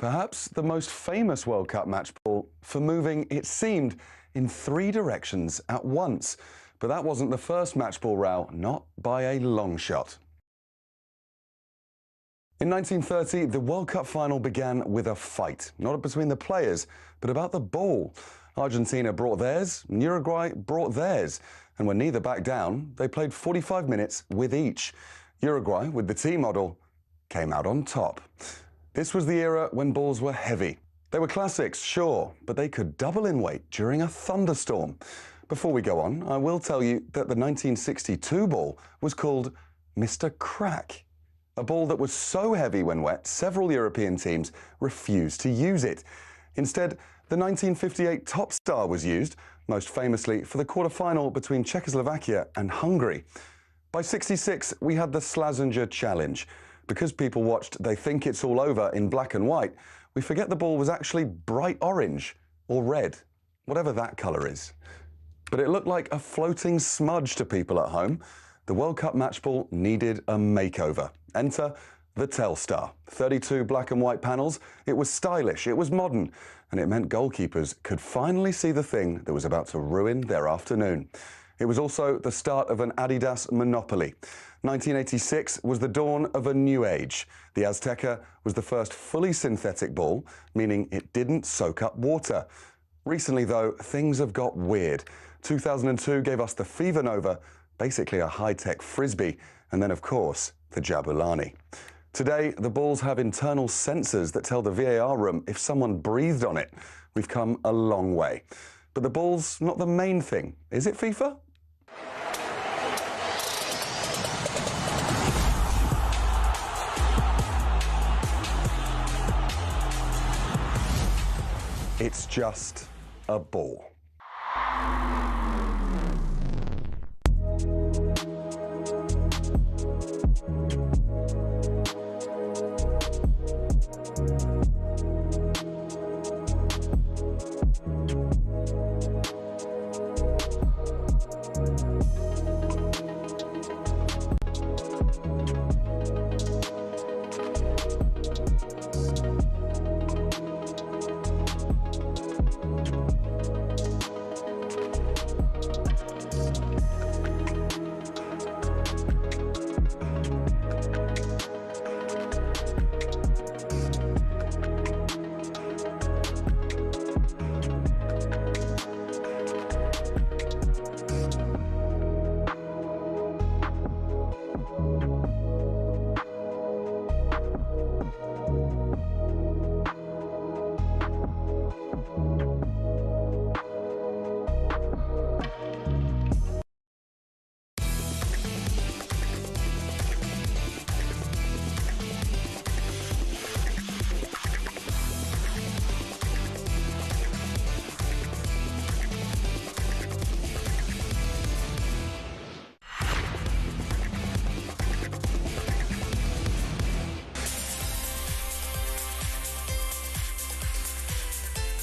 perhaps the most famous World Cup match ball for moving, it seemed, in 3 directions at once. But that wasn't the first match ball row, not by a long shot. In 1930, the World Cup final began with a fight, not between the players, but about the ball. Argentina brought theirs, and Uruguay brought theirs, and when neither backed down, they played 45 minutes with each. Uruguay, with the T model, came out on top. This was the era when balls were heavy. They were classics, sure, but they could double in weight during a thunderstorm. Before we go on, I will tell you that the 1962 ball was called Mr. Crack. A ball that was so heavy when wet, several European teams refused to use it. Instead, the 1958 Top Star was used, most famously for the quarter-final between Czechoslovakia and Hungary. By '66, we had the Slazenger Challenge. Because people watched They Think It's All Over in black and white, we forget the ball was actually bright orange or red, whatever that colour is. But it looked like a floating smudge to people at home. The World Cup match ball needed a makeover. Enter the Telstar. 32 black and white panels. It was stylish, it was modern, and it meant goalkeepers could finally see the thing that was about to ruin their afternoon. It was also the start of an Adidas monopoly. 1986 was the dawn of a new age. The Azteca was the first fully synthetic ball, meaning it didn't soak up water. Recently, though, things have got weird. 2002 gave us the Fever Nova, basically a high-tech frisbee, and then, of course, the Jabulani. Today, the balls have internal sensors that tell the VAR room if someone breathed on it. We've come a long way. But the ball's not the main thing, is it, FIFA? It's just a ball.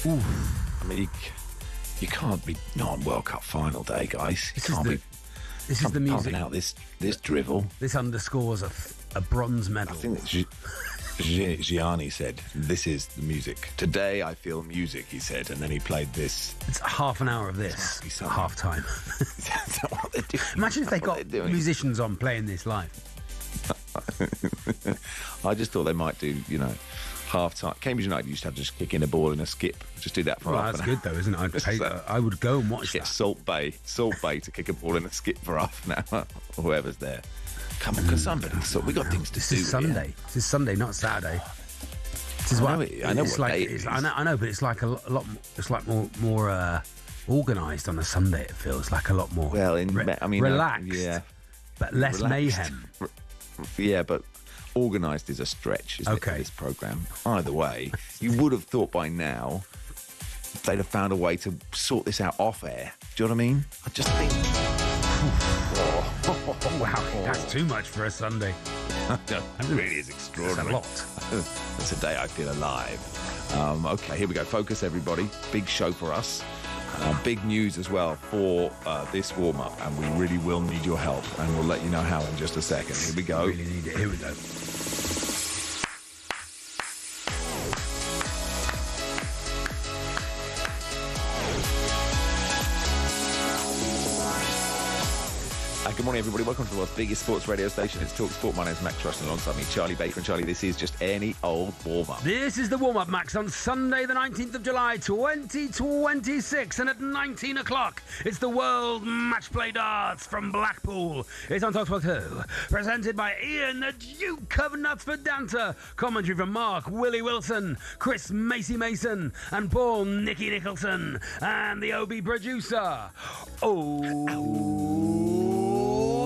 Ooh. I mean, you can't be not on World Cup final day, guys. You can't be. This is the music. Out this drivel. This underscores a bronze medal. I think that Gianni said, "This is the music. Today I feel music," he said, and then he played this. It's half an hour of this at half time. Is that what they're doing? Imagine if they got musicians on playing this live. I just thought they might do, half time. Cambridge United used to have just kick in a ball in a skip. Just do that for half an hour. That's good though, isn't it? I would go and watch that. Salt Bay to kick a ball in a skip for half an hour, or whoever's there. Come on, can somebody? So we got things to do. This is Sunday. Here. This is Sunday, not Saturday. This is I know what day it is. I know, but it's like a lot. It's like more organised on a Sunday. It feels like a lot more. Well, relaxed. Yeah, but less mayhem. Yeah, but organised is a stretch, isn't it, for this programme? Either way, you would have thought by now they'd have found a way to sort this out off air. Do you know what I mean? I just think... Wow, that's too much for a Sunday. That really is extraordinary. That's a lot. It's a day I feel alive. Okay, here we go. Focus, everybody. Big show for us. Big news as well for this warm-up, and we really will need your help, and we'll let you know how in just a second. Here we go. We really need it. Here we go. Good morning, everybody. Welcome to the world's biggest sports radio station. It's talkSPORT. My name's Max Rushden. Alongside me, Charlie Baker. And Charlie, this is just any old warm-up. This is the warm-up, Max, on Sunday, the 19th of July, 2026. And at 19 o'clock, it's the World Match Play Darts from Blackpool. It's on talkSPORT 2. Presented by Ian, the Duke of Knutsford Dancer. Commentary from Mark Willie Wilson, Chris Macy Mason, and Paul Nicky Nicholson. And the OB producer.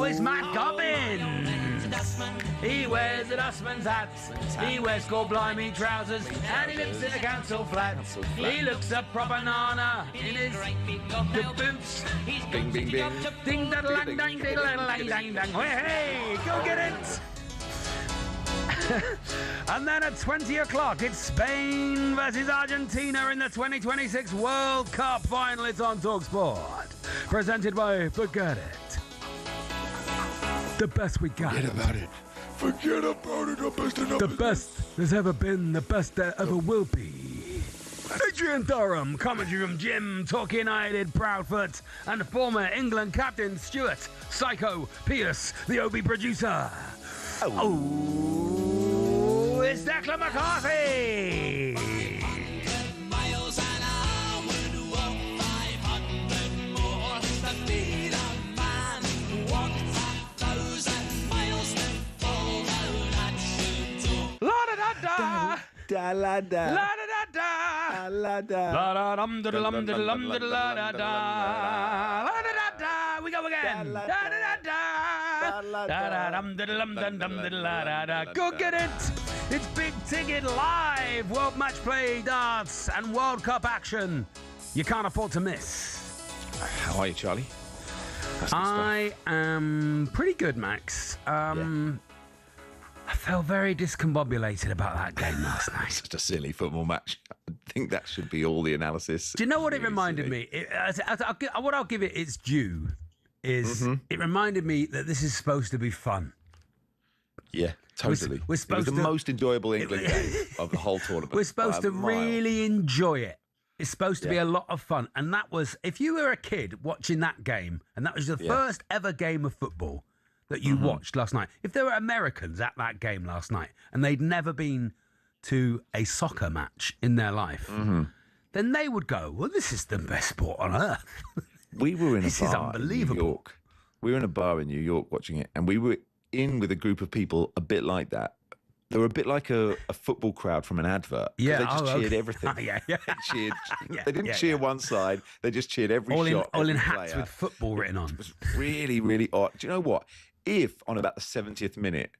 It's Matt Cobbin. He wears a dustman's hat. He wears blimey trousers, and he lives in a council flat. He looks a proper nana in his good boots. Bing, bing, bing. Ding da lang dang ding lang dang dang. Hey, go get it! And then at 20 o'clock, it's Spain versus Argentina in the 2026 World Cup final. It's on talkSPORT. Presented by Forget It. The best we got. Forget about it. Forget about it. The best there's ever been, the best there ever will be. Adrian Durham, commentary from Jim, Torquay United, Proudfoot, and former England captain Stuart Psycho Pierce, the OB producer. Oh, it's Declan McCarthy. Da la da. La da da da. La da. La da dum da lum da lum da la da da. La da da da. We go again. Da da da da. Da da dum da lum da dum da la da da. Go get it. It's Big Ticket Live. World Match Play Darts and World Cup action. You can't afford to miss. How are you, Charlie? I am pretty good, Max. I felt very discombobulated about that game last night. It's just a silly football match. I think that should be all the analysis. Do you know what it reminded me? What I'll give it its due is it reminded me that this is supposed to be fun. Yeah, totally. We're supposed it was the most enjoyable England game of the whole tournament. We're supposed to really enjoy it. It's supposed to be a lot of fun. And that was, if you were a kid watching that game, and that was the first ever game of football that you watched last night. If there were Americans at that game last night and they'd never been to a soccer match in their life, then they would go, well, this is the best sport on earth. We were in This a is bar unbelievable. in New York. We were in a bar in New York watching it, and we were in with a group of people a bit like that. They were a bit like a football crowd from an advert. Yeah, They just cheered everything. Yeah. They cheered. They didn't cheer one side. They just cheered every shot. All in every hats player. with football written on. It was really, really odd. Do you know what? If on about the 70th minute,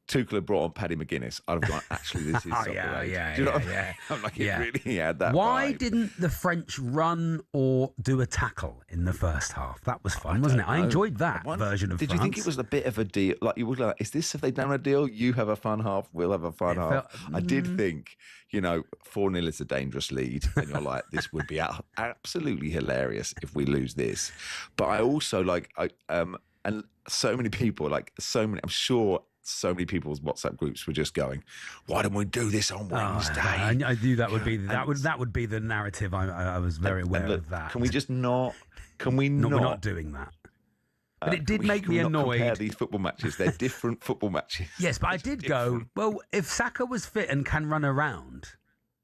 Tuchel had brought on Paddy McGuinness, I'd have gone, actually, this is soccer age. Do you know what I mean? I'm like, it really had that Why vibe. didn't the French run or do a tackle in the first half? That was fun, wasn't it? I enjoyed that version of Did France. you think it was a bit of a deal? Like, you were like, is this, have they done a deal? You have a fun half, we'll have a fun half. I did think, 4-0 is a dangerous lead. And you're like, this would be absolutely hilarious if we lose this. But I also and so many people, I'm sure so many people's WhatsApp groups were just going, why don't we do this on Wednesday? I knew that would be that would be the narrative. I was very aware of that. Can we just not? Can we not? We're not doing that. But it did make me Can we not annoyed. compare these football matches. They're different football matches. Yes, but I did go, well, if Saka was fit and can run around,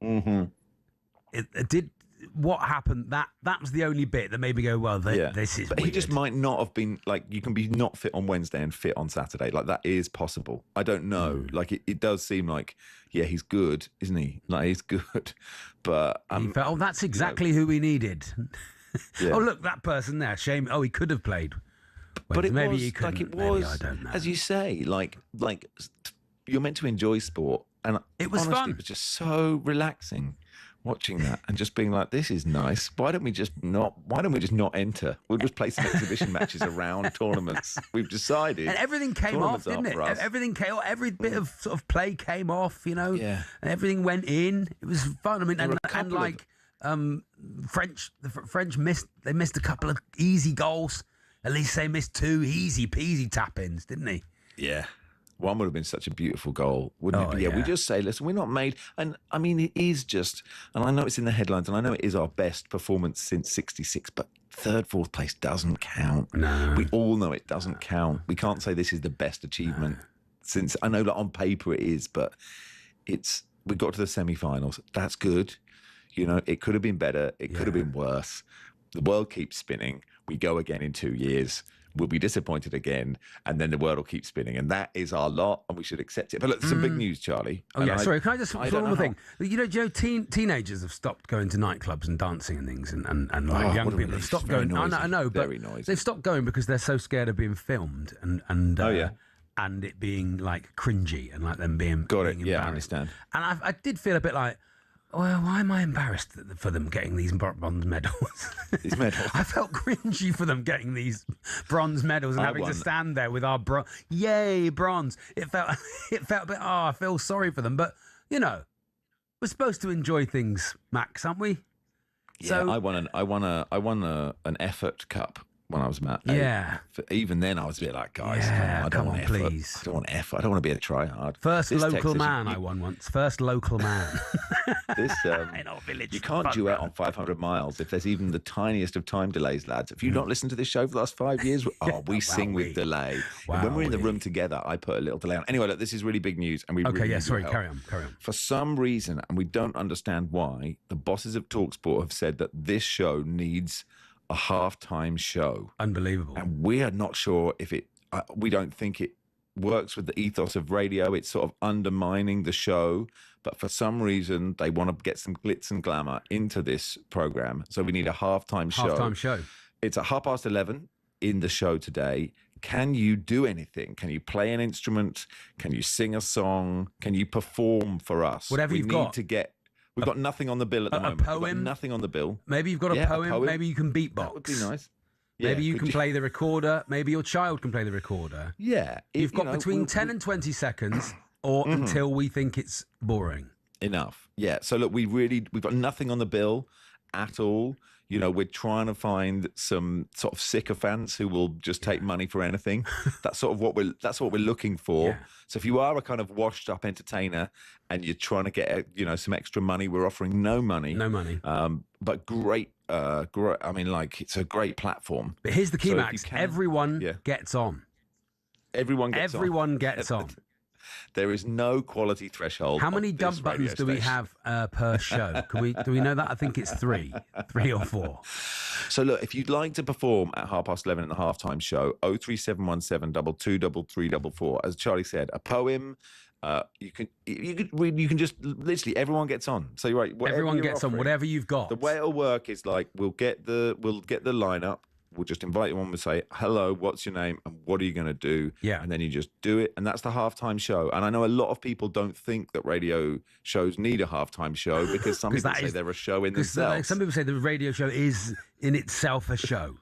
it did. What happened? That was the only bit that made me go, well, this is. But weird. he just might not have been you can be not fit on Wednesday and fit on Saturday. Like, that is possible. I don't know. Like, it does seem like, he's good, isn't he? Like, he's good, but He felt, that's exactly who we needed. Yeah. Oh, look, that person there. Shame. Oh, he could have played. But it maybe was he couldn't. it Maybe, was, I don't know. as you say, like you're meant to enjoy sport, and It was honestly, fun. It was just so relaxing watching that and just being like, this is nice. Why don't we just not enter? We'll just play some exhibition matches around tournaments. We've decided. And everything came off, Tournaments aren't didn't it? for us. Everything came off. Every bit of sort of play came off, Yeah. And everything went in. It was fun. I mean, There were and a couple the French missed a couple of easy goals. At least they missed two easy peasy tap-ins, didn't they? Yeah. One would have been such a beautiful goal, wouldn't it? Yeah, we yeah. just say, listen, we're not made. And I mean, it is just, and I know it's in the headlines, and I know it is our best performance since '66, but third, fourth place doesn't count. No. We all know it doesn't count. We can't say this is the best achievement since I know that on paper it is, but we got to the semi-finals. That's good. You know, it could have been better. It could have been worse. The world keeps spinning. We go again in 2 years. We'll be disappointed again, and then the world will keep spinning, and that is our lot, and we should accept it. But look, some big news, Charlie. Oh, yeah, sorry, can I just one more thing? How... You know, teenagers have stopped going to nightclubs and dancing and things, and like young people have stopped going. I know, but they've stopped going because they're so scared of being filmed and and it being like cringy and like them being embarrassed. Yeah, I understand. And I did feel a bit like, well, why am I embarrassed for them getting these bronze medals? These medals. I felt cringy for them getting these bronze medals and having to stand there with our yay, bronze. It felt a bit, I feel sorry for them. But, you know, we're supposed to enjoy things, Max, aren't we? Yeah, so, I won an effort cup when I was Matt. Yeah. Even then, I was a bit like, guys, come on, please. I don't want effort. I don't want to be a tryhard. First local man I won once. First local man. This in our village. You can't duet on 500 miles if there's even the tiniest of time delays, lads. If you've not listened to this show for the last 5 years, we sing with delay. When we're in the room together, I put a little delay on. Anyway, look, this is really big news, and we really need your help. Carry on. For some reason, and we don't understand why, the bosses of talkSPORT have said that this show needs a halftime show. Unbelievable. And we are not sure if we don't think it works with the ethos of radio. It's sort of undermining the show. But for some reason, they want to get some glitz and glamour into this program. So we need a halftime show. Halftime show. It's at 11:30 in the show today. Can you do anything? Can you play an instrument? Can you sing a song? Can you perform for us? Whatever you've got. We've got nothing on the bill at the moment. A poem? We've got nothing on the bill. Maybe you've got a poem. Maybe you can beatbox. That would be nice. Maybe you can play the recorder. Maybe your child can play the recorder. Yeah. You've got between 10 and 20 seconds or until we think it's boring. Enough. Yeah. So look, we've got nothing on the bill at all. You know, we're trying to find some sort of sycophants who will just take money for anything. That's what we're looking for. Yeah. So if you are a kind of washed up entertainer and you're trying to get, some extra money, we're offering no money. No money. But great. I mean, like, it's a great platform. But here's the key, Max. Everyone gets on. Everyone gets on. There is no quality threshold. How many dump buttons do we have per show? Do we know that? I think it's 3 or 4. So look, if you'd like to perform at 11:30 at the halftime show, 03717 223344. As Charlie said, a poem. You can just literally everyone gets on. So you're right. Everyone gets on. Whatever you've got. The way it'll work is like we'll get the lineup. We'll just invite you on. We'll say, hello, what's your name? And what are you going to do? Yeah. And then you just do it. And that's the halftime show. And I know a lot of people don't think that radio shows need a halftime show because some people say they're a show in themselves. Some people say the radio show is in itself a show.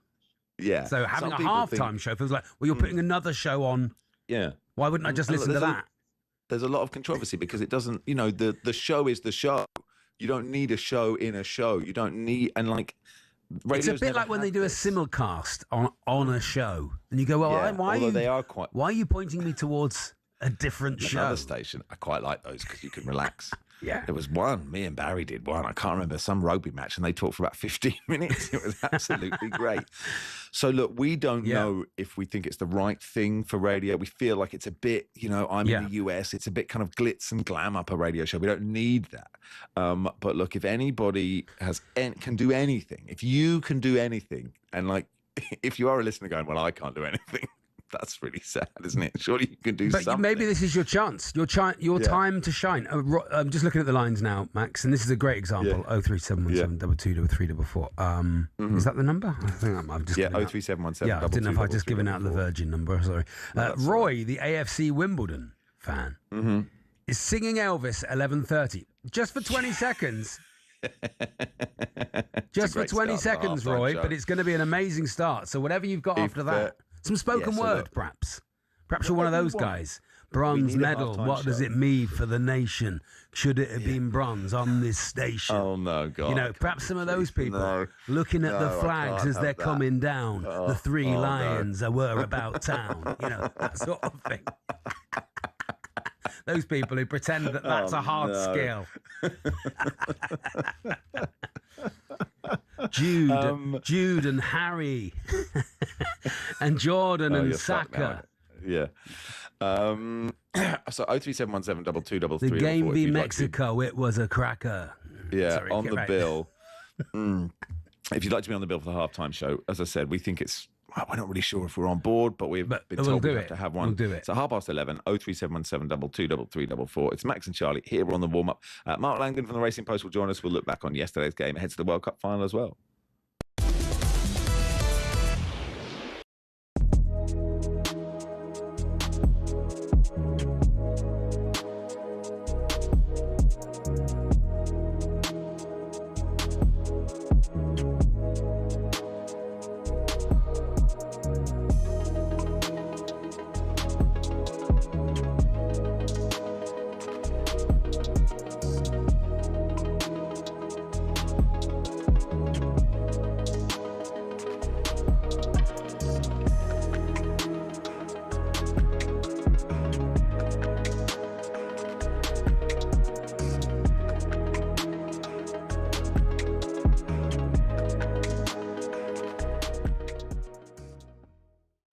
Yeah. So having a halftime show feels like, well, you're putting another show on. Yeah. Why wouldn't I just listen to that? There's a lot of controversy because it doesn't, the show is the show. You don't need a show in a show. You don't need, and like, it's a bit like when they do a simulcast on a show, and you go, "Well, why are you pointing me towards a different show?" Another station. I quite like those because you can relax. Yeah, there was one. Me and Barry did one. I can't remember some rugby match, and they talked for about 15 minutes. It was absolutely great. So look, we don't know if we think it's the right thing for radio. We feel like it's a bit, I'm in the US. It's a bit kind of glitz and glam up a radio show. We don't need that. But look, if anybody can do anything, if you can do anything, and like, if you are a listener going, well, I can't do anything. That's really sad, isn't it? Surely you can do something. But maybe this is your chance, your time to shine. I'm just looking at the lines now, Max, and this is a great example. 03717 222344. Is that the number? I think I've just 03717. Yeah, I didn't know if I'd just given out the Virgin number. Sorry. Roy, the AFC Wimbledon fan, is singing Elvis at 11:30 just for 20 seconds. Just for 20 seconds, Roy. But it's going to be an amazing start. So whatever you've got after that. Some spoken word, perhaps. Perhaps you're one of those guys. Bronze medal. What does it mean for the nation? Should it have been bronze on this station? Oh, no, God. Perhaps some of those people looking at the flags as they're coming down. The 3 lions were about town. That sort of thing. Those people who pretend that that's a hard skill. Jude and Harry and Jordan and Saka. Yeah. So 03717223334. The game v Mexico, it was a cracker. Yeah, Sorry, on the bill. If you'd like to be on the bill for the halftime show, as I said, we think we're not really sure if we're on board, but we've been told we have to have one. We'll do it. So 11:30, 03717223334. It's Max and Charlie here. We're on the warm-up. Mark Langdon from the Racing Post will join us. We'll look back on yesterday's game ahead to the World Cup final as well.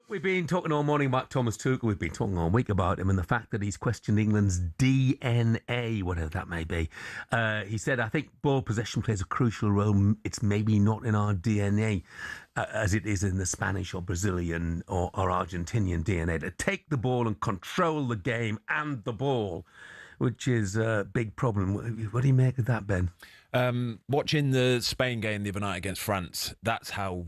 We've been talking all morning about Thomas Tuchel. We've been talking all week about him and the fact that he's questioned England's DNA, whatever that may be. He said, I think ball possession plays a crucial role. It's maybe not in our DNA as it is in the Spanish or Brazilian or Argentinian DNA to take the ball and control the game and the ball, which is a big problem. What do you make of that, Ben? Watching the Spain game the other night against France, that's how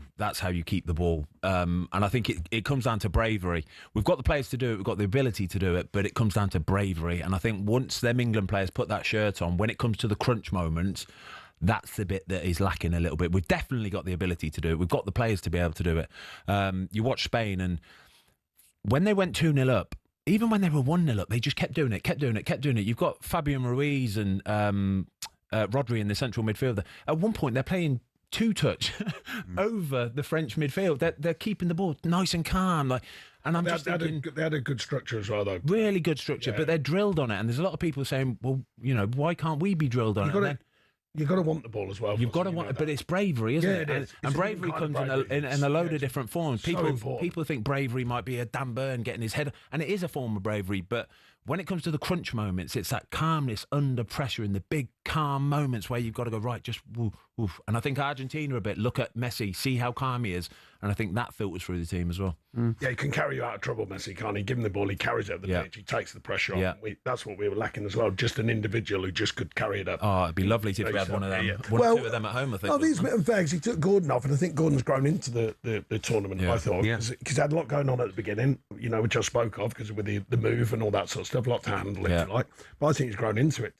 you keep the ball. And I think it comes down to bravery. We've got the players to do it, we've got the ability to do it, but it comes down to bravery. And I think once them England players put that shirt on, when it comes to the crunch moments, that's the bit that is lacking a little bit. We've definitely got the ability to do it. We've got the players to be able to do it. You watch Spain, and when they went 2-0 up, even when they were 1-0 up, they just kept doing it. You've got Fabian Ruiz and Rodri in the central midfield. At one point, they're playing two-touch over the French midfield. They're keeping the ball nice and calm. And I'm just thinking... They had a good structure as well, though. Really good structure, but they're drilled on it. And there's a lot of people saying, well, why can't we be drilled on it? You've got to want the ball as well. You've got to want it, but it's bravery, isn't it? It is. And bravery comes in a load of different forms. So People think bravery might be a Dan Burn getting his head, and it is a form of bravery, but when it comes to the crunch moments, it's that calmness under pressure in the big calm moments where you've got to go, right, just woof, woof. And I think Argentina a bit, look at Messi, see how calm he is, and I think that filters through the team as well. Yeah, he can carry you out of trouble, Messi, can't he? Give him the ball, he carries it up the pitch, he takes the pressure on. Yeah. That's what we were lacking as well, just an individual who just could carry it up. Oh, it'd be lovely if we had one of them. Yeah. Two of them at home, I think. I think it's a bit unfair because he took Gordon off, and I think Gordon's grown into the tournament, I thought, because he had a lot going on at the beginning, which I spoke of, because with the move and all that sort of stuff, a lot to handle, if you like. But I think he's grown into it.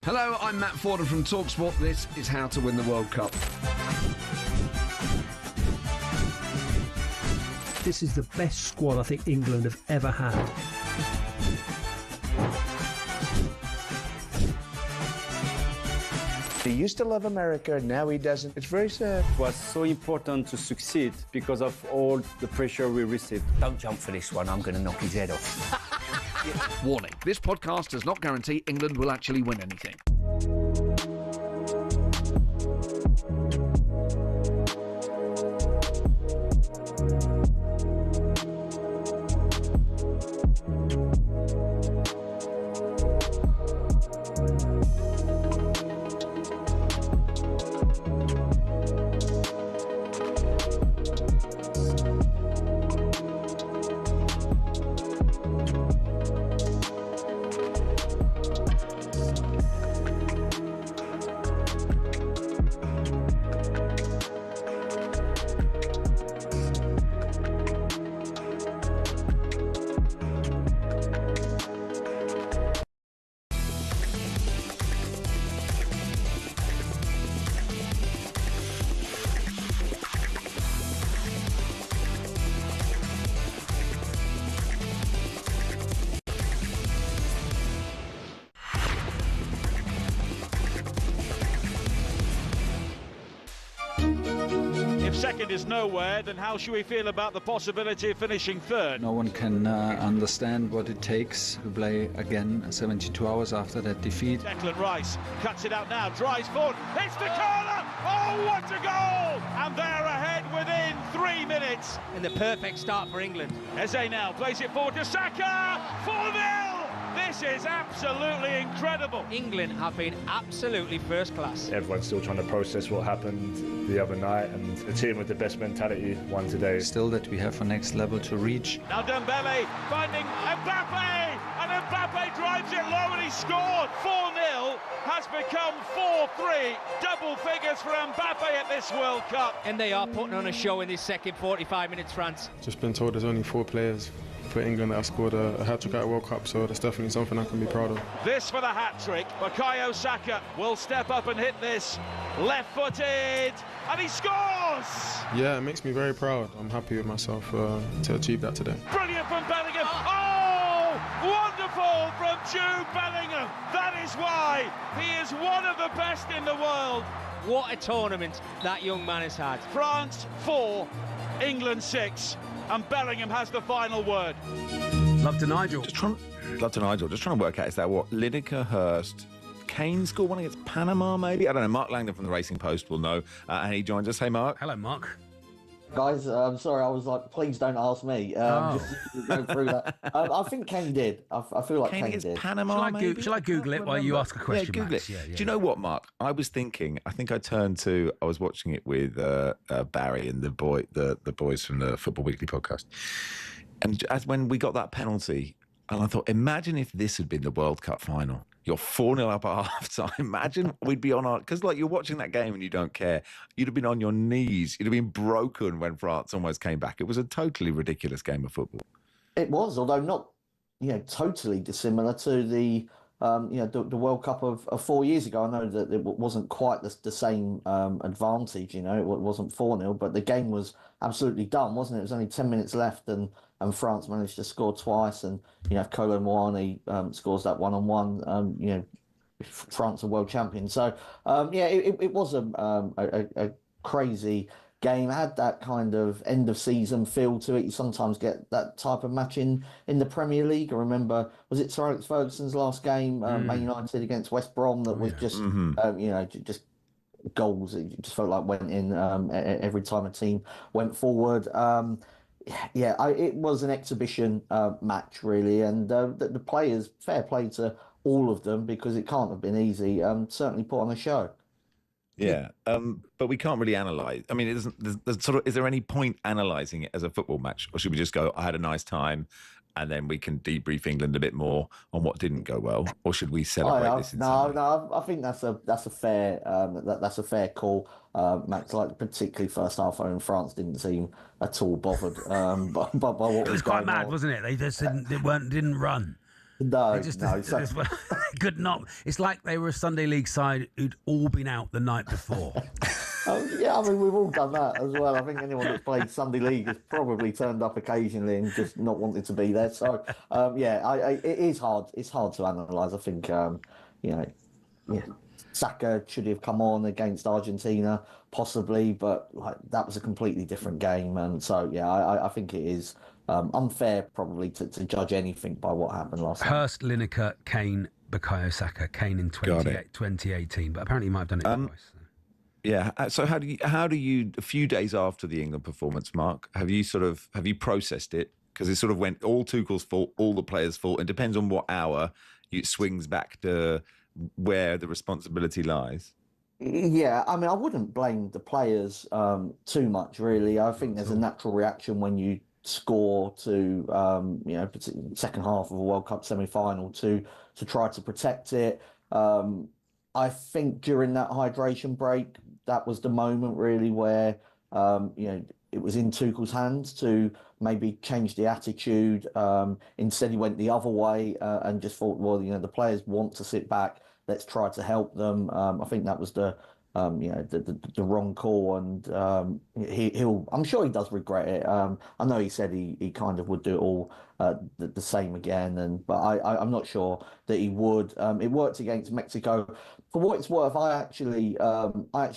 Hello, I'm Matt Forden from talkSPORT. This is How to Win the World Cup. This is the best squad I think England have ever had. He used to love America, now he doesn't. It's very sad. It was so important to succeed because of all the pressure we received. Don't jump for this one, I'm going to knock his head off. Warning, this podcast does not guarantee England will actually win anything. second is nowhere, then how should we feel about the possibility of finishing third? No one can understand what it takes to play again 72 hours after that defeat. Declan Rice cuts it out now, drives forward, hits the corner! Oh, what a goal! And they're ahead within 3 minutes. And the perfect start for England. Eze now plays it forward to Saka, 4-0! This is absolutely incredible. England have been absolutely first class. Everyone's still trying to process what happened the other night, and the team with the best mentality won today. Still that we have a next level to reach. Now Dembele finding Mbappe, and Mbappe drives it low and he scored. 4-0 has become 4-3. Double figures for Mbappe at this World Cup. And they are putting on a show in this second 45 minutes, France. Just been told there's only 4 players for England that have scored a hat-trick at a World Cup, so that's definitely something I can be proud of. This for the hat-trick. Bukayo Saka will step up and hit this. Left-footed, and he scores! Yeah, it makes me very proud. I'm happy with myself to achieve that today. Brilliant from Bellingham. Oh, wonderful from Jude Bellingham. That is why he is one of the best in the world. What a tournament that young man has had. France 4, England 6. And Bellingham has the final word. Love to Nigel. Just trying to work out, is that what? Lineker, Hurst, Kane scored one against Panama, maybe? I don't know. Mark Langdon from the Racing Post will know. And he joins us. Hey, Mark. Hello, Mark. Guys, I'm sorry, I was like, please don't ask me. Just go through that. I think Kane did. I feel like Kane did. Panama, shall I Google it while you ask a question, Google Max? it. Yeah. Do you know what, Mark? I was thinking, I think I was watching it with Barry and the boys from the Football Weekly podcast. And when we got that penalty, and I thought, imagine if this had been the World Cup final. You're 4-0 up at half-time. Imagine we'd be on our... Because, you're watching that game and you don't care. You'd have been on your knees. You'd have been broken when France almost came back. It was a totally ridiculous game of football. It was, although not, totally dissimilar to the World Cup of 4 years ago. I know that it wasn't quite the same advantage, it wasn't 4-0, but the game was absolutely done, wasn't it? It was only 10 minutes left and France managed to score twice, and Kolo Muani scores that one-on-one. France are world champions. So it was a crazy game. It had that kind of end of season feel to it. You sometimes get that type of match in the Premier League. I remember, was it Sir Alex Ferguson's last game, Man United against West Brom, that was just just goals. It just felt like went in every time a team went forward. It was an exhibition match, really, and the players, fair play to all of them, because it can't have been easy. Certainly put on a show. Yeah, but we can't really analyse. I mean, is there any point analysing it as a football match, or should we just go, I had a nice time, and then we can debrief England a bit more on what didn't go well, or should we celebrate this? No, I think that's a fair call, Max. Particularly first half, when France didn't seem at all bothered by what was going on. It was quite mad, wasn't it? They just didn't run. No, could not. It's like they were a Sunday League side who'd all been out the night before. We've all done that as well. I think anyone that's played Sunday League has probably turned up occasionally and just not wanted to be there. So, it is hard. It's hard to analyse. I think, Saka should have come on against Argentina, possibly, but that was a completely different game. And so, I think it is unfair probably to judge anything by what happened last night. Hurst, Lineker, Kane, Bukayo Saka. Kane in 2018, but apparently he might have done it twice. Yeah. So how do you a few days after the England performance, Mark, have you processed it? Because it sort of went all Tuchel's fault, all the players' fault. It depends on what hour it swings back to where the responsibility lies. Yeah, I mean, I wouldn't blame the players too much, really. I think there's a natural reaction when you score to particularly second half of a World Cup semi-final to try to protect it. I think during that hydration break, that was the moment really where it was in Tuchel's hands to maybe change the attitude. Instead, he went the other way and just thought, well, the players want to sit back. Let's try to help them. I think that was the the wrong call, and I'm sure he does regret it. I know he said he kind of would do it all the same again, but I'm not sure that he would. It worked against Mexico. For what it's worth, I actually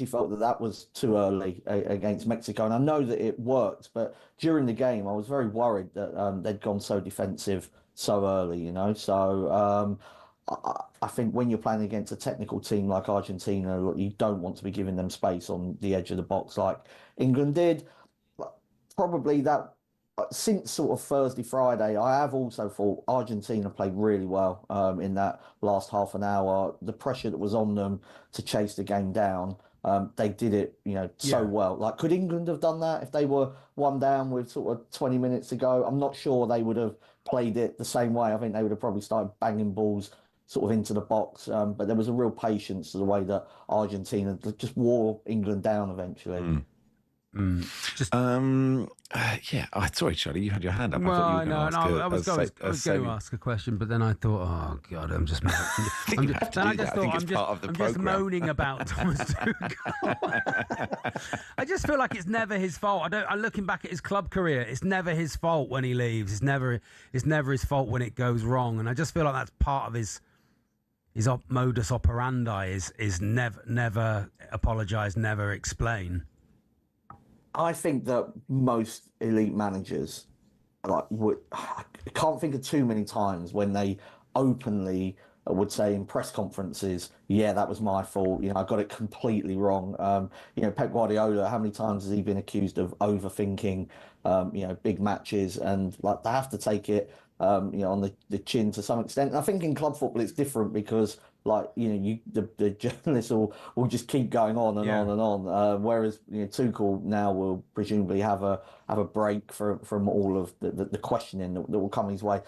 felt that was too early against Mexico, and I know that it worked, but during the game I was very worried that they'd gone so defensive so early, So I think when you're playing against a technical team like Argentina, you don't want to be giving them space on the edge of the box like England did. Probably that since sort of Thursday, Friday, I have also thought Argentina played really well in that last half an hour. The pressure that was on them to chase the game down, they did it, so well. Like, could England have done that if they were one down with sort of 20 minutes to go? I'm not sure they would have played it the same way. I think they would have probably started banging balls sort of into the box. But there was a real patience to the way that Argentina just wore England down eventually. Sorry, Charlie, you had your hand up. I was going to ask a question, but then I thought, oh God, I'm just moaning about Thomas Tuchel. I just feel like it's never his fault. I'm looking back at his club career. It's never his fault when he leaves. It's never his fault when it goes wrong. And I just feel like that's part of his modus operandi is never apologise, never explain. I think that most elite managers, I can't think of too many times when they openly would say in press conferences, "Yeah, that was my fault. I got it completely wrong." Pep Guardiola, how many times has he been accused of overthinking, big matches, and they have to take it, on the chin to some extent. And I think in club football it's different because the journalists will just keep going on and on and on. Whereas Tuchel now will presumably have a break from all of the questioning that will come his way.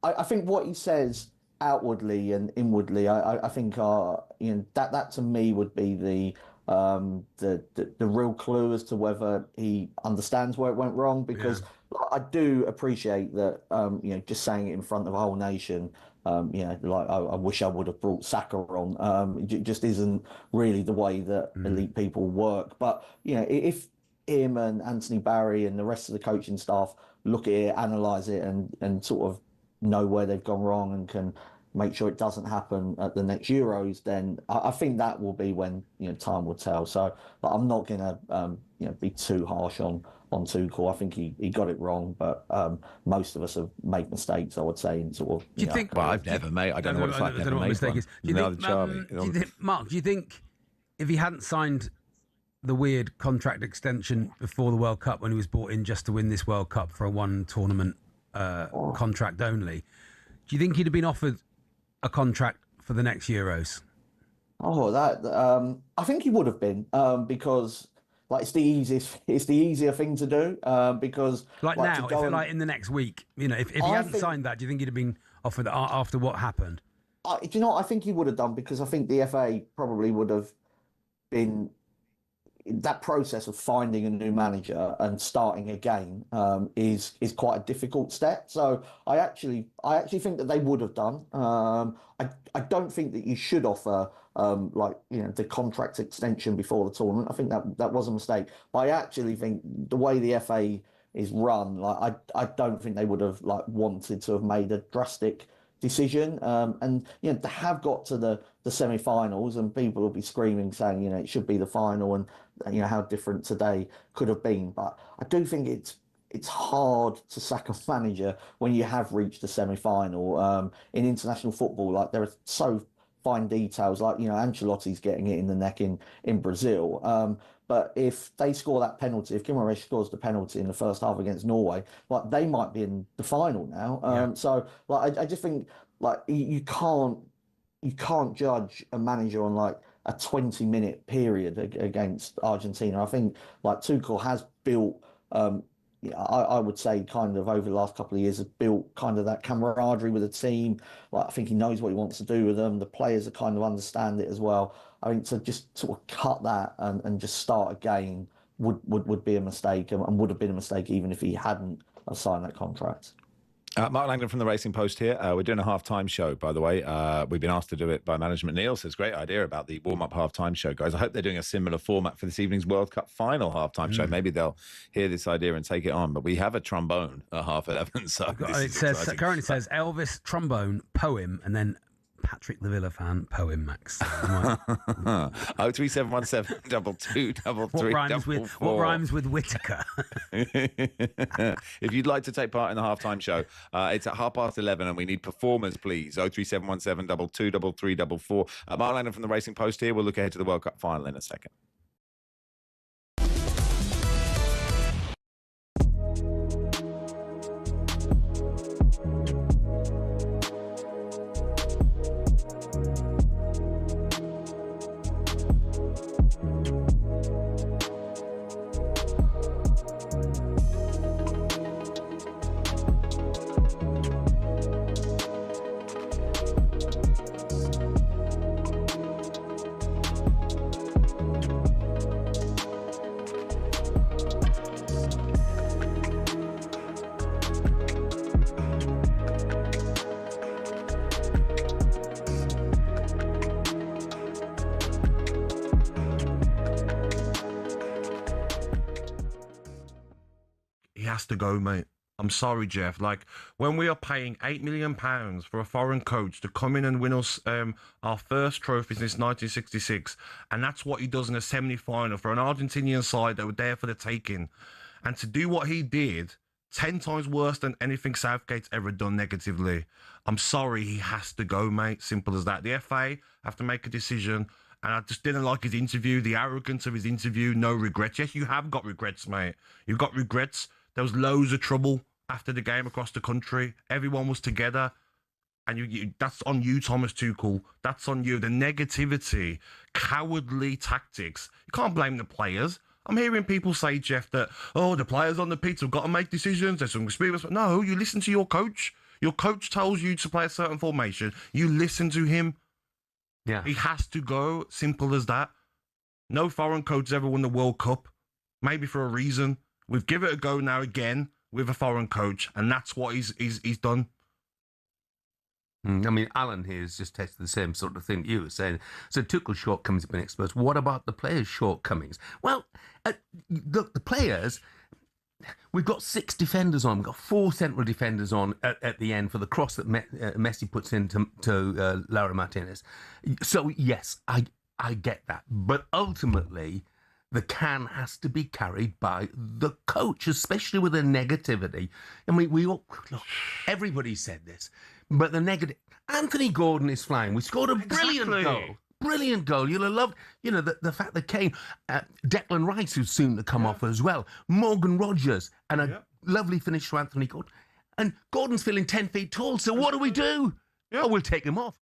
I think what he says outwardly and inwardly, I think that to me would be the real clue as to whether he understands where it went wrong. Because I do appreciate that just saying it in front of a whole nation. I wish I would have brought Saka on. It just isn't really the way that elite people work. But if him and Anthony Barry and the rest of the coaching staff look at it, analyse it, and sort of know where they've gone wrong and can make sure it doesn't happen at the next Euros, then I think that will be when time will tell. So, but I'm not going to be too harsh on Tuchel. I think he got it wrong, but most of us have made mistakes, I would say, in sort of. Do you think? Well, I've never made. I don't know what it's like. Never made one. Mark, do you think if he hadn't signed the weird contract extension before the World Cup when he was brought in just to win this World Cup for a one tournament contract only, do you think he'd have been offered a contract for the next Euros? I think he would have been because. It's the easier thing to do because now, if in the next week, if he hadn't signed that, do you think he'd have been offered after what happened? Do you know what I think he would have done? Because I think the FA probably would have been that process of finding a new manager and starting again is quite a difficult step. So I actually think that they would have done. I don't think that you should offer the contract extension before the tournament. I think that was a mistake. But I actually think the way the FA is run, I don't think they would have wanted to have made a drastic decision. And they have got to the semi-finals, and people will be screaming, saying it should be the final, and how different today could have been. But I do think it's hard to sack a manager when you have reached the semi-final. In international football, there are so fine details, Ancelotti's getting it in the neck in Brazil. But if they score that penalty, if Guimaraes scores the penalty in the first half against Norway, they might be in the final now. So I just think you can't judge a manager on a 20-minute period against Argentina. I think Tuchel has built. I would say kind of over the last couple of years has built kind of that camaraderie with the team. I think he knows what he wants to do with them. The players kind of understand it as well. I think to just sort of cut that and just start again would be a mistake and would have been a mistake even if he hadn't signed that contract. Mark Langdon from the Racing Post here. We're doing a half-time show, by the way. We've been asked to do it by management. Neil says, great idea about the warm-up half-time show, guys. I hope they're doing a similar format for this evening's World Cup final half-time show. Maybe they'll hear this idea and take it on. But we have a trombone at 11:30, so it currently says Elvis, trombone, poem, and then Patrick the Villa fan, poem, Max. 03717 2233 What rhymes with Whittaker? If you'd like to take part in the halftime show, it's at 11:30, and we need performers, please. 03717 223344. Mark Langdon from the Racing Post here. We'll look ahead to the World Cup final in a second. He has to go, mate. I'm sorry, Jeff. Like, when we are paying £8 million for a foreign coach to come in and win us our first trophy since 1966, and that's what he does in a semi-final for an Argentinian side that were there for the taking, and to do what he did, 10 times worse than anything Southgate's ever done negatively. I'm sorry, he has to go, mate. Simple as that. The FA have to make a decision, and I just didn't like his interview, the arrogance of his interview. No regrets. Yes, you have got regrets, mate. You've got regrets. There was loads of trouble after the game across the country. Everyone was together. And that's on you, Thomas Tuchel. That's on you. The negativity, cowardly tactics. You can't blame the players. I'm hearing people say, Jeff, that, the players on the pitch have got to make decisions. There's some experience. No, you listen to your coach. Your coach tells you to play a certain formation. You listen to him. Yeah. He has to go. Simple as that. No foreign coach ever won the World Cup. Maybe for a reason. We've given it a go now again with a foreign coach, and that's what he's done. I mean, Alan here has just tested the same sort of thing that you were saying. So Tuchel's shortcomings have been exposed. What about the players' shortcomings? Well, look, the players, we've got 6 defenders on. We've got 4 central defenders on at the end for the cross that Messi puts into Laura Martinez. So, yes, I get that. But ultimately, the can has to be carried by the coach, especially with the negativity. And we all, look, everybody said this, but the negative. Anthony Gordon is flying. We scored a brilliant goal. Brilliant goal. You'll have loved, the fact that Kane, Declan Rice, who's soon to come off as well, Morgan Rogers, and a lovely finish to Anthony Gordon. And Gordon's feeling 10 feet tall, so what do? Oh, we'll take him off.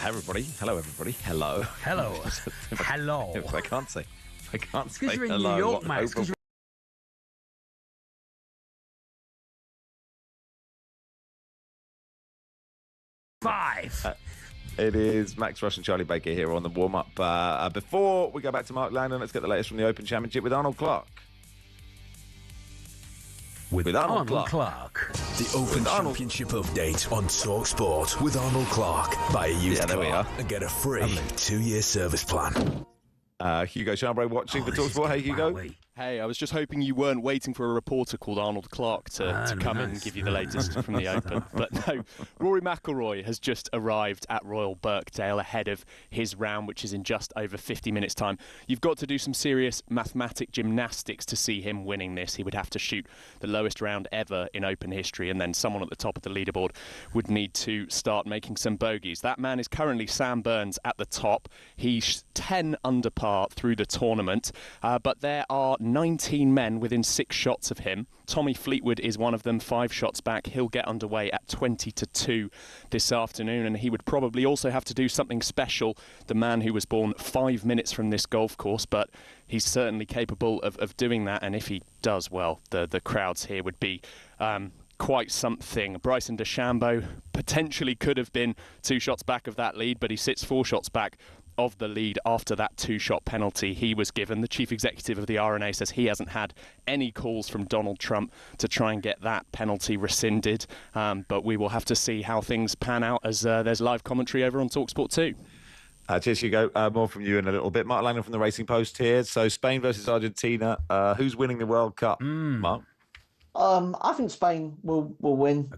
Everybody. Hello, everybody. Hello. Hello. Hello. I can't say. It's because you're in hello. New York, Max. Five. It is Max Rush and Charlie Baker here on the warm-up. Before we go back to Mark Landon, let's get the latest from the Open Championship with Arnold Clark. With Arnold Clark. The Open Championship update on talkSPORT with Arnold Clark. Buy a used car and get a free 2-year service plan. Hugo Chambray watching for talkSPORT. Hey, Hugo. Hey, I was just hoping you weren't waiting for a reporter called Arnold Clark to come in and give you the latest from the Open. But no, Rory McIlroy has just arrived at Royal Birkdale ahead of his round, which is in just over 50 minutes' time. You've got to do some serious mathematic gymnastics to see him winning this. He would have to shoot the lowest round ever in Open history, and then someone at the top of the leaderboard would need to start making some bogeys. That man is currently Sam Burns at the top. He's 10 under par through the tournament, but there are 19 men within 6 shots of him. Tommy Fleetwood is one of them, 5 shots back. He'll get underway at 20-2 this afternoon, and he would probably also have to do something special, the man who was born 5 minutes from this golf course, but he's certainly capable of doing that, and if he does, well, the crowds here would be quite something. Bryson DeChambeau potentially could have been 2 shots back of that lead, but he sits 4 shots back of the lead after that 2-shot penalty he was given. The chief executive of the R&A says he hasn't had any calls from Donald Trump to try and get that penalty rescinded, but we will have to see how things pan out as there's live commentary over on talkSPORT 2. Cheers, Hugo. More from you in a little bit. Mark Langdon from the Racing Post here. So Spain versus Argentina. Who's winning the World Cup, Mark? I think Spain will win.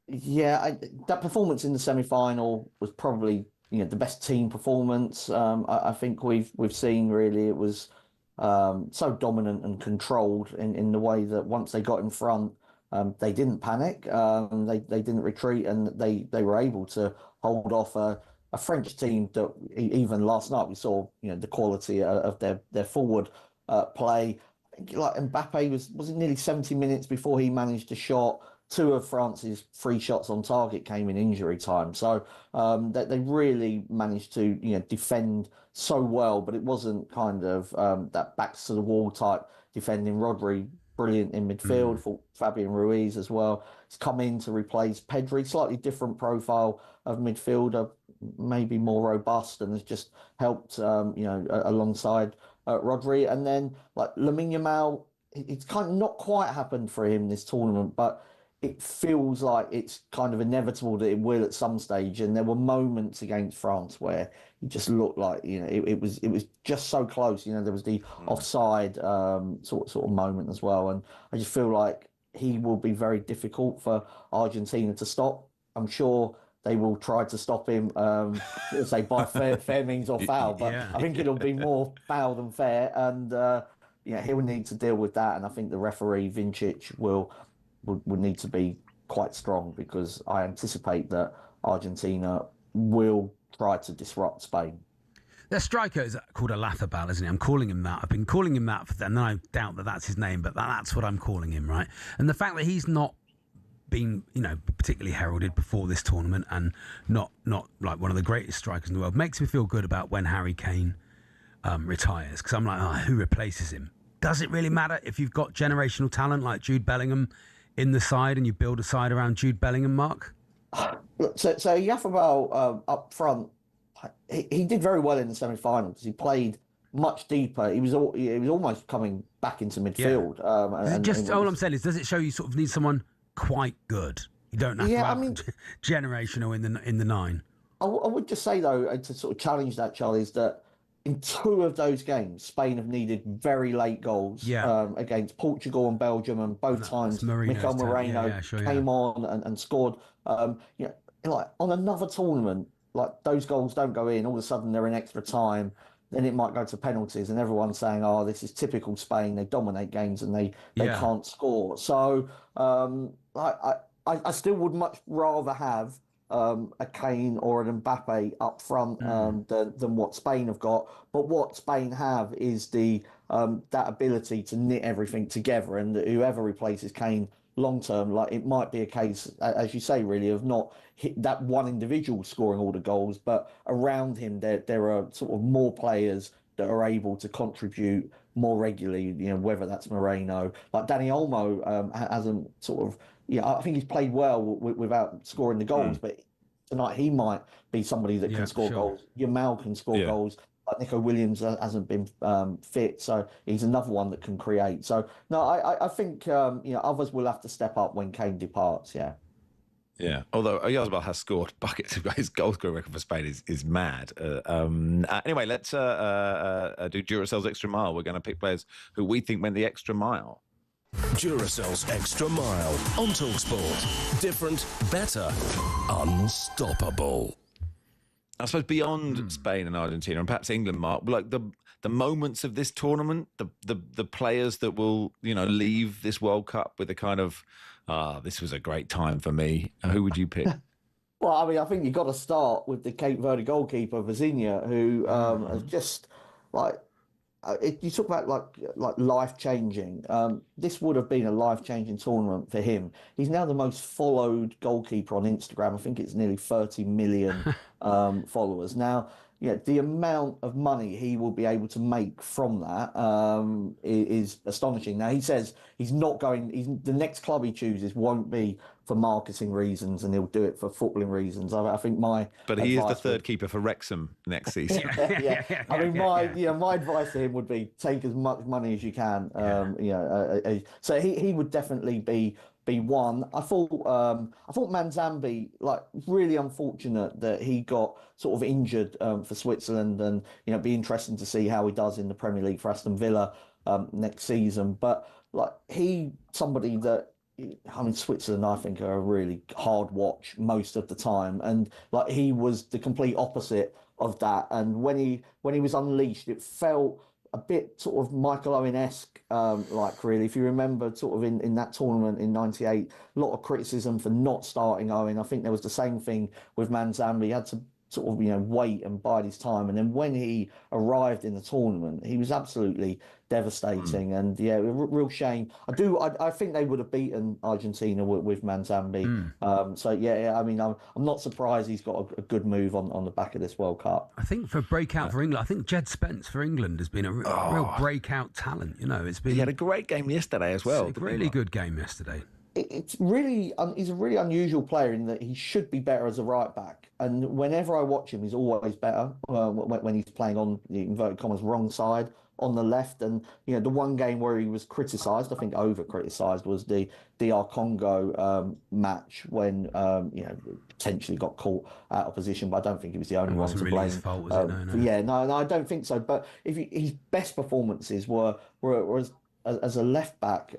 Yeah, that performance in the semi-final was probably the best team performance I think we've seen. Really, it was so dominant and controlled in the way that once they got in front, they didn't panic, they didn't retreat, and they were able to hold off a French team that even last night we saw the quality of their forward play. I think like Mbappe was it nearly 70 minutes before he managed a shot. 2 of France's 3 shots on target came in injury time. So they really managed to defend so well, but it wasn't kind of that backs to the wall type defending. Rodri, brilliant in midfield, for Fabian Ruiz as well. He's come in to replace Pedri, slightly different profile of midfielder, maybe more robust, and has just helped alongside Rodri. And then like Lamine Yamal, it's kind of not quite happened for him this tournament, but it feels like it's kind of inevitable that it will at some stage. And there were moments against France where it just looked like it was just so close. There was the offside sort of moment as well. And I just feel like he will be very difficult for Argentina to stop. I'm sure they will try to stop him, say by fair means or foul, but I think it'll be more foul than fair. And he'll need to deal with that. And I think the referee Vincic would need to be quite strong, because I anticipate that Argentina will try to disrupt Spain. Their striker is called Alathabal, isn't he? I'm calling him that. I've been calling him that, and I doubt that that's his name, but that's what I'm calling him, right? And the fact that he's not been, particularly heralded before this tournament, and not like one of the greatest strikers in the world, makes me feel good about when Harry Kane retires, because I'm like, who replaces him? Does it really matter if you've got generational talent like Jude Bellingham in the side and you build a side around Jude Bellingham, Mark? So Yafabal up front, he did very well in the semi-final because he played much deeper. He was almost coming back into midfield. Yeah. All I'm saying is, does it show you sort of need someone quite good? You don't have to have generational in the 9. I would just say though, to sort of challenge that, Charlie, is that in 2 of those games, Spain have needed very late goals against Portugal and Belgium, and both times Mikel Moreno came on and scored. Like on another tournament, like those goals don't go in. All of a sudden, they're in extra time. Then it might go to penalties, and everyone's saying, "Oh, this is typical Spain. They dominate games and they can't score." So, I still would much rather have a Kane or an Mbappe up front than what Spain have got. But what Spain have is the that ability to knit everything together, and whoever replaces Kane long term, like it might be a case, as you say, really, of not hit that one individual scoring all the goals, but around him there are sort of more players that are able to contribute more regularly. You know, whether that's Moreno, like Dani Olmo hasn't sort of. Yeah, I think he's played well without scoring the goals, but tonight he might be somebody that can score goals. Yamal can score goals. Like Nico Williams hasn't been fit, so he's another one that can create. So no, I think others will have to step up when Kane departs. Yeah. Yeah, although Oyarzabal has scored buckets, his goal scoring record for Spain is mad. Anyway, let's do Duracell's Extra Mile. We're going to pick players who we think went the extra mile. Duracell's Extra Mile on talkSPORT. Different, better, unstoppable. I suppose beyond Spain and Argentina, and perhaps England, Mark, like the moments of this tournament, the players that will leave this World Cup with a kind of this was a great time for me. Who would you pick? Well, I mean, I think you've got to start with the Cape Verde goalkeeper Vizinha, who has just you talk about like life changing. This would have been a life changing tournament for him. He's now the most followed goalkeeper on Instagram. I think it's nearly 30 million followers now. Yeah, the amount of money he will be able to make from that is astonishing. Now, he says he's not going. The next club he chooses won't be for marketing reasons, and he'll do it for footballing reasons. I think But he is the third keeper for Wrexham next season. I mean, my advice to him would be take as much money as you can. So he would definitely be one. I thought Manzambi, like, really unfortunate that he got sort of injured for Switzerland, and be interesting to see how he does in the Premier League for Aston Villa next season. But like somebody that, I mean, Switzerland, I think, are a really hard watch most of the time, and like he was the complete opposite of that. And when he was unleashed, it felt a bit sort of Michael Owen-esque, like, really. If you remember, sort of in that tournament in '98, a lot of criticism for not starting Owen. I think there was the same thing with Manzambi. He had to sort of wait and bide his time, and then when he arrived in the tournament, he was absolutely devastating. And real shame. I think they would have beaten Argentina with Manzambi. I mean, I'm not surprised he's got a good move on the back of this World Cup. I think for breakout for England, I think Jed Spence for England has been a real breakout talent. He had a great game yesterday as well. A really good game yesterday. It's really he's a really unusual player in that he should be better as a right back, and whenever I watch him, he's always better when he's playing on the inverted commas wrong side on the left. And the one game where he was criticised, I think over criticised, was the DR Congo match when potentially got caught out of position, but I don't think he was the only one to blame. His fault, was it? No, I don't think so. But his best performances were as a left back,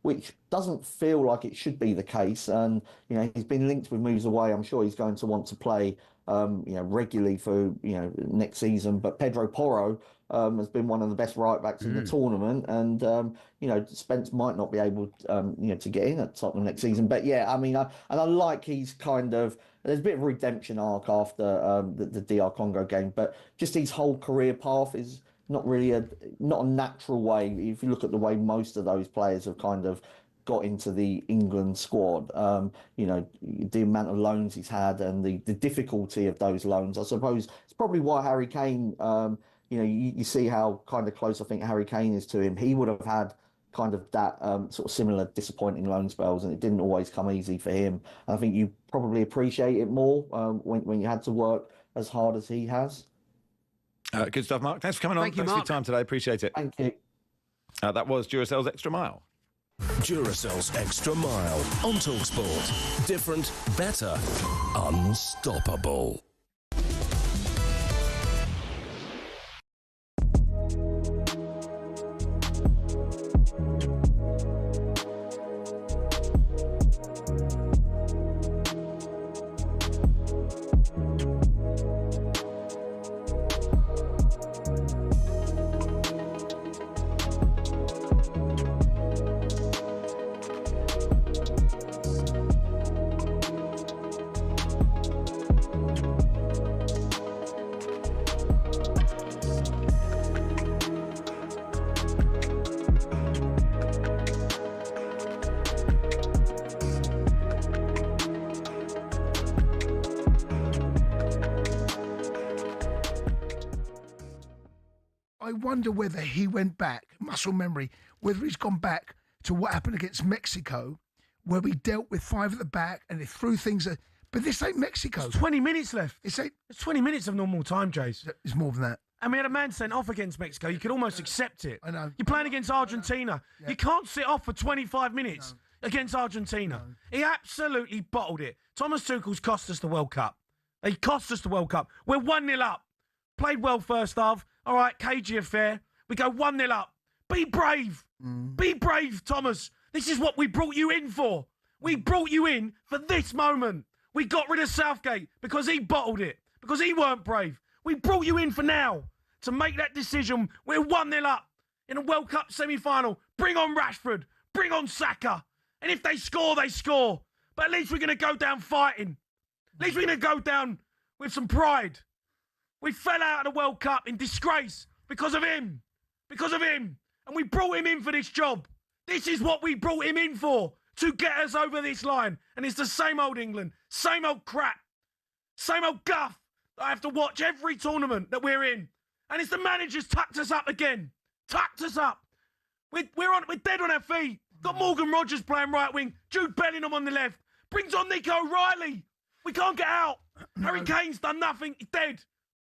which doesn't feel like it should be the case. And he's been linked with moves away. I'm sure he's going to want to play regularly for next season. But Pedro Porro has been one of the best right backs in the tournament, and Spence might not be able to get in at Tottenham next season. But I mean, I like he's kind of, there's a bit of a redemption arc after the DR Congo game, but just his whole career path is not really not a natural way. If you look at the way most of those players have kind of got into the England squad, the amount of loans he's had and the difficulty of those loans, I suppose it's probably why Harry Kane, you see how kind of close I think Harry Kane is to him. He would have had kind of that sort of similar disappointing loan spells, and it didn't always come easy for him. And I think you probably appreciate it more when you had to work as hard as he has. Good stuff, Mark. Thanks for coming on. Thanks for your time today. Appreciate it. Thank you. That was Duracell's Extra Mile. Duracell's Extra Mile on talkSPORT. Different, better, unstoppable. wonder whether he went back, muscle memory, whether he's gone back to what happened against Mexico, where we dealt with 5 at the back and they threw things at... But this ain't Mexico. There's 20 minutes left. It's 20 minutes of normal time, Jace. It's more than that. And we had a man sent off against Mexico. You could almost accept it. I know. You're playing against Argentina. Yeah. You can't sit off for 25 minutes against Argentina. He absolutely bottled it. Thomas Tuchel's cost us the World Cup. He cost us the World Cup. We're 1-0 up. Played well first half. All right, cagey affair. We go 1-0 up. Be brave. Be brave, Thomas. This is what we brought you in for. We brought you in for this moment. We got rid of Southgate because he bottled it, because he weren't brave. We brought you in for now to make that decision. We're 1-0 up in a World Cup semi-final. Bring on Rashford. Bring on Saka. And if they score, they score. But at least we're going to go down fighting. At least we're going to go down with some pride. We fell out of the World Cup in disgrace because of him. Because of him. And we brought him in for this job. This is what we brought him in for, to get us over this line. And it's the same old England, same old crap, same old guff that I have to watch every tournament that we're in. And it's the manager's tucked us up again. Tucked us up. We're dead on our feet. Got Morgan Rogers playing right wing, Jude Bellingham on the left. Brings on Nico O'Reilly. We can't get out. Harry Kane's done nothing. He's dead.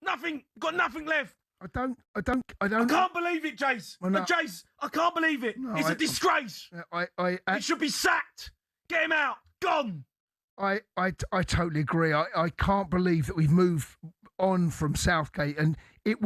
Nothing. Got nothing left. I don't. I can't believe it, Jace. Well, no. Jace, I can't believe it. It's a disgrace. He should be sacked. Get him out. Gone. I totally agree. I can't believe that we've moved on from Southgate, and it.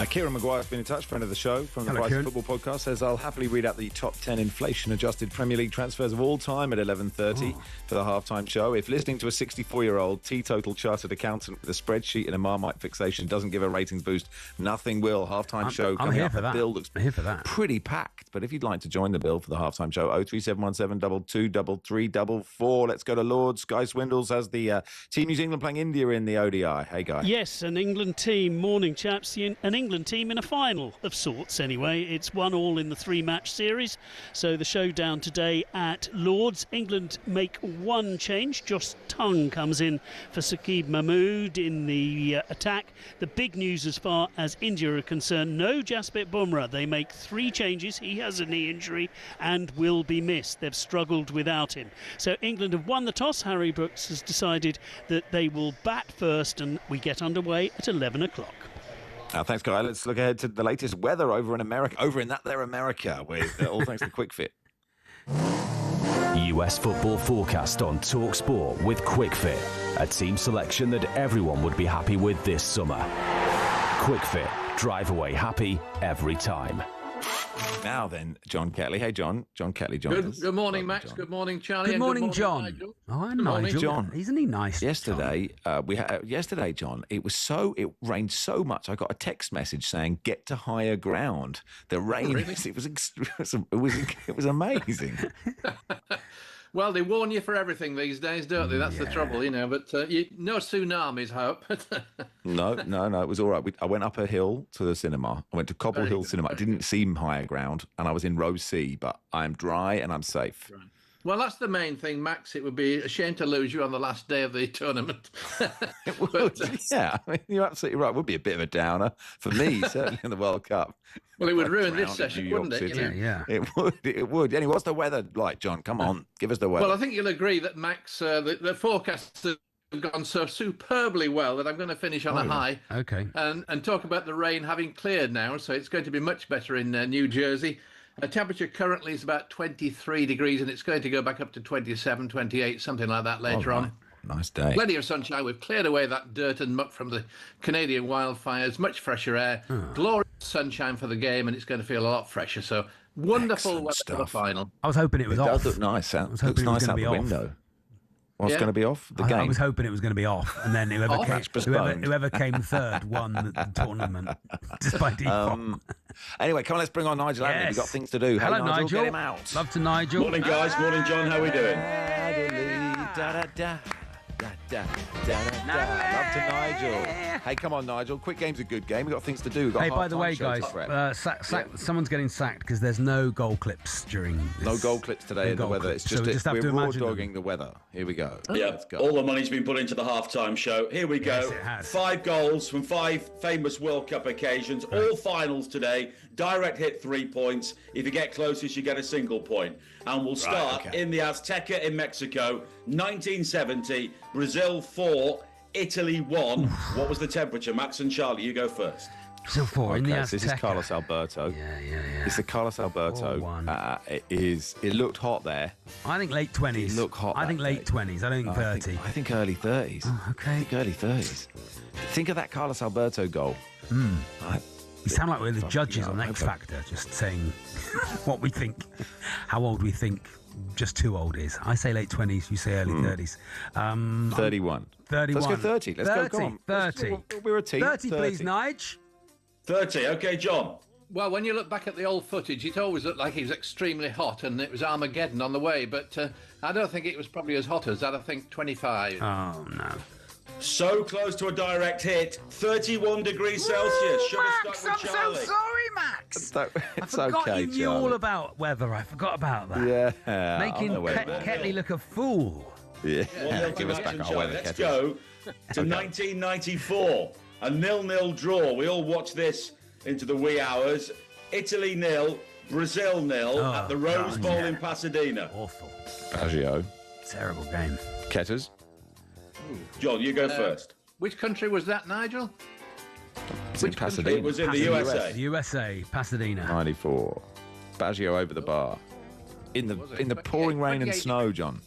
Kieran Maguire's been in touch, friend of the show from the Price of Football podcast, says, I'll happily read out the top 10 inflation-adjusted Premier League transfers of all time at 11:30 for the halftime show. If listening to a 64-year-old teetotal chartered accountant with a spreadsheet and a Marmite fixation doesn't give a ratings boost, nothing will. Halftime show coming up. The bill looks pretty packed, but if you'd like to join the bill for the halftime show, 03717 223344. Let's go to Lords. Guy Swindles has the Team New Zealand playing India in the ODI. Hey, Guy. Yes, an England team. Morning, chaps. An England team in a final of sorts anyway. It's 1-1 in the 3-match series, so the showdown today at Lords. England make one change. Josh Tongue comes in for Saqib Mahmood in the attack. The big news as far as India are concerned, no Jasprit Bumrah. They make 3 changes. He has a knee injury and will be missed. They've struggled without him. So England have won the toss. Harry Brooks has decided that they will bat first, and we get underway at 11 o'clock. Thanks, Guy. Let's look ahead to the latest weather over in America, with all thanks to QuickFit. US football forecast on talkSPORT with QuickFit, a team selection that everyone would be happy with this summer. QuickFit, drive away happy every time. Now then, John Ketley. Hey, John. John Ketley, John. Good morning, Max. John. Good morning, Charlie. Good morning, John. Nigel. Oh, Good morning, Nigel. John. Isn't he nice? Yesterday, yesterday, John, it rained so much. I got a text message saying, "Get to higher ground." The rain, really? it was amazing. Well, they warn you for everything these days, don't they? That's the trouble, you know. But no tsunamis, hope. No, it was all right. I went up a hill to the cinema. I went to Cobble Hill Cinema. I didn't see higher ground, and I was in row C, but I'm dry and I'm safe. Right. Well, that's the main thing, Max. It would be a shame to lose you on the last day of the tournament. It would, yeah. I mean, you're absolutely right. It would be a bit of a downer for me, certainly in the World Cup. Well, it would ruin this session, wouldn't it? City. You know? Yeah. It would. Anyway, what's the weather like, John? Come on, give us the weather. Well, I think you'll agree that, Max, the forecasts have gone so superbly well that I'm going to finish on a high. Okay. And talk about the rain having cleared now, so it's going to be much better in New Jersey. The temperature currently is about 23 degrees, and it's going to go back up to 27, 28, something like that later on. Nice day. Plenty of sunshine. We've cleared away that dirt and muck from the Canadian wildfires. Much fresher air. Glorious sunshine for the game, and it's going to feel a lot fresher. So wonderful weather for the final. I was hoping it was off. It does look nice out. It looks nice out the window. What's going to be off? The game? I was hoping it was going to be off, and then whoever came third won the tournament, just by default. Anyway, come on, let's bring on Nigel Anthony. We've got things to do. Hello, Nigel. Nigel. Get him out. Love to Nigel. Morning, guys. Morning, John. How are we doing? Love to Nigel. Hey, come on, Nigel. Quick game's a good game. We've got things to do. We've got Hey, by the half-time way, show to guys, prep. someone's getting sacked because there's no goal clips during this. No goal clips today in the weather. It's just, so we just have we're to raw imagine dogging the weather. Here we go. Yeah, Let's go. all the money's been put into the halftime show. Here we go. Yes, it has. 5 goals from 5 famous World Cup occasions, all finals today. Direct hit 3 points. If you get closest, you get a single point. And we'll start in the Azteca in Mexico, 1970, Brazil 4, Italy 1. What was the temperature? Max and Charlie, you go first. Brazil 4 in the Azteca. This is Carlos Alberto. Yeah. It's the Carlos Alberto. It looked hot there. I think late 20s. It looked hot. I think late 20s. I don't think 30. I think early 30s. Oh, okay. I think early 30s. Think of that Carlos Alberto goal. We sound like we're the judges on X Factor, just saying what we think, how old we think just too old is. I say late 20s, you say early 30s. 31. 31. Let's go 30. Let's 30, go on. 30. We're a team. 30, please, Nige. 30. Okay, John. Well, when you look back at the old footage, it always looked like he was extremely hot and it was Armageddon on the way, but I don't think it was probably as hot as that. I think 25. Oh, no. So close to a direct hit, 31 degrees Celsius. Should have Max, stuck with I'm Charlie. so sorry, Max. I forgot you knew all about weather. I forgot about that. Yeah. Making Ketley look a fool. Yeah. Give us back our weather, Let's Ketley. go to 1994. A 0-0 draw. We all watched this into the wee hours. Italy 0, Brazil 0 at the Rose Bowl in Pasadena. Awful. Baggio. Terrible game. Ketters. John, you go first. Which country was that, Nigel? It's in Pasadena. It was in the USA. USA, Pasadena. 94. Baggio over the bar. In the pouring rain and snow, John.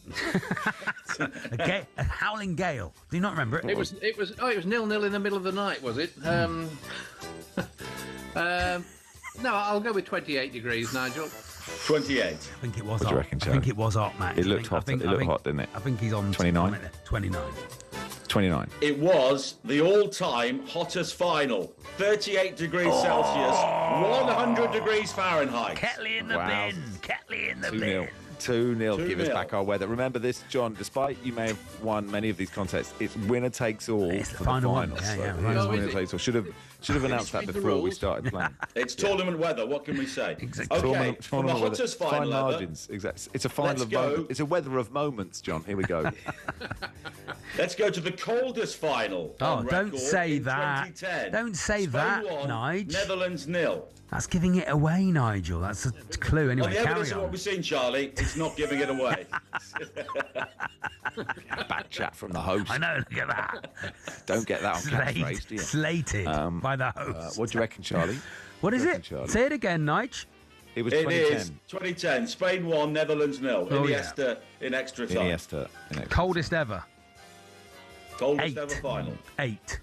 A howling gale. Do you not remember it? It was 0-0 in the middle of the night, was it? No, I'll go with 28 degrees, Nigel. 28. I think it was What do hot. you reckon, I Joe? think it was hot, Max. It looked hot. It looked hot, didn't it? I think he's on 29? 29. 29. It was the all-time hottest final. 38 degrees Celsius, 100 degrees Fahrenheit. Ketley in the bin. Ketley in the 2-0. bin. 2-0. Give us 2-0. back our weather. Remember this, John, despite you may have won many of these contests, it's winner takes all It's the for final the one. finals. Yeah, So yeah. it's winner takes all. Should have announced that before we started playing. It's tournament weather. What can we say? Exactly. Okay, from the weather. hottest Fine final ever. margins. Exactly. It's a final Let's of go. moments. It's a weather of moments, John. Here we go. Let's go to the coldest final. Oh, on don't record say in that. 2010. Don't say Spain that, 1, Nige. Netherlands 0. That's giving it away, Nigel. That's a clue. Anyway, On the carry evidence of what on. we've seen, Charlie, it's not giving it away. Back chat from the host. I know, look at that. Don't get that on catchphrase, do you? Slated by the host. What do you reckon, Charlie? What is What do you it? reckon, Charlie? Say it again, Nige. It was It 2010. is 2010. Spain 1, Netherlands 0. Oh, Iniesta in extra time. Iniesta. Coldest ever. Coldest 8. ever final. 8.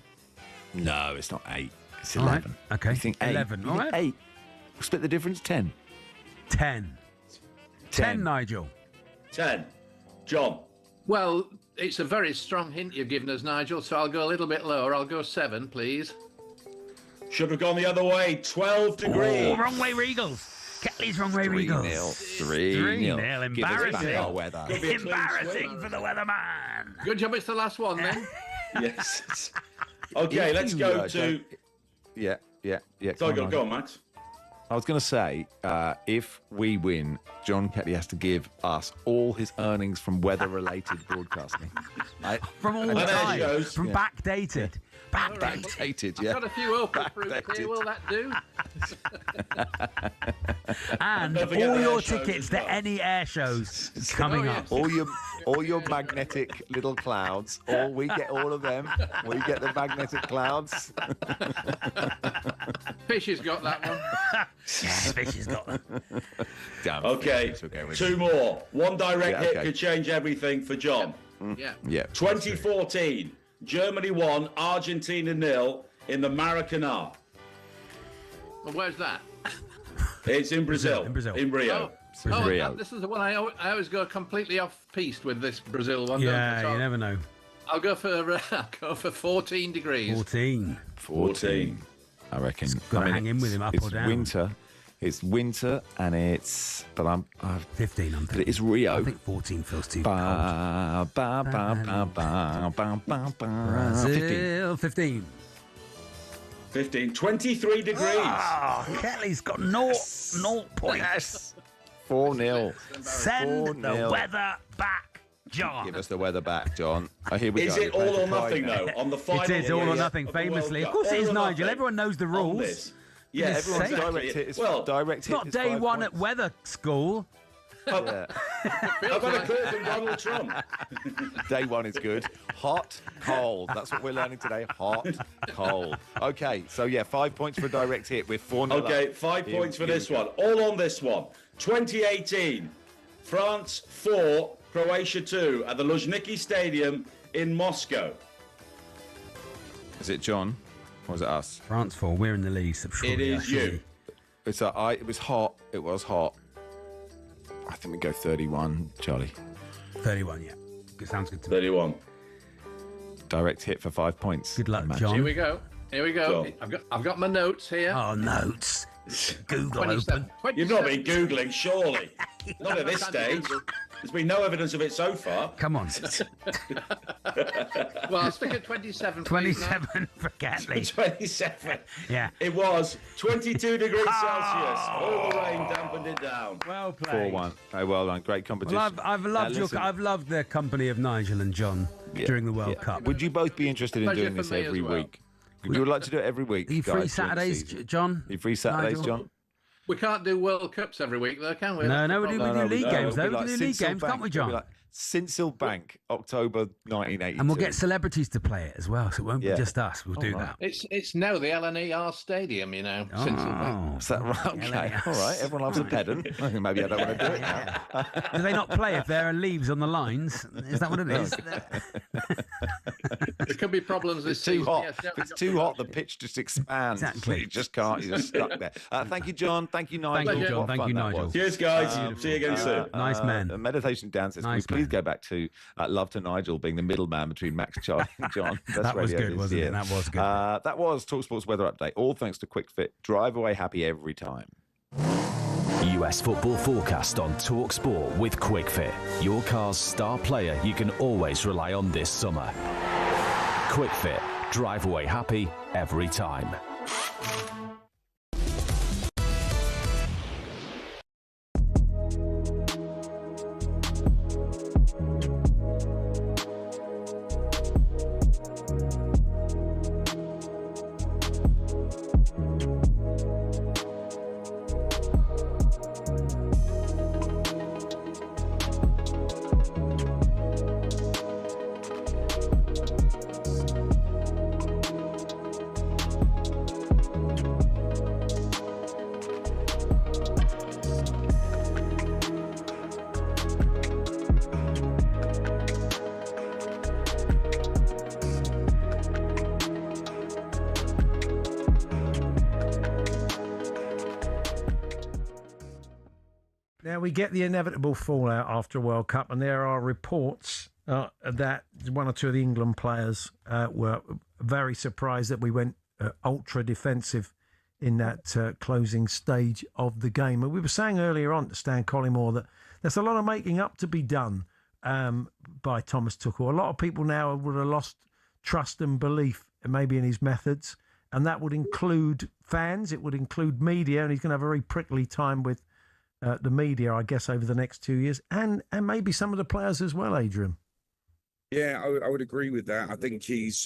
No, it's not 8. It's All right. 11. Okay. You think 8? 11. You All think right. 8. We'll split the difference. 10. 10. 10, Nigel. 10. John. Well, it's a very strong hint you've given us, Nigel, so I'll go a little bit lower. I'll go 7, please. Should have gone the other way. 12 degrees. Oh, wrong way, Regals. Ketley's wrong way, Regals. 3-0. 3-0. Give us back Embarrassing. our weather. Could be a clean Embarrassing sweep. for the weatherman. Good job it's the last one, then. Yes. Okay, If let's you, go to... don't- Yeah. Sorry, Come on, go on, Max. I was going to say, if we win, John Ketley has to give us all his earnings from weather-related broadcasting. From all there time. she goes. From Yeah. backdated. Backdated. Backdated, I've yeah. got a few open fruits here. Will that do? And Don't forget all the your air shows tickets as to well. any air shows coming up. All your magnetic little clouds. We get all of them. We get the magnetic clouds. Fish has got that one. Yes, Fish has got them. Damn. Okay, Fish, okay, two more. One direct Yeah, hit okay. could change everything for John. Yeah. Yeah. 2014, Germany 1, Argentina 0 in the Maracanã. Well, where's that? It's in Brazil. In Brazil. In Rio. Rio. This is the one I always go completely off-piste with this Brazil one. Yeah, don't I? you So never know. I'll go for 14 degrees. 14. 14. I reckon. Gotta hang in with him, up it's or down. winter. It's winter and it's... But I'm 15, I'm thinking. It's Rio. I think 14 feels too cold. Brazil, 15. 15. 23 degrees. Kelly's got 0 points. Yes. 4-0. Send the weather back, John. Give us the weather back, John. Oh, here we Is go. it all or nothing, though, on the final? It is all or nothing, famously. Of course it is, Nigel. Everyone knows the rules. Yeah, everyone's direct hit. It's not day one at weather school. I've got a call from Donald Trump. Day one is good. Hot, cold. That's what we're learning today. Hot, cold. Okay, so yeah, 5 points for a direct hit. We're 4-0 Okay, up. 5 points for this one. All on this one. 2018, France 4, Croatia 2 at the Luzhniki Stadium in Moscow. Is it John? Or is it us? France 4. We're in the lead. So it is you. It was hot. It was hot. I think we go 31, Charlie. 31, yeah. It sounds good to me. 31. Direct hit for 5 points. Good luck, John. Here we go. I've got my notes here. Oh, notes. Google open. You've not been Googling, surely. Not at this stage. There's been no evidence of it so far. Come on. Well, I'll stick at 27. 27 for Gatley. 27. Yeah. It was 22 degrees Celsius. All the rain dampened it down. Well played. 4-1. Oh, well done. Great competition. Well, I've loved the company of Nigel and John during the World Cup. Would you both be interested in doing this every week? Would you like to do it every week? Are you free Saturdays, John? Are you free Saturdays, Nigel? John? We can't do World Cups every week, though, can we? No, we do league games, though. We can do league games, can't we, John? Sincil Bank, October 1982. And we'll get celebrities to play it as well, so it won't be just us. We'll do that. It's now the LNER Stadium, you know. Oh, is that right? Okay, all right. Everyone loves a pedant. Maybe I don't want to do it now. Do they not play if there are leaves on the lines? Is that what it is? There could be problems this too season. hot. Yes, if it's too hot, the pitch just expands. Exactly. You just can't. You're just stuck there. Thank you, John. Thank you, Nigel. Thank you, John. What Thank fun you, that Nigel. was. Cheers, guys. See you again soon. Nice man. Meditation dances. Nice Can we please go back to Love to Nigel being the middleman between Max, Charlie and John? That was good, wasn't it? That was good. That was TalkSport's weather update. All thanks to QuickFit. Drive away happy every time. US football forecast on talkSPORT with QuickFit. Your car's star player you can always rely on this summer. QuickFit. Drive away happy every time. Now, we get the inevitable fallout after a World Cup, and there are reports that one or two of the England players were very surprised that we went ultra defensive in that closing stage of the game. And we were saying earlier on to Stan Collymore that there's a lot of making up to be done by Thomas Tuchel. A lot of people now would have lost trust and belief maybe in his methods, and that would include fans, it would include media, and he's going to have a very prickly time with the media, I guess, over the next 2 years, and maybe some of the players as well, Adrian. Yeah, I would agree with that. I think he's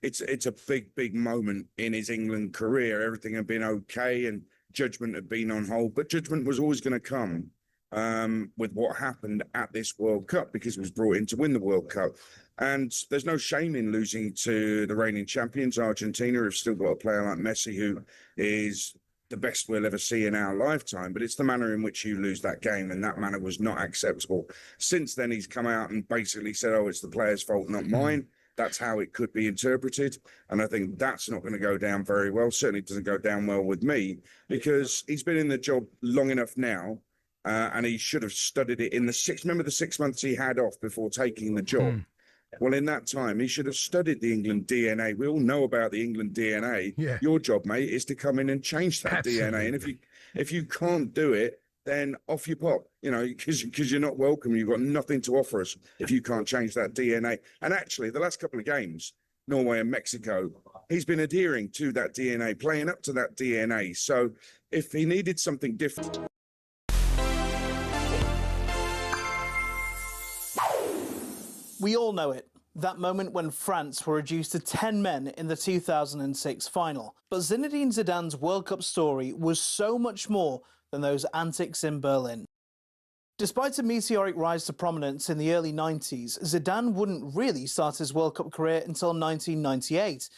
it's a big moment in his England career. Everything had been okay and judgment had been on hold, but judgment was always going to come with what happened at this World Cup, because he was brought in to win the World Cup. And there's no shame in losing to the reigning champions, Argentina, who've still got a player like Messi, who is the best we'll ever see in our lifetime, but it's the manner in which you lose that game, and that manner was not acceptable. Since then, he's come out and basically said, oh, it's the player's fault, not mine. That's how it could be interpreted, and I think that's not going to go down very well. Certainly doesn't go down well with me, because he's been in the job long enough now, and he should have studied it in the remember the 6 months he had off before taking the job. Well, in that time, he should have studied the England DNA. We all know about the England DNA. Yeah. Your job, mate, is to come in and change that DNA. And if you can't do it, then off you pop, because you're not welcome. You've got nothing to offer us if you can't change that DNA. And actually, the last couple of games, Norway and Mexico, he's been adhering to that DNA, playing up to that DNA. So if he needed something different... We all know it. That moment when France were reduced to 10 men in the 2006 final. But Zinedine Zidane's World Cup story was so much more than those antics in Berlin. Despite a meteoric rise to prominence in the early 90s, Zidane wouldn't really start his World Cup career until 1998.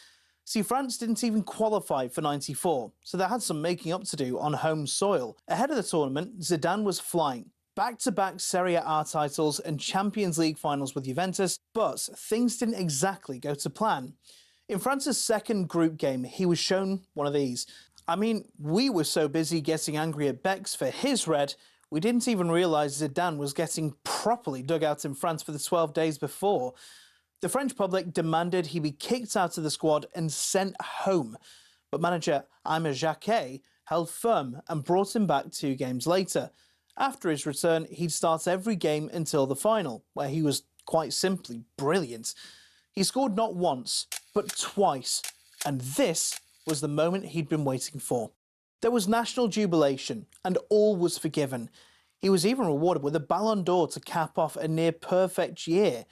See, France didn't even qualify for 94, so they had some making up to do on home soil. Ahead of the tournament, Zidane was flying. Back-to-back Serie A titles and Champions League finals with Juventus, but things didn't exactly go to plan. In France's second group game, he was shown one of these. I mean, we were so busy getting angry at Bex for his red, we didn't even realise Zidane was getting properly dug out in France for the 12 days before. The French public demanded he be kicked out of the squad and sent home. But manager Aimé Jacquet held firm and brought him back 2 games later. After his return, he'd start every game until the final, where he was quite simply brilliant. He scored not once, but twice. And this was the moment he'd been waiting for. There was national jubilation, and all was forgiven. He was even rewarded with a Ballon d'Or to cap off a near-perfect year.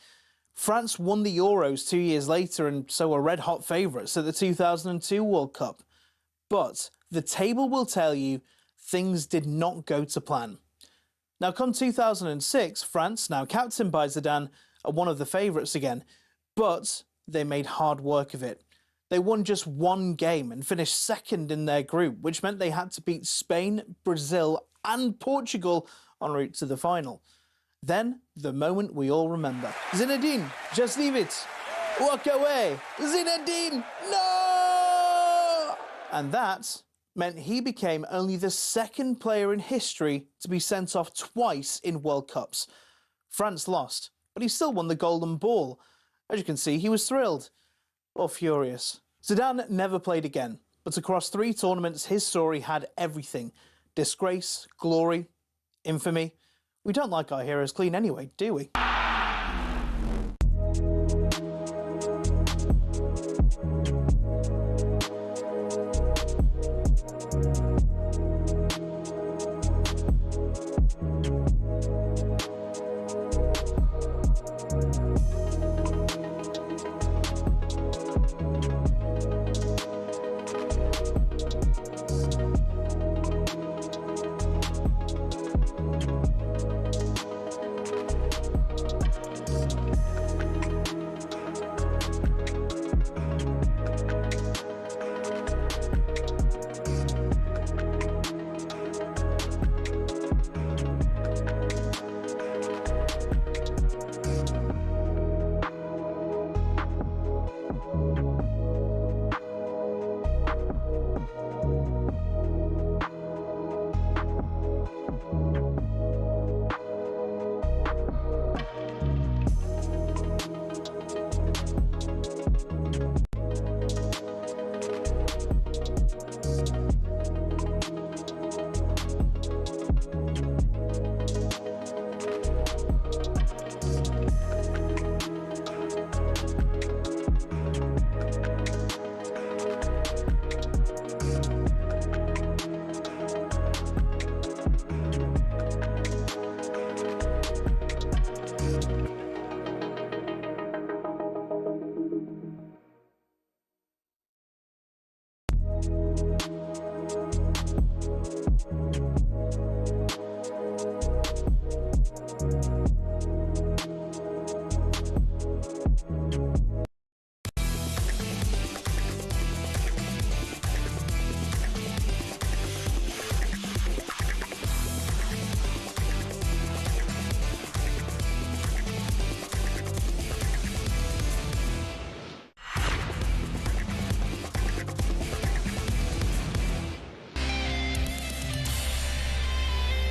France won the Euros 2 years later and so were red-hot favourites at the 2002 World Cup. But the table will tell you things did not go to plan. Now, come 2006, France, now captained by Zidane, are one of the favourites again, but they made hard work of it. They won just 1 game and finished second in their group, which meant they had to beat Spain, Brazil and Portugal en route to the final. Then, the moment we all remember. Zinedine, just leave it. Walk away. Zinedine, no! And that meant he became only the second player in history to be sent off twice in World Cups. France lost, but he still won the Golden Ball. As you can see, he was thrilled. Or furious. Zidane never played again, but across 3 tournaments his story had everything. Disgrace, glory, infamy. We don't like our heroes clean anyway, do we?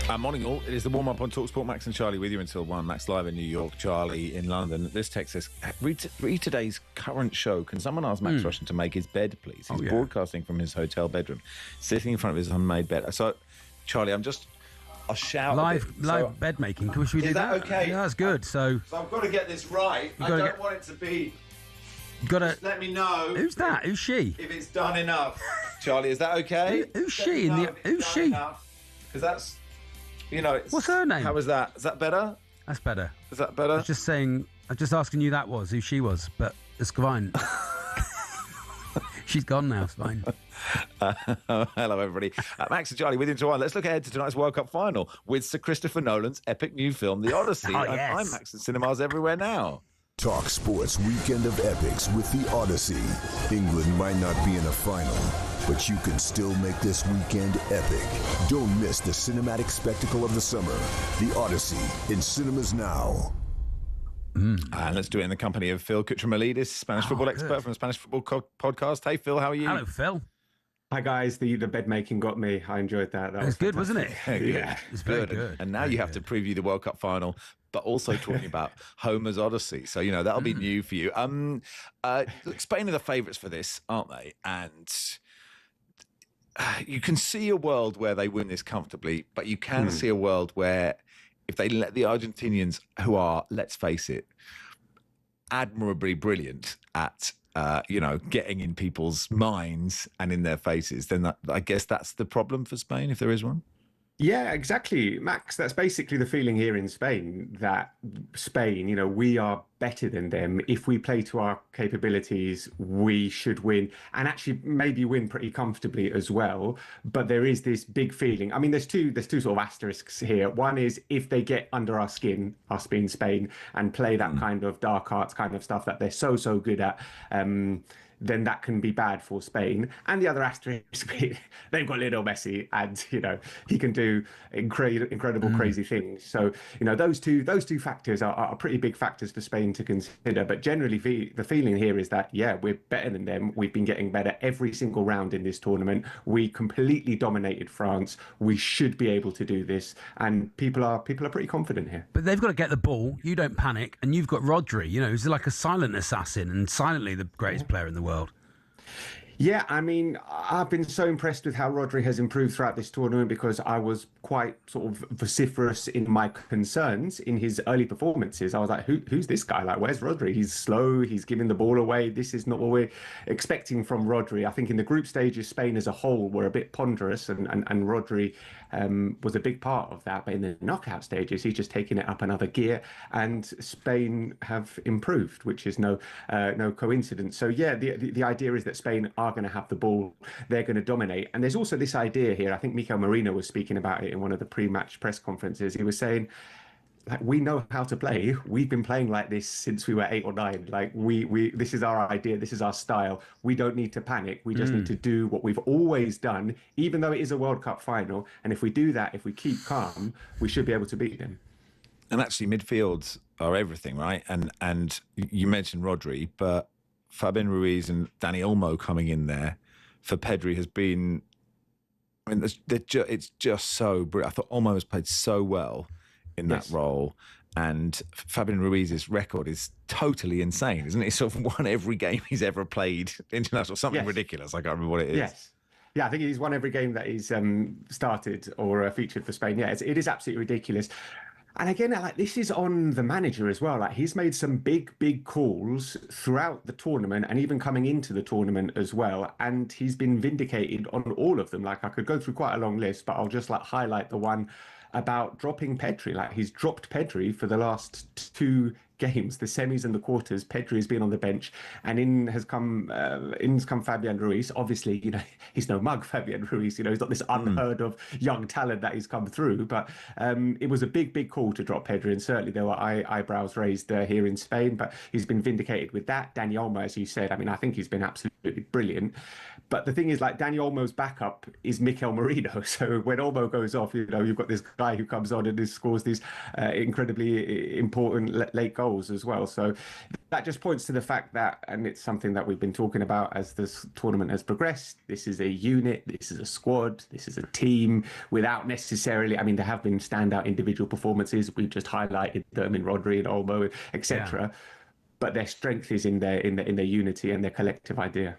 Morning all. It is the warm-up on talkSPORT. Max and Charlie with you until 1. Max live in New York, Charlie in London. This text says, read today's current show. Can someone ask Max Rushden to make his bed, please? He's broadcasting from his hotel bedroom, sitting in front of his unmade bed. So, Charlie, I'll shout live bed making. Should we do that? Okay? Yeah, that's good. So I've got to get this right. I don't want it to be... Just let me know. Who's that? Who's she? If it's done enough. Charlie, is that okay? Who's she? Who's she? Because that's... What's her name? How was that? Is that better? That's better. Is that better? I was just saying. I'm just asking you who she was, but it's fine. She's gone now. It's fine. Hello, everybody. Max and Charlie with you tomorrow. Let's look ahead to tonight's World Cup final with Sir Christopher Nolan's epic new film, The Odyssey. Yes. I'm Max in cinemas everywhere now. Talk Sports Weekend of Epics with The Odyssey. England might not be in a final, but you can still make this weekend epic. Don't miss the cinematic spectacle of the summer. The Odyssey in cinemas now. And let's do it in the company of Phil Cutramalidis, Spanish football expert from the Spanish Football Podcast. Hey, Phil, how are you? Hello, Phil. Hi, guys. The bed making got me. I enjoyed that. That was good, wasn't it? Yeah, it's very good. And now you have to preview the World Cup final, but also talking about Homer's Odyssey. So, that'll be new for you. Look, Spain are the favourites for this, aren't they? And you can see a world where they win this comfortably, but you can see a world where if they let the Argentinians, who are, let's face it, admirably brilliant at getting in people's minds and in their faces, then I guess that's the problem for Spain, if there is one. Yeah, exactly, Max. That's basically the feeling here in Spain, that Spain, we are better than them. If we play to our capabilities, we should win, and actually maybe win pretty comfortably as well. But there is this big feeling. I mean, there's two sort of asterisks here. One is if they get under our skin, us being Spain, and play that kind of dark arts kind of stuff that they're so good at, then that can be bad for Spain. And the other asterisk, they've got Lionel Messi, and he can do incredible, crazy things. So those two factors are pretty big factors for Spain to consider. But generally, the feeling here is that we're better than them. We've been getting better every single round in this tournament. We completely dominated France. We should be able to do this, and people are pretty confident here. But they've got to get the ball. You don't panic, and you've got Rodri. Who's like a silent assassin and silently the greatest player in the world. Yeah, I mean, I've been so impressed with how Rodri has improved throughout this tournament, because I was quite sort of vociferous in my concerns in his early performances. I was like, who's this guy? Like, where's Rodri? He's slow. He's giving the ball away. This is not what we're expecting from Rodri. I think in the group stages, Spain as a whole were a bit ponderous, and Rodri was a big part of that. But in the knockout stages, he's just taken it up another gear, and Spain have improved, which is no coincidence. So yeah, the idea is that Spain are going to have the ball. They're going to dominate. And there's also this idea here. I think Mikel Merino was speaking about it in one of the pre-match press conferences. He was saying, like, we know how to play. We've been playing like this since we were 8 or 9. Like, we this is our idea. This is our style. We don't need to panic. We just need to do what we've always done, even though it is a World Cup final. And if we do that, if we keep calm, we should be able to beat them. And actually, midfields are everything, right? And you mentioned Rodri, but Fabian Ruiz and Dani Olmo coming in there for Pedri has been... I mean, it's just so brilliant. I thought Olmo has played so well in that role. And Fabian Ruiz's record is totally insane, isn't it? He's sort of won every game he's ever played international, something ridiculous. I can't remember what it is. Yes. Yeah, I think he's won every game that he's started or featured for Spain. Yeah, it is absolutely ridiculous. And again, like, this is on the manager as well. Like, he's made some big calls throughout the tournament and even coming into the tournament as well. And he's been vindicated on all of them. Like, I could go through quite a long list, but I'll just highlight the one about dropping Pedri. Like, he's dropped Pedri for the last 2 games, the semis and the quarters. Pedri has been on the bench, and in has come Fabian Ruiz. Obviously, he's no mug, Fabian Ruiz. He's not this unheard of young talent that he's come through. But it was a big call to drop Pedri, and certainly there were eyebrows raised here in Spain. But he's been vindicated with that. Dani Olmo, as you said, I mean, I think he's been absolutely brilliant. But the thing is, like, Dani Olmo's backup is Mikel Merino. So when Olmo goes off, you've got this guy who comes on and scores these incredibly important late goals. goals as well. So that just points to the fact that, and it's something that we've been talking about as this tournament has progressed, this is a unit, this is a squad, this is a team without necessarily, I mean, there have been standout individual performances. We've just highlighted them in Rodri and Olmo, etc. But their strength is in their unity and their collective idea.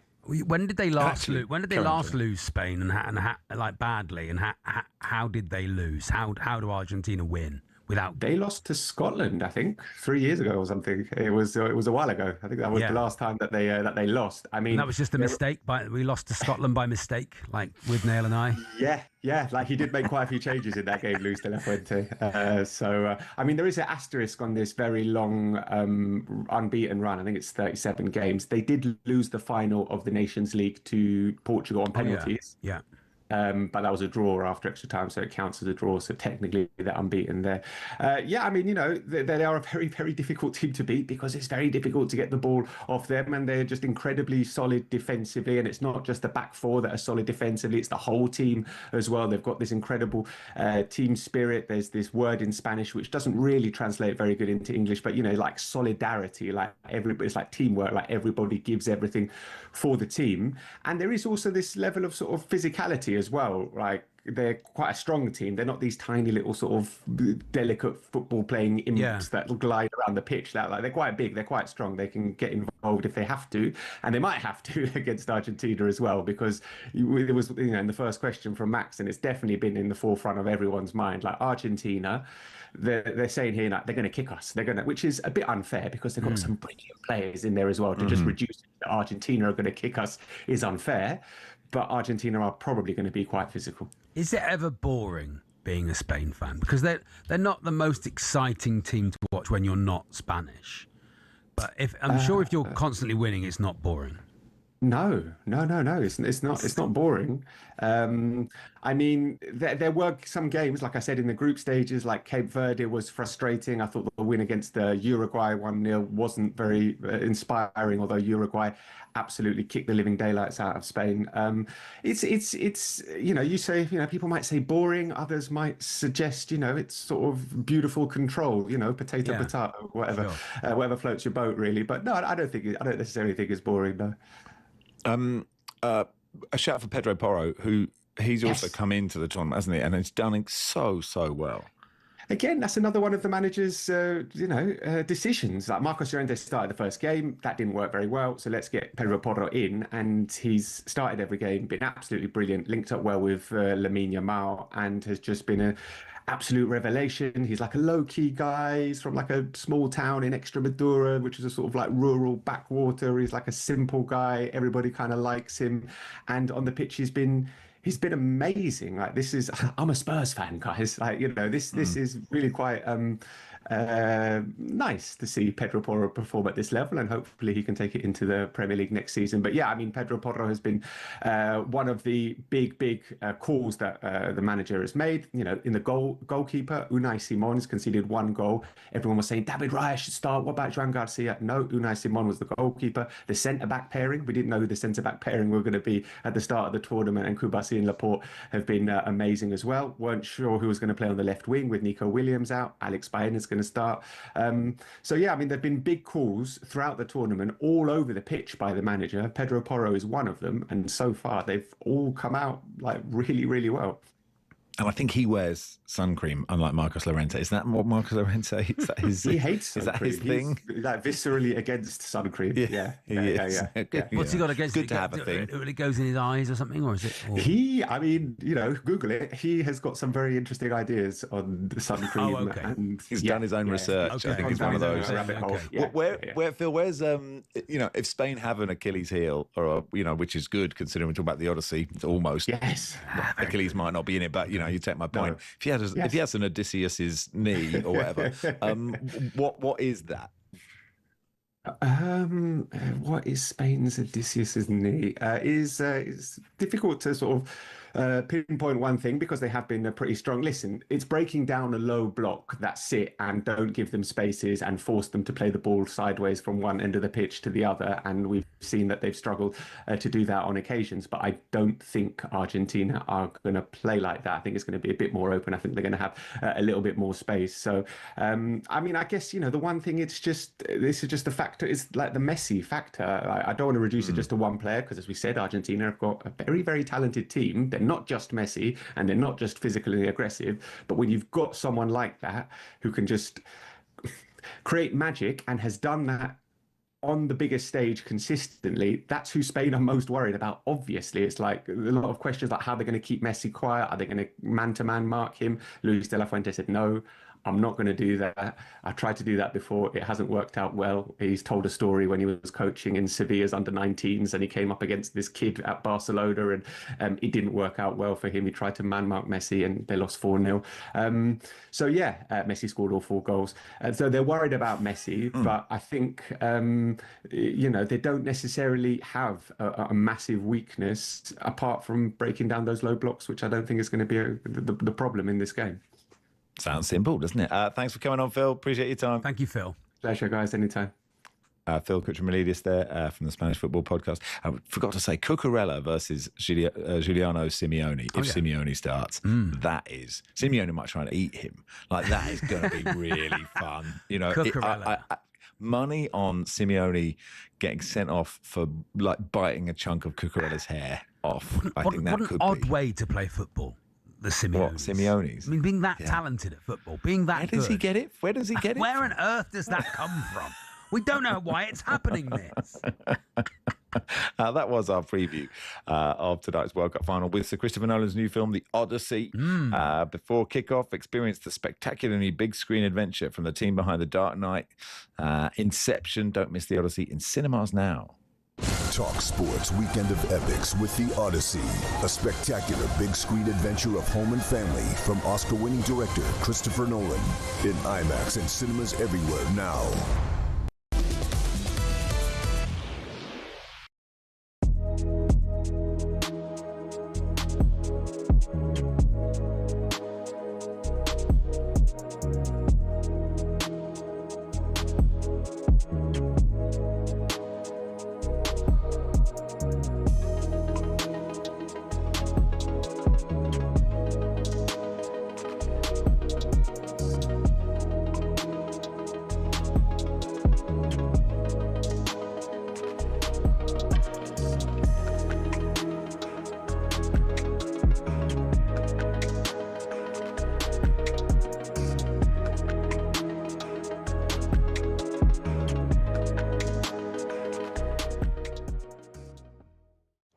When did they last lose? When did they last lose Spain, and like badly? And how did they lose? How do Argentina win without? They lost to Scotland, I think, 3 years ago or something. It was a while ago. I think that was the last time that they lost. I mean, and that was just a mistake. We lost to Scotland by mistake, like with Nail and I. Yeah, like he did make quite a few changes in that game, Luis de la Fuente. I mean, there is an asterisk on this very long unbeaten run. I think it's 37 games. They did lose the final of the Nations League to Portugal on penalties. Yeah. But that was a draw after extra time, so it counts as a draw. So technically, they're unbeaten there. I mean, they are a very, very difficult team to beat because it's very difficult to get the ball off them, and they're just incredibly solid defensively. And it's not just the back four that are solid defensively; it's the whole team as well. They've got this incredible team spirit. There's this word in Spanish which doesn't really translate very good into English, but like solidarity, like it's like teamwork, like everybody gives everything for the team. And there is also this level of sort of physicality as well. Like they're quite a strong team. They're not these tiny little sort of delicate football playing imps that glide around the pitch. They're quite big. They're quite strong. They can get involved if they have to, and they might have to against Argentina as well, because it was in the first question from Max, and it's definitely been in the forefront of everyone's mind. Like Argentina, they're saying here like, they're going to kick us. Which is a bit unfair because they've got some brilliant players in there as well. To just reduce that Argentina are going to kick us is unfair. But Argentina are probably going to be quite physical. Is it ever boring being a Spain fan? Because they're not the most exciting team to watch when you're not Spanish. But I'm sure if you're constantly winning, it's not boring. No. It's not boring. I mean, there were some games, like I said, in the group stages, like Cape Verde was frustrating. I thought the win against Uruguay 1-0 wasn't very inspiring, although Uruguay absolutely kicked the living daylights out of Spain. It's you say, people might say boring, others might suggest, it's sort of beautiful control, potato, whatever, whatever floats your boat, really. But no, I don't necessarily think it's boring, no. A shout for Pedro Porro, who he's also come into the tournament, hasn't he? And he's done so well. Again, that's another one of the manager's, decisions. Like Marcos Llorente started the first game, that didn't work very well. So let's get Pedro Porro in, and he's started every game, been absolutely brilliant, linked up well with Lamine Yamal, and has just been an absolute revelation. He's like a low-key guy. He's from like a small town in Extremadura, which is a sort of like rural backwater. He's like a simple guy. Everybody kind of likes him, and on the pitch he's been amazing. Like I'm a Spurs fan, guys. Like this is really quite nice to see Pedro Porro perform at this level, and hopefully he can take it into the Premier League next season. But yeah, I mean, Pedro Porro has been one of the big calls that the manager has made. In the goalkeeper, Unai Simon's conceded one goal. Everyone was saying David Raya should start. What about Joan Garcia? No, Unai Simon was the goalkeeper. The centre-back pairing, we didn't know who the centre-back pairing were going to be at the start of the tournament, and Kubasi and Laporte have been amazing as well. Weren't sure who was going to play on the left wing with Nico Williams out. Alex Baena's going to start. So yeah, I mean, there've been big calls throughout the tournament all over the pitch by the manager. Pedro Porro is one of them, and so far they've all come out like really, really well. And I think he wears sun cream, unlike Marcos Llorente. Is that what Marcos Llorente? Is that his? He hates sun Is that cream. his thing? He's like viscerally against sun cream. Yeah. What's he got against Good it? to have a thing. It goes in his eyes or something, or is it? Or... Google it. He has got some very interesting ideas on the sun cream. Oh, okay. And he's done his own research. Okay. I think he's one of those. Where Phil, where's if Spain have an Achilles heel, or which is good considering we talk about the Odyssey, it's almost. Yes. Achilles might not be in it, but you take my point. No. If he has an Odysseus's knee or whatever, what is that? What is Spain's Odysseus's knee? Is difficult to sort of pinpoint one thing, because they have been pretty strong. Listen, it's breaking down a low block that sit and don't give them spaces and force them to play the ball sideways from one end of the pitch to the other. And we've seen that they've struggled to do that on occasions. But I don't think Argentina are going to play like that. I think it's going to be a bit more open. I think they're going to have a little bit more space. So, I mean, I guess, you know, the one thing, this is just a factor, is like the Messi factor. I don't want to reduce it just to one player, because as we said, Argentina have got a very, very talented team. They're not just Messi and they're not just physically aggressive, but when you've got someone like that who can just create magic and has done that on the biggest stage consistently, that's who Spain are most worried about. Obviously, it's like a lot of questions like how they're going to keep Messi quiet. Are they going to man-to-man mark him? Luis de la Fuente said, no, I'm not going to do that. I tried to do that before. It hasn't worked out well. He's told a story when he was coaching in Sevilla's under-19s and he came up against this kid at Barcelona and it didn't work out well for him. He tried to man-mark Messi and they lost 4-0. So yeah, Messi scored all 4 goals. So they're worried about Messi, but I think, you know, they don't necessarily have a massive weakness apart from breaking down those low blocks, which I don't think is going to be the problem in this game. Sounds simple, doesn't it? Thanks for coming on, Phil. Appreciate your time. Thank you, Phil. Pleasure, guys. Anytime. Phil Cutremilidis there from the Spanish Football Podcast. I forgot to say, Cucurella versus Giuliano Simeone. If Simeone starts, that is... Simeone might try to eat him. Like, that is going to be really fun. You know, money on Simeone getting sent off for, like, biting a chunk of Cucurella's hair off. I think that could be... What an odd way to play football. The Simeones. What, Simeone's? I mean, being that talented at football, being that good. Where does he get it? Where does he get it? Where on earth does that come from? We don't know why it's happening, Mitz. That was our preview of tonight's World Cup final with Sir Christopher Nolan's new film, The Odyssey. Before kickoff, experience the spectacularly big screen adventure from the team behind The Dark Knight, Inception. Don't miss The Odyssey in cinemas now. Talk Sports Weekend of Epics with The Odyssey, a spectacular big screen adventure of home and family from Oscar-winning director Christopher Nolan, in IMAX and cinemas everywhere now.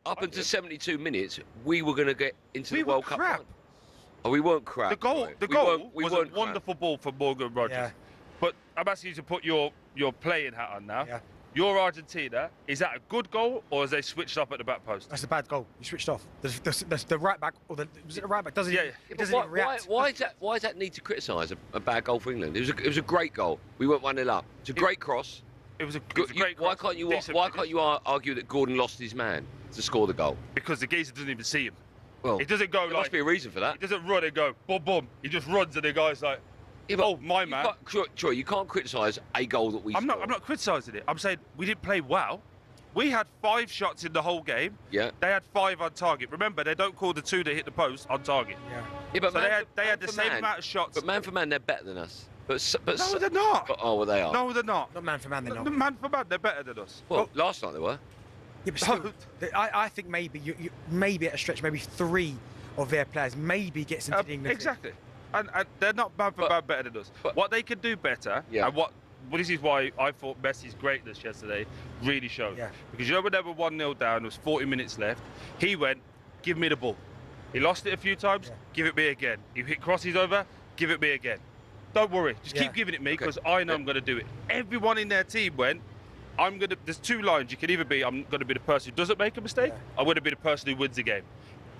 Up until 72 minutes, we were going to get into the World Cup. Crap. Oh, we weren't crap. The goal, right? the goal was a wonderful ball from Morgan Rogers. Yeah. But I'm asking you to put your playing hat on now. Yeah. You're Argentina. Is that a good goal, or has they switched up at the back post? That's a bad goal. You switched off. The right back, or was it the right back? Doesn't it doesn't even react. Why does that need to criticise a bad goal for England? It was a great goal. We went 1-0 up. It's a great cross. It was a great cross. Why can't you argue that Gordon lost his man to score the goal? Because the geezer doesn't even see him. Well, it doesn't go there must be a reason for that. He doesn't run and go boom boom. He just runs and the guy's like, oh my man. Troy, you can't criticise a goal that we scored. I'm not criticising it. I'm saying we didn't play well. We had 5 shots in the whole game. Yeah. They had 5 on target. Remember, they don't call the 2 that hit the post on target. Yeah. But so they had the same amount of shots. But man for man, they're better than us. But no, they're not. Well, they are. No, they're not. Not man for man, they're not. Man for man, they're better than us. Well, last night they were. Yeah, but still, I think maybe you maybe at a stretch, maybe 3 of their players maybe gets into the England. Exactly. And they're not man for man better than us. But what they can do better, and this is why I thought Messi's greatness yesterday really showed. Yeah. Because you know when they were 1-0 down, there was 40 minutes left, he went, give me the ball. He lost it a few times, give it me again. He hit crosses over, give it me again. Don't worry, just keep giving it me because I know I'm going to do it. Everyone in their team went, there's 2 lines. You can either be, I'm going to be the person who doesn't make a mistake, I'm going to be the person who wins the game.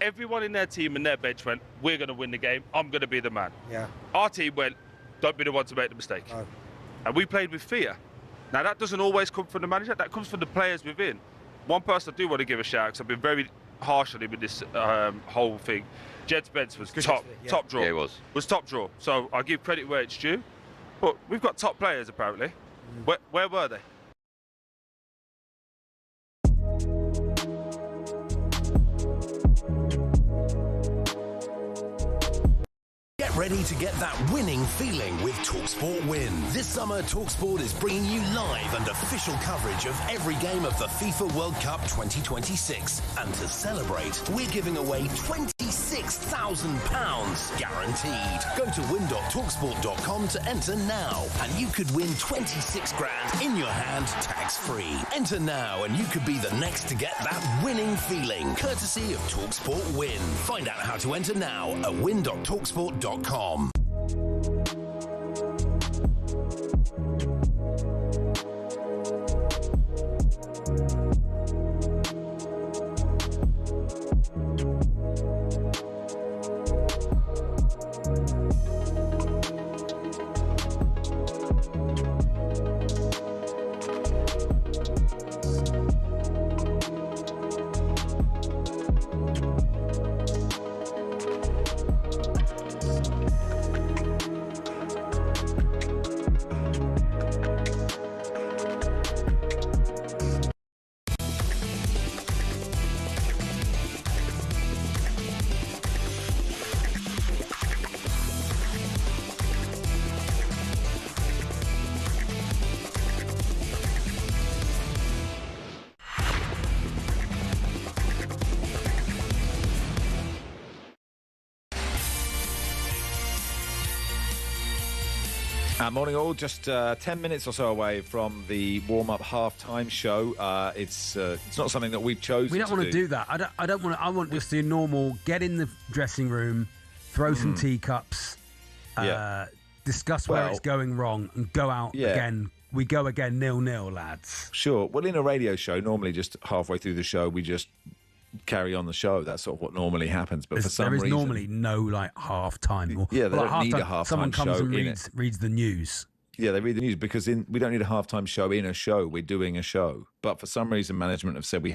Everyone in their team and their bench went, we're going to win the game, I'm going to be the man. Yeah. Our team went, don't be the one to make the mistake. No. And we played with fear. Now, that doesn't always come from the manager, that comes from the players within. One person I do want to give a shout, because I've been very harsh on him in this whole thing. Jed Spence was top draw. Yeah, he was. Was top draw. So I give credit where it's due. But we've got top players apparently. Where were they? Get ready to get that winning feeling with talkSPORT Win. This summer, talkSPORT is bringing you live and official coverage of every game of the FIFA World Cup 2026. And to celebrate, we're giving away £26,000 guaranteed. Go to win.talksport.com to enter now, and you could win 26 grand in your hand, tax-free. Enter now, and you could be the next to get that winning feeling, courtesy of talkSPORT Win. Find out how to enter now at win.talksport.com. Morning all, just 10 minutes or so away from the warm-up half-time show. It's not something that we've chosen. We don't want to do that. I don't want to. I want just the normal. Get in the dressing room, throw some teacups, discuss where it's going wrong, and go out again. We go again 0-0, lads. Sure. Well, in a radio show, normally just halfway through the show, we just carry on the show. That's sort of what normally happens. But for some reason, there is normally no half time. Yeah, they don't need a half time show. Someone comes and reads the news. Yeah, they read the news because we don't need a halftime show in a show. We're doing a show. But for some reason, management have said we're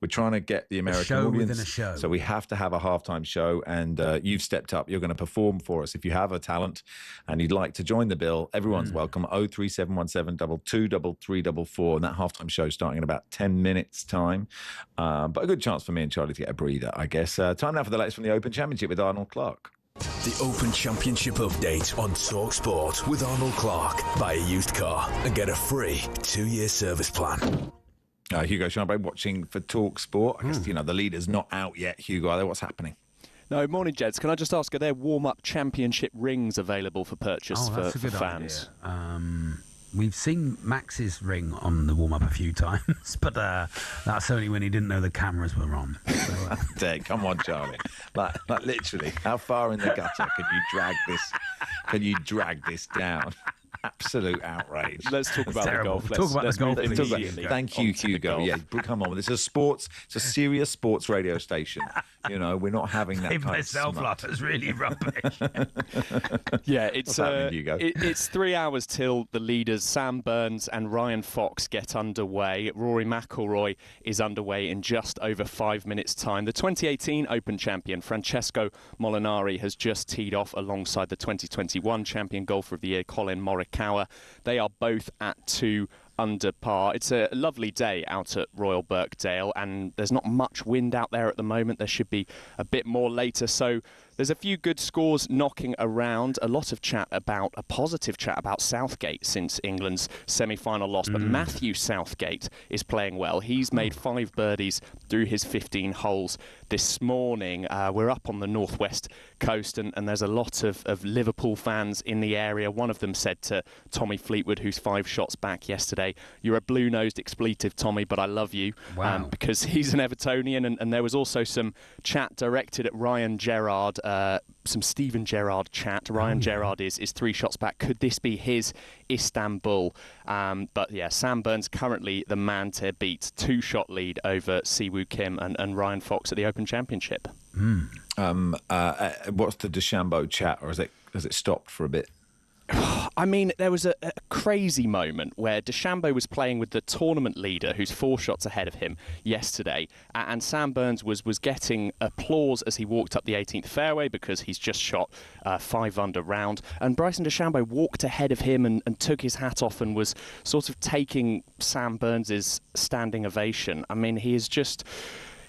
trying to get the American show audience. Within a show. So we have to have a halftime show. And you've stepped up. You're going to perform for us. If you have a talent and you'd like to join the bill, everyone's welcome. 03717 223344. And that halftime show starting in about 10 minutes' time. But a good chance for me and Charlie to get a breather, I guess. Time now for the latest from the Open Championship with Arnold Clark. The Open Championship update on talkSPORT with Arnold Clark. Buy a used car and get a free 2-year service plan. Hugo Sharpe watching for talkSPORT. I guess, the leader's not out yet, Hugo. Are they? What's happening? No, morning, Jeds. Can I just ask, are there warm-up championship rings available for purchase for fans? We've seen Max's ring on the warm-up a few times, but that's only when he didn't know the cameras were on. So, come on, Charlie. Like literally, how far in the gutter can you drag this down? Absolute outrage. Let's talk about the golf. Thank you, Hugo. Yeah, come on. It's a serious sports radio station. We're not having that. Myself up. It's really rubbish. Yeah, it's 3 hours till the leaders Sam Burns and Ryan Fox get underway. Rory McIlroy is underway in just over 5 minutes' time. The 2018 Open champion Francesco Molinari has just teed off alongside the 2021 champion golfer of the year Colin Morikawa. They are both at 2 under par. It's a lovely day out at Royal Birkdale, and there's not much wind out there at the moment. There should be a bit more later, so there's a few good scores knocking around. A lot of positive chat about Southgate since England's semi-final loss. But Matthew Southgate is playing well. He's made 5 birdies through his 15 holes this morning. We're up on the northwest coast, and there's a lot of Liverpool fans in the area. One of them said to Tommy Fleetwood, who's 5 shots back yesterday, "You're a blue-nosed expletive, Tommy, but I love you." Wow. Because he's an Evertonian, and there was also some chat directed at Ryan Gerrard, some Steven Gerrard chat. Ryan Gerrard is 3 shots back. Could this be his Istanbul? But yeah, Sam Burns currently the man to beat. 2-shot lead over Siwoo Kim and Ryan Fox at the Open Championship. What's the DeChambeau chat, or has it stopped for a bit? I mean, there was a crazy moment where DeChambeau was playing with the tournament leader, who's 4 shots ahead of him yesterday, and Sam Burns was getting applause as he walked up the 18th fairway because he's just shot 5 under round, and Bryson DeChambeau walked ahead of him and took his hat off and was sort of taking Sam Burns' standing ovation. I mean, he is just...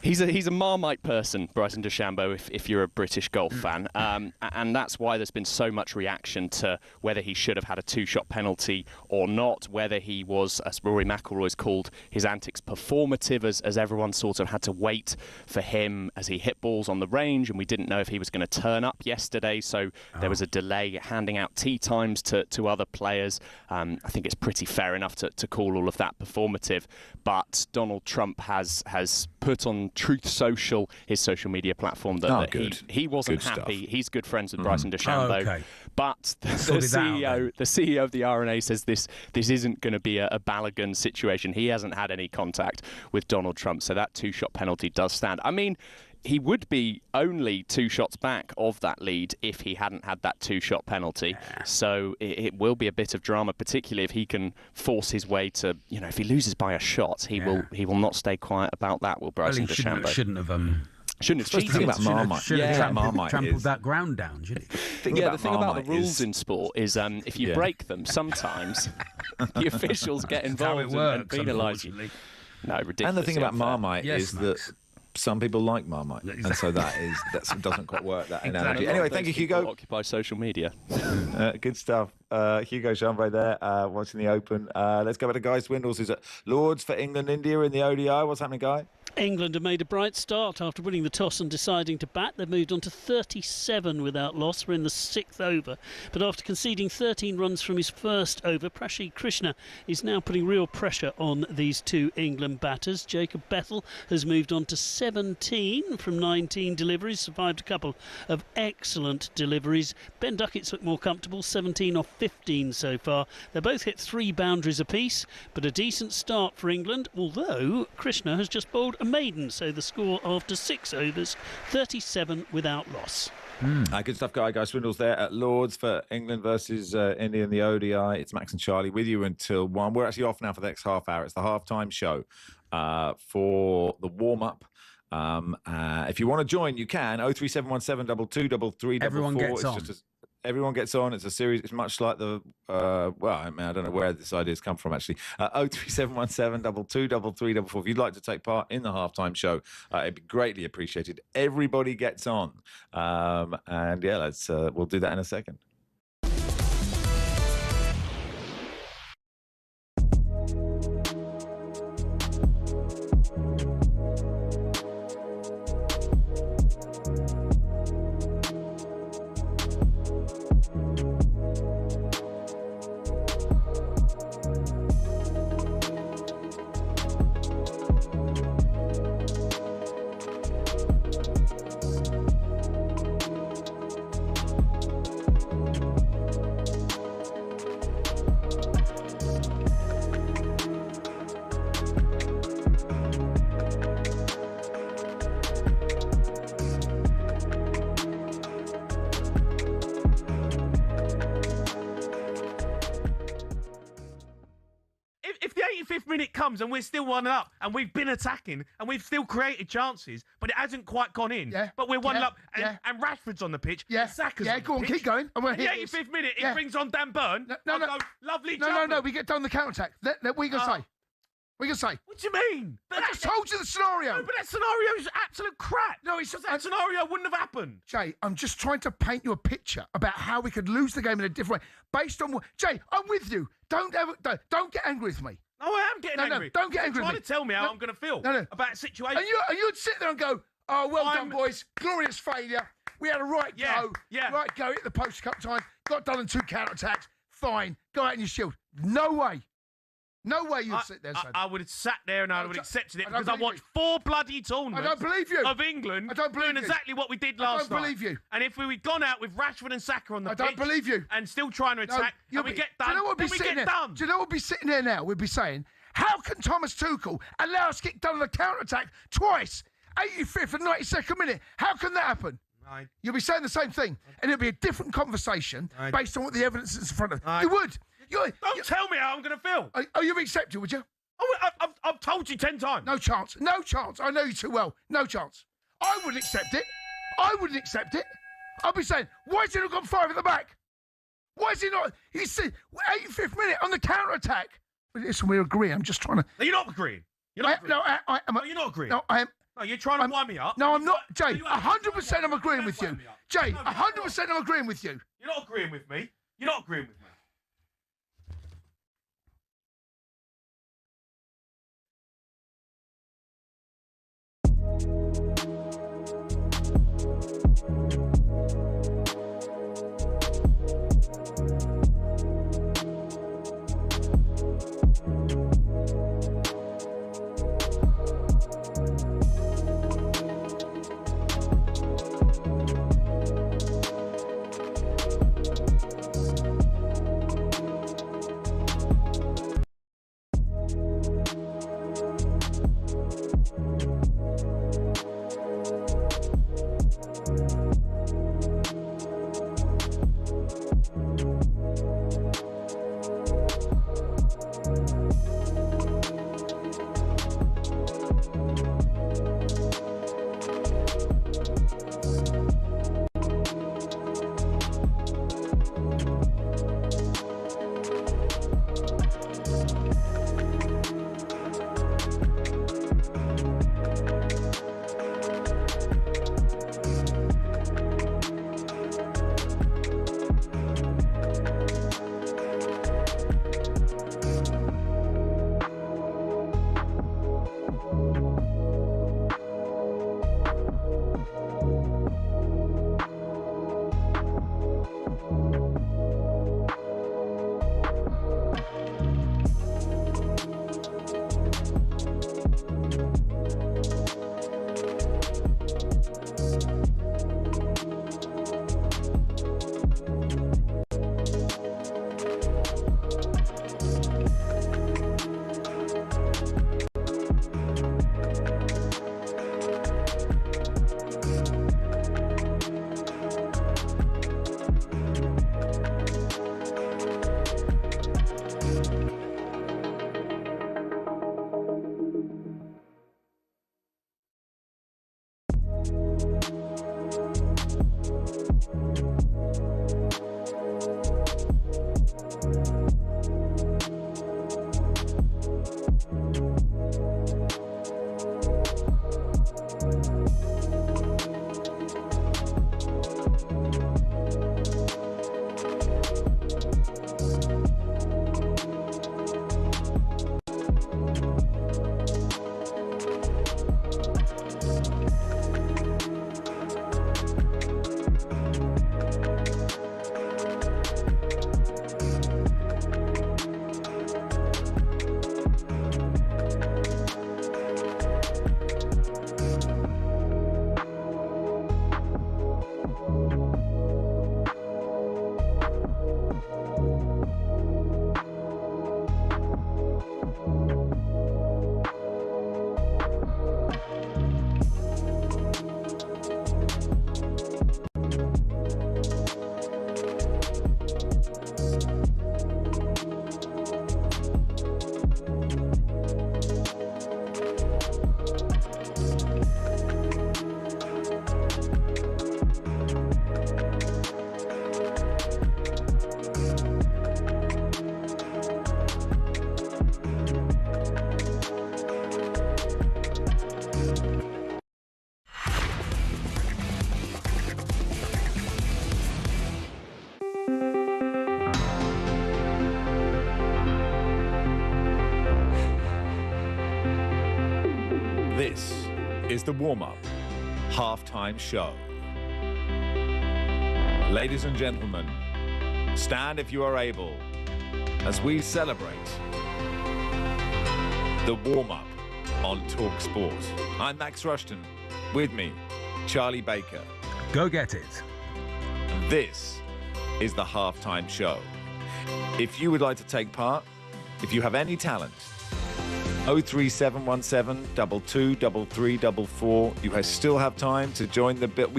He's a Marmite person, Bryson DeChambeau, if you're a British golf fan. And that's why there's been so much reaction to whether he should have had a 2-shot penalty or not, whether he was, as Rory McIlroy's called, his antics performative, as everyone sort of had to wait for him as he hit balls on the range, and we didn't know if he was going to turn up yesterday, so there was a delay handing out tee times to other players. I think it's pretty fair enough to call all of that performative, but Donald Trump has put on Truth Social, his social media platform, that he wasn't happy. Stuff. He's good friends with Bryson DeChambeau, but the CEO of the R&A says this isn't going to be a Balogun situation. He hasn't had any contact with Donald Trump, so that 2-shot penalty does stand. I mean, he would be only 2 shots back of that lead if he hadn't had that 2-shot penalty. Yeah. So it will be a bit of drama, particularly if he can force his way to, if he loses by a shot, he will not stay quiet about that, will Bryson DeChambeau. Shouldn't have cheated. About Marmite. Trampled that ground down, should he? The thing about the rules in sport is if you break them, sometimes the officials get involved and penalise you. No, ridiculous. And the thing about Marmite is that some people like Marmite, and so that doesn't quite work, that analogy. Anyway, thank you, Hugo. Occupy social media. Good stuff. Hugo Chambray there, watching the Open. Let's go back to Guy Swindles, who's at Lords for England, India in the ODI. What's happening, Guy? England have made a bright start after winning the toss and deciding to bat. They've moved on to 37 without loss. We're in the 6th over. But after conceding 13 runs from his first over, Prashi Krishna is now putting real pressure on these 2 England batters. Jacob Bethel has moved on to 17 from 19 deliveries, survived a couple of excellent deliveries. Ben Duckett's looked more comfortable, 17 off 15 so far. They both hit 3 boundaries apiece, but a decent start for England, although Krishna has just bowled a maiden, so the score after 6 overs, 37 without loss. Good stuff, Guy Swindles there at Lords for England versus India in the ODI. It's Max and Charlie with you until 1. We're actually off now for the next half hour. It's the halftime show for the warm-up. If you want to join, you can. 03717 223344. Everyone gets on. Everyone gets on. It's a series. It's much like the, I don't know where this idea's come from, actually. 03717 223344. If you'd like to take part in the halftime show, it'd be greatly appreciated. Everybody gets on. And yeah, we'll do that in a second. And we're still 1-up, and we've been attacking, and we've still created chances, but it hasn't quite gone in. Yeah. But we're 1-up, and Rashford's on the pitch. Yeah. Saka's on the go on, pitch. keep going. In the 85th minute, he brings on Dan Burn. No. Go, lovely job. No. We get done the counter attack. What are you gonna say? What are you gonna say? What do you mean? I just told you the scenario. No, but that scenario is absolute crap. No, that scenario wouldn't have happened. Jay, I'm just trying to paint you a picture about how we could lose the game in a different way, based on what. Jay, I'm with you. Don't get angry with me. No, I am getting angry. Don't get angry with me. You're trying to tell me how I'm going to feel about a situation. And you'd sit there and go, oh, well done, boys. Glorious failure. We had a right go. Yeah. Right go at the post-cup time. Got done in 2 counter-attacks. Fine. Go out in your shield. No way. No way you'd sit there and say that. I would have sat there and I would have accepted it because I watched 4 bloody tournaments. I don't believe you. Of England. I don't believe doing you. exactly what we did last night. I don't believe you. And if we'd gone out with Rashford and Saka on the pitch. I don't believe you. And still trying to attack, and we get done, do you know what we'd be sitting there? Do you know what we'd be sitting there now? We'd be saying, how can Thomas Tuchel allow us to get done on the counter-attack twice? 85th and 92nd minute. How can that happen? You'll be saying the same thing, and it'll be a different conversation based on what the evidence is in front of you. You would. Don't tell me how I'm going to feel. Oh, you'd accept it, would you? Oh, I've told you 10 times. No chance. No chance. I know you too well. No chance. I wouldn't accept it. I wouldn't accept it. I'd be saying, why has he not got 5 at the back? Why is he not? He's 85th minute on the counter-attack. Listen, we agree. I'm just trying to... No, you're not agreeing. You're not agreeing. No, you're not agreeing. No, I am... No, you're trying to wind me up. No, I'm not. Jay, 100% I'm agreeing with you. Jay, 100% I'm agreeing with you. You're not agreeing with me. You're not agreeing with me. This is the warm-up halftime show. Ladies and gentlemen, stand if you are able as we celebrate the warm-up on talkSPORT. I'm Max Rushden. With me, Charlie Baker. Go get it. And this is the halftime show. If you would like to take part, if you have any talent, 03717 223344. You still have time to join the bill.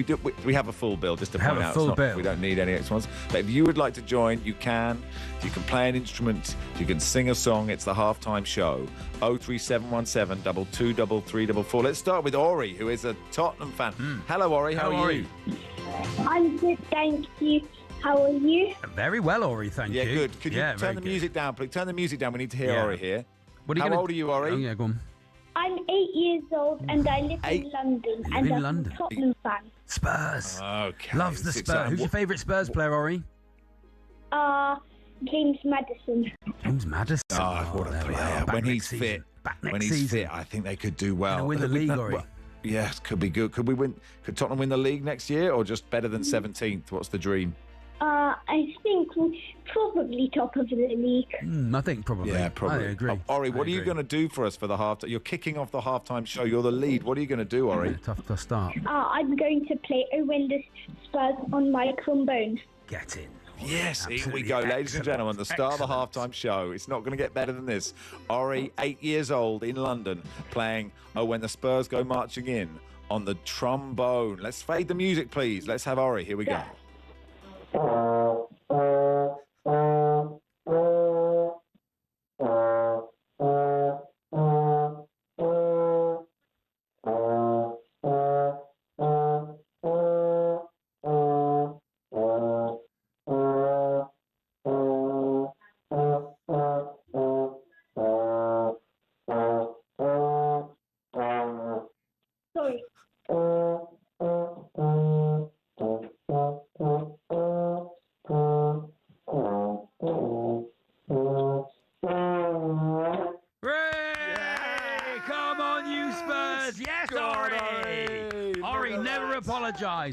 We have a full bill, just to point out. Full bill. We don't need any extra ones. But if you would like to join, you can. You can play an instrument. You can sing a song. It's the halftime show. 03717 223344. Let's start with Ori, who is a Tottenham fan. Hello, Ori. How are you? I'm good, thank you. How are you? Very well, Ori, thank you. Yeah, good. Could you turn the music down, please? Turn the music down. We need to hear Ori here. How old are you, Ori? Oh, yeah, go on. I'm 8 years old and I live in London. And I'm a Tottenham fan. Spurs. Okay. Loves the Spurs. Who's your favourite Spurs player, Ori? James Maddison. James Maddison. Oh, what a player. When he's fit, I think they could do well. Win the league, Ori. Yes, could be good. Could Tottenham win the league next year, or just better than 17th? What's the dream? I think we're probably top of the league. I think probably. Yeah, probably. I agree. Ori, what are you going to do for us for the halftime? You're kicking off the halftime show. You're the lead. What are you going to do, Ori? Tough to start. I'm going to play "Oh When the Spurs" on my trombone. Get in. Yes, here we go, ladies and gentlemen. The start of the halftime show. It's not going to get better than this. Ori, 8 years old, in London, playing "Oh When the Spurs Go Marching In" on the trombone. Let's fade the music, please. Let's have Ori. Here we go. Sorry.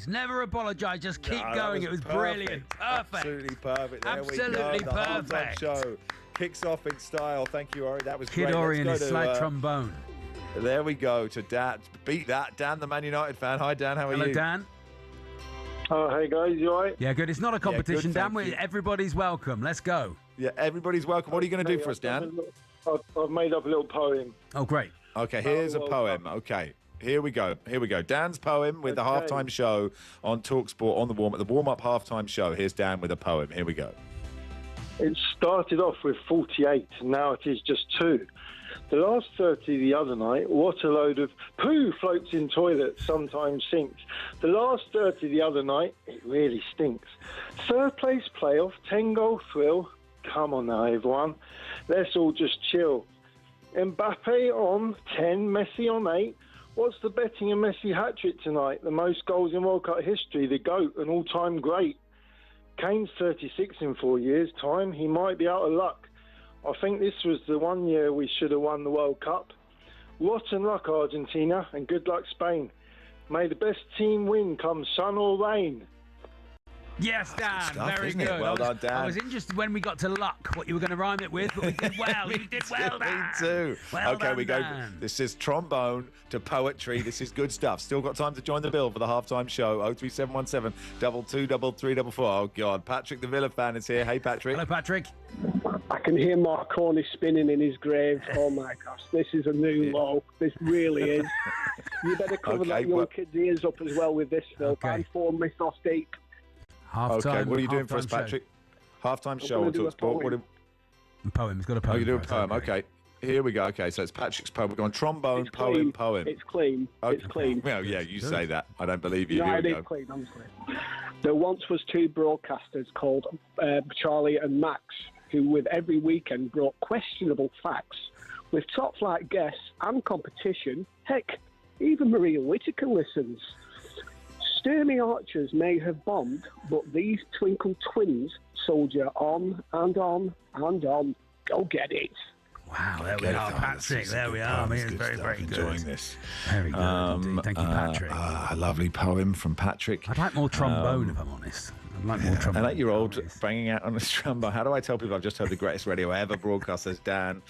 Never apologise. Just keep going. It was brilliant. Perfect. Absolutely perfect. There Absolutely we go. The halftime perfect. show kicks off in style. Thank you, Ori. That was Kid great. Ori and Let's his go to, slide trombone. There we go to Dan. Beat that. Dan, the Man United fan. Hi, Dan. How are you? Hello, Dan. Oh, hey guys, you all right? Yeah, good. It's not a competition, good, Dan. Everybody's welcome. Let's go. Yeah, everybody's welcome. What are you going to do for us, Dan? I've made up a little poem. Oh, great. Okay, here's a poem. Okay. Here we go. Dan's poem with the halftime show on talkSPORT on the warm-up halftime show. Here's Dan with a poem. Here we go. It started off with 48, now it is just 2. The last 30 the other night, what a load of poo floats in toilets, sometimes sinks. The last 30 the other night, it really stinks. Third place playoff, 10-goal thrill. Come on now, everyone. Let's all just chill. Mbappe on 10, Messi on 8. What's the betting a Messi hat-trick tonight? The most goals in World Cup history, the GOAT, an all-time great. Kane's 36 in 4 years' time. He might be out of luck. I think this was the one year we should have won the World Cup. Rotten luck, Argentina, and good luck, Spain. May the best team win, come sun or rain. Yes, Dan. stuff, Very isn't it? good. Well done, Dan. I was interested when we got to luck what you were going to rhyme it with, but we did well. You did well, Dan. Me too. Well okay, done, we go. Dan. This is trombone to poetry. This is good stuff. Still got time to join the bill for the halftime show. 03717 223344. Oh God, Patrick the Villa fan is here. Hey, Patrick. Hello, Patrick. I can hear Mark Corney spinning in his grave. Oh my gosh, this is a new low. This really is. You better cover that young kid's ears up as well with this, Phil. Okay. And 4 mythos deep. Okay, what are you doing for us, Patrick? Halftime show on talkSPORT. Poem. He's got a poem. Oh, you do a poem. Okay. Here we go. Okay, so it's Patrick's poem. We're going trombone, poem. It's clean. Okay. It's clean. Well, yeah, you say that. I don't believe you. No, Here it we is go. clean, honestly. There once was 2 broadcasters called Charlie and Max, who with every weekend brought questionable facts. With top-flight guests and competition, heck, even Maria Whittaker listens. Sturmy archers may have bombed, but these twinkle twins soldier on and on and on. Go get it. Wow, there we are, Patrick. There we are. I mean, it's very, very good. Enjoying this. Very good indeed. Thank you, Patrick. A lovely poem from Patrick. I'd like more trombone, if I'm honest. I'd like more trombone. An 8-year-old banging out on a trombone. How do I tell people I've just heard the greatest radio ever broadcast? Says Dan.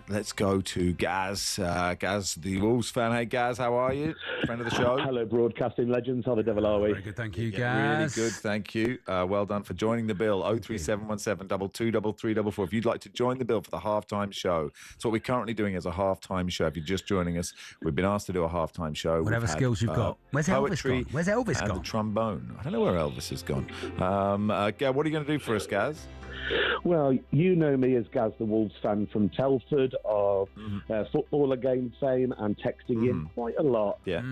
Let's go to Gaz. Gaz, the Wolves fan. Hey, Gaz, how are you? Friend of the show. Hello, broadcasting legends. How the devil are we? Very good, thank you, Really Gaz. good, thank you. Well done for joining the bill. 03717 223344. If you'd like like to join the bill for the halftime show. It's what we're currently doing as a halftime show. If you're just joining us, we've been asked to do a halftime show. Whatever skills you've got. Where's Elvis gone? Where's Elvis and gone? The trombone. I don't know where Elvis has gone. Gaz, what are you going to do for us, Gaz? Well, you know me as Gaz the Wolves fan from Telford, of footballer game fame and texting in quite a lot. Yeah,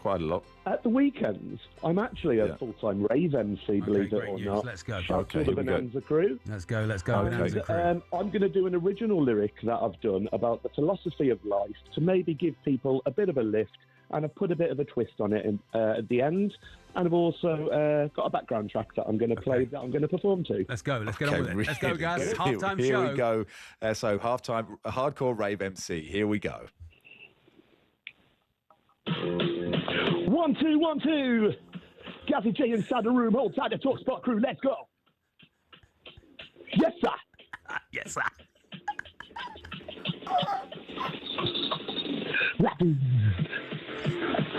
quite a lot. At the weekends, I'm actually a full-time rave MC, believe it or not. Let's go. Shout to the Bonanza crew. Let's go. Bonanza crew. I'm going to do an original lyric that I've done about the philosophy of life to maybe give people a bit of a lift, and I've put a bit of a twist on it at the end. And I've also got a background track that I'm going to play, that I'm going to perform to. Let's go. Let's get on with it. Let's go, guys. Halftime show. Here we go. So halftime, hardcore rave MC. Here we go. 1, 2, 1, 2. Gazzy J inside the room. Hold tight, the talkSPORT crew. Let's go. Yes, sir. Yes, sir.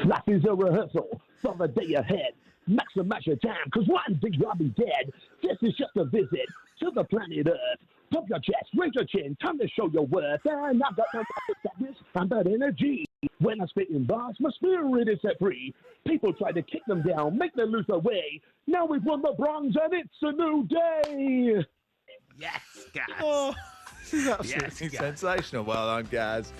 Life is a rehearsal for the day ahead. Maximize your time, cause one day you'll be dead. This is just a visit to the planet Earth. Pump your chest, raise your chin, time to show your worth. And I've got no sadness, I'm that energy. When I spit in bars, my spirit is set free. People try to kick them down, make them lose their way. Now we've won the bronze and it's a new day. Yes, guys. Oh, this is absolutely sensational. Well done, Gaz.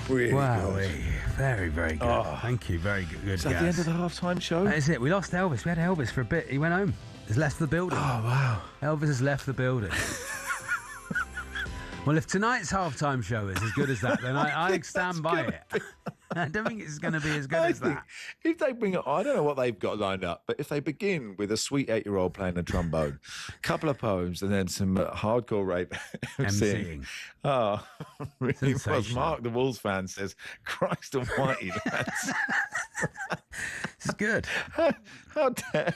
Really good. Very, very good. Oh. Thank you. Very good. Is that the end of the halftime show? That is it. We lost Elvis. We had Elvis for a bit. He went home. He's left the building. Oh, wow. Elvis has left the building. Well, if tonight's halftime show is as good as that, then I stand by it. I don't think it's going to be as good as that. If they bring it, I don't know what they've got lined up, but if they begin with a sweet 8-year-old playing the trombone, a couple of poems, and then some hardcore rape MCing. Oh, really was. Mark, the Wolves fan, says, Christ almighty, lads. It's good. How dare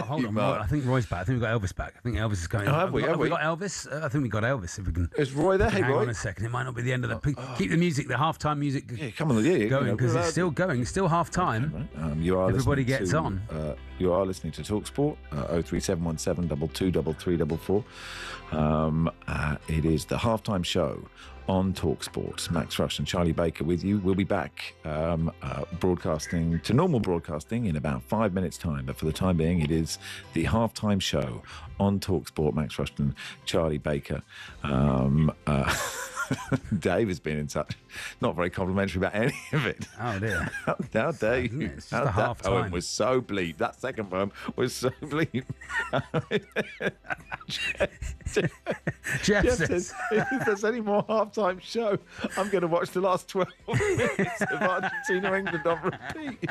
hold you, on, Mark? I think Roy's back. I think we've got Elvis back. I think Elvis is coming. Oh, have we got Elvis? I think we got Elvis. If we can. Is Roy there? Hey, hang Roy. on a second. It might not be the end of the. Keep the music, the halftime music. Yeah, come on, going because it's still going. It's still half time. You are. Everybody gets on. You are listening to talkSPORT. 03717 223344. It is the halftime show on talkSPORT. Max Rushden and Charlie Baker with you. We'll be back broadcasting to normal broadcasting in about 5 minutes' time. But for the time being, it is the halftime show on talkSPORT. Max Rushden, Charlie Baker. Dave has been in touch. Not very complimentary about any of it. Oh, dear. How dare you? That poem was so bleak. That second poem was so bleak. Jeff says, if there's any more halftime show, I'm going to watch the last 12 minutes of Argentina-England on repeat.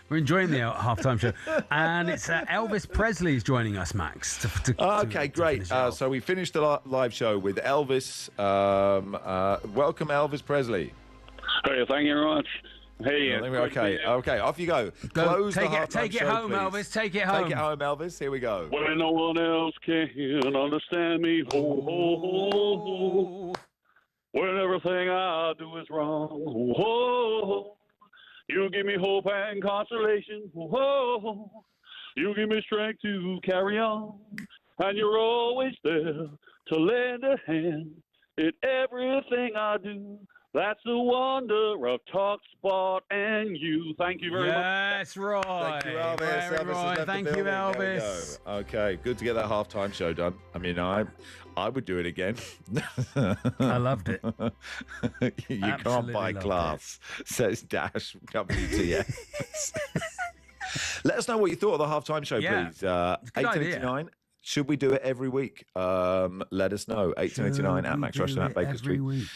We're enjoying the halftime show. And it's Elvis Presley's joining us, Max. Okay, great. So we finished the live show with Elvis. Welcome, Elvis Presley. Hey, thank you very much. Hey, okay, off you go. Close take the it, take it show, home, please. Elvis. Take it home. Take it home, Elvis. Here we go. When no one else can understand me, ho, ho, ho, ho. When everything I do is wrong, ho, ho, ho. You give me hope and consolation, ho, ho, ho. You give me strength to carry on, and you're always there to lend a hand in everything I do. That's the wonder of talkSPORT and you. Thank you very much. Yes, Roy. Thank you, Elvis. Roy. Thank you, Elvis. Okay, good to get that halftime show done. I mean, I would do it again. I loved it. You can't buy class, says Dash WTF. Let us know what you thought of the halftime show, please. 8:89. Should we do it every week? Let us know. 8:89 at Max Rushden at Baker Street. Week.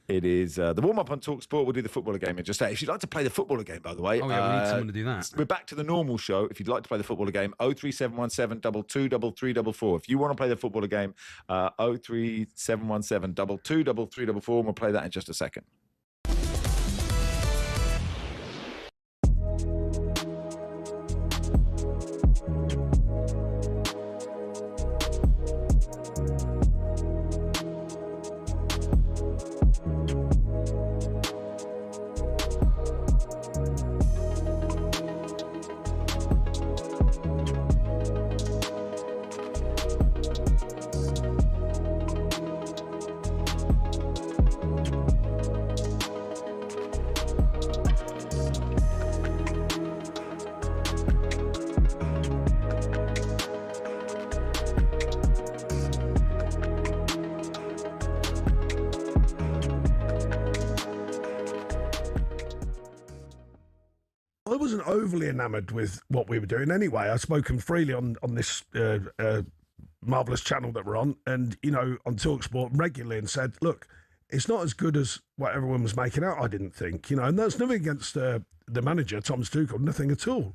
It is the warm-up on talkSPORT. We'll do the footballer game in just a. If you'd like to play the footballer game, by the way. Oh, yeah, we need someone to do that. We're back to the normal show. If you'd like to play the footballer game, 03717 223344. If you want to play the footballer game, 03717 223344. And we'll play that in just a second. I wasn't overly enamoured with what we were doing anyway. I've spoken freely on this marvellous channel that we're on, and, you know, on talkSPORT regularly, and said, look, it's not as good as what everyone was making out, I didn't think, you know, and that's nothing against the manager, Thomas Tuchel, nothing at all.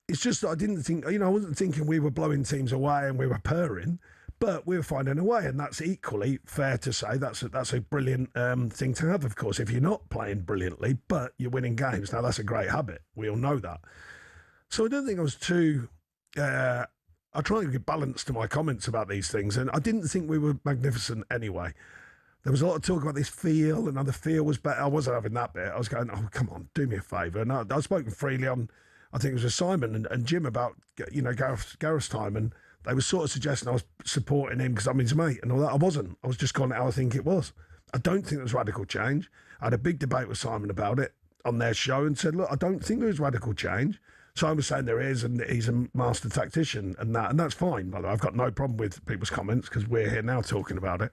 It's just that I didn't think, you know, I wasn't thinking we were blowing teams away and we were purring, but we were finding a way, and that's equally fair to say. That's a brilliant thing to have, of course, if you're not playing brilliantly, but you're winning games. Now, that's a great habit. We all know that. So I don't think I was too... I try to give balance to my comments about these things, and I didn't think we were magnificent anyway. There was a lot of talk about this feel, and how the feel was better. I wasn't having that bit. I was going, oh, come on, do me a favour. And I've spoken freely on, I think it was with Simon and Jim about, you know, Gareth's time, and they were sort of suggesting I was supporting him because I'm his mate and all that. I wasn't. I was just calling it how I think it was. I don't think there was radical change. I had a big debate with Simon about it on their show and said, look, I don't think there is radical change. Simon was saying there is, and he's a master tactician and that's fine, by the way. I've got no problem with people's comments because we're here now talking about it.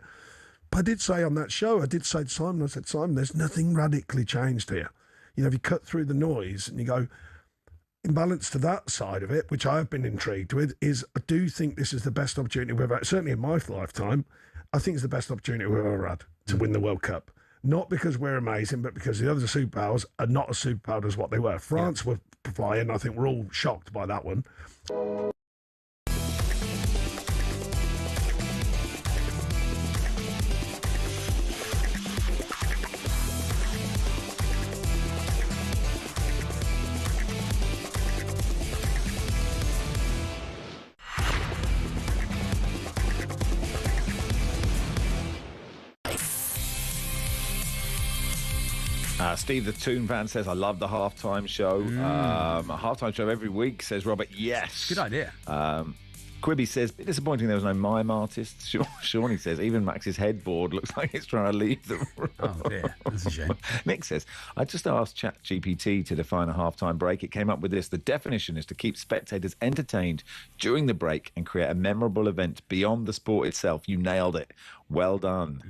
But I did say on that show, I did say to Simon, I said, Simon, there's nothing radically changed here. You know, if you cut through the noise and you go, in balance to that side of it, which I have been intrigued with, is I do think this is the best opportunity we've had, certainly in my lifetime, I think it's the best opportunity we've ever had to win the World Cup. Not because we're amazing, but because the other superpowers are not as superpowered as what they were. France were flying. I think we're all shocked by that one. Steve the Toon Fan says, I love the halftime show. A halftime show every week, says Robert. Yes. Good idea. Quibby says, bit disappointing there was no mime artist. Shawnee says, even Max's headboard looks like it's trying to leave the room. Oh, dear. That's a shame. Nick says, I just asked ChatGPT to define a halftime break. It came up with this. The definition is to keep spectators entertained during the break and create a memorable event beyond the sport itself. You nailed it. Well done.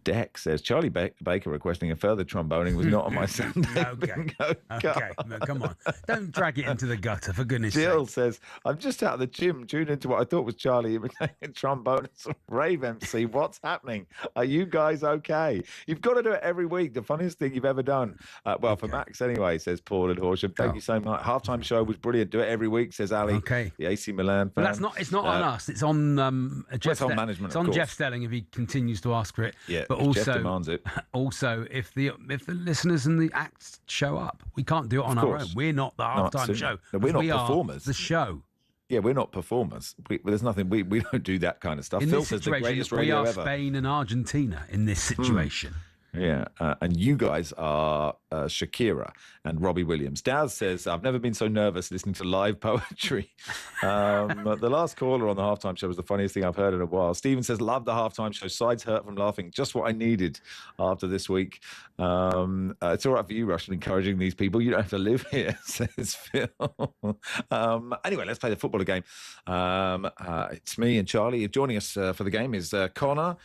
Deck says, Charlie Baker requesting a further tromboning was not on my Sunday bingo Okay, no, come on. Don't drag it into the gutter, for goodness sake. Jill says, I'm just out of the gym, tuned into what I thought was Charlie imitating trombone and rave MC. What's happening? Are you guys okay? You've got to do it every week. The funniest thing you've ever done. For Max anyway, says Paul and Horsham. Thank you so much. Halftime show was brilliant. Do it every week, says Ali. Okay. The AC Milan fan. But it's not on us. It's on Jeff. It's on management. It's on Jeff Stelling if he continues to ask for it. Yeah, but Jeff demands it. Also, if the listeners and the acts show up, we can't do it on our own. We're not the halftime show. No, we're not performers. The show. Yeah, we're not performers. There's nothing. We don't do that kind of stuff. In Phil this says the situation, greatest we radio are ever. Spain and Argentina in this situation. Yeah, and you guys are Shakira and Robbie Williams. Daz says, I've never been so nervous listening to live poetry. The last caller on the halftime show was the funniest thing I've heard in a while. Stephen says, love the halftime show. Sides hurt from laughing. Just what I needed after this week. It's all right for you, Rushden, encouraging these people. You don't have to live here, says Phil. Anyway, let's play the footballer game. It's me and Charlie. Joining us for the game is Connor.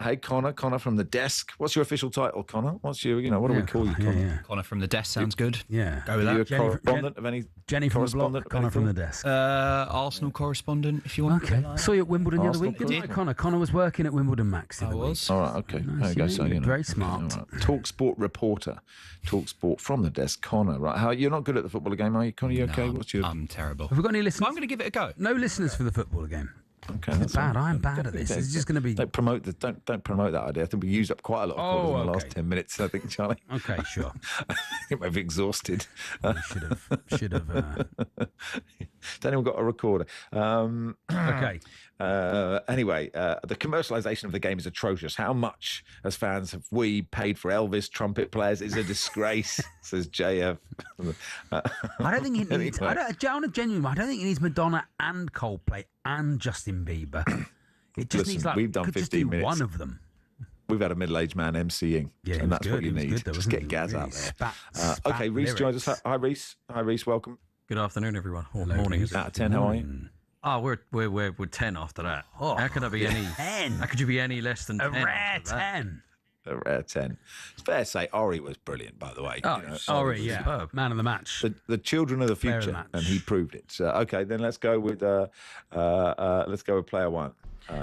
Hey, Connor from the desk. What's your official title, Connor? What's your, what do we call you, Connor? Connor from the desk sounds good. Yeah. Go with Are you that. a correspondent of any? Jenny from the block, Connor from the desk. Arsenal correspondent, if you want. Okay. Saw you at Wimbledon the other week, didn't I, Connor? Connor was working at Wimbledon, Max. I was. All right, okay. Nice, There you go. So, very smart. Right. TalkSPORT reporter. TalkSPORT from the desk, Connor. Right? How you're not good at the footballer game, are you, Connor? You okay? What's your? I'm terrible. Have we got any listeners? I'm going to give it a go. No listeners for the footballer game. Okay, it's bad. I'm bad at this. It's just going to be. Don't promote that idea. I think we used up quite a lot of callers in the last 10 minutes. I think, Charlie. Okay, sure. I think we've exhausted. Should have. Don't even got a recorder. Okay. Anyway, the commercialisation of the game is atrocious. How much, as fans, have we paid for Elvis trumpet players? Is a disgrace, says JF. I don't think it needs. On a genuine, I don't think it needs Madonna and Coldplay and Justin Bieber. It just needs we've done 15 minutes. One of them. We've had a middle-aged man emceeing, and that's what you need. Just get Gaz out there. Okay, Reece joins us. Hi, Reece. Hi, Reece. Welcome. Good afternoon, everyone. Or Hello, morning. Reece. Out of 10, how are you? Oh, we're 10 after that. How can I be any? 10. How could you be any less than A 10? rare 10. A rare 10. It's fair to say Ori was brilliant, by the way. Oh, Ori, yeah. Superb. Man of the match. The children of the Player of future, the and he proved it. So, okay, then let's go with player one.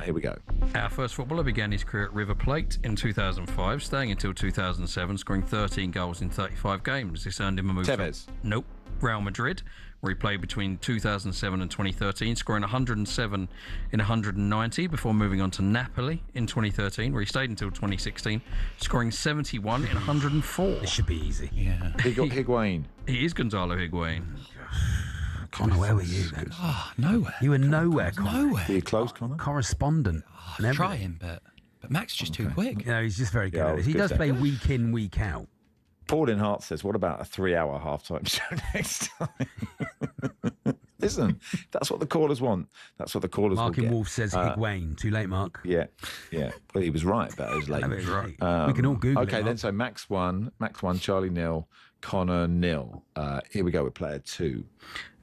Here we go. Our first footballer began his career at River Plate in 2005, staying until 2007, scoring 13 goals in 35 games. This earned him a move Tevez. Nope. Real Madrid, where he played between 2007 and 2013, scoring 107 in 190 before moving on to Napoli in 2013, where he stayed until 2016, scoring 71 in 104. This should be easy. Yeah. Higuain. He is Gonzalo Higuain. Connor, where were you then? Oh, nowhere. You were nowhere, Connor. Were you close, Connor? Correspondent. I'm trying, but Max is just too quick. No, he's just very good Yeah, at it it. was He good does stuff. play week in, week out. Paul in Hart says, what about a 3-hour halftime show next time? Listen, that's what the callers want. That's what the callers Mark will in get. Wolf says Higuain. Too late, Mark. Yeah. Well, he was right about his late. No, he was right. We can all Google it, Okay, then Mark. so Max 1, Charlie 0, Connor 0. Here we go with player 2.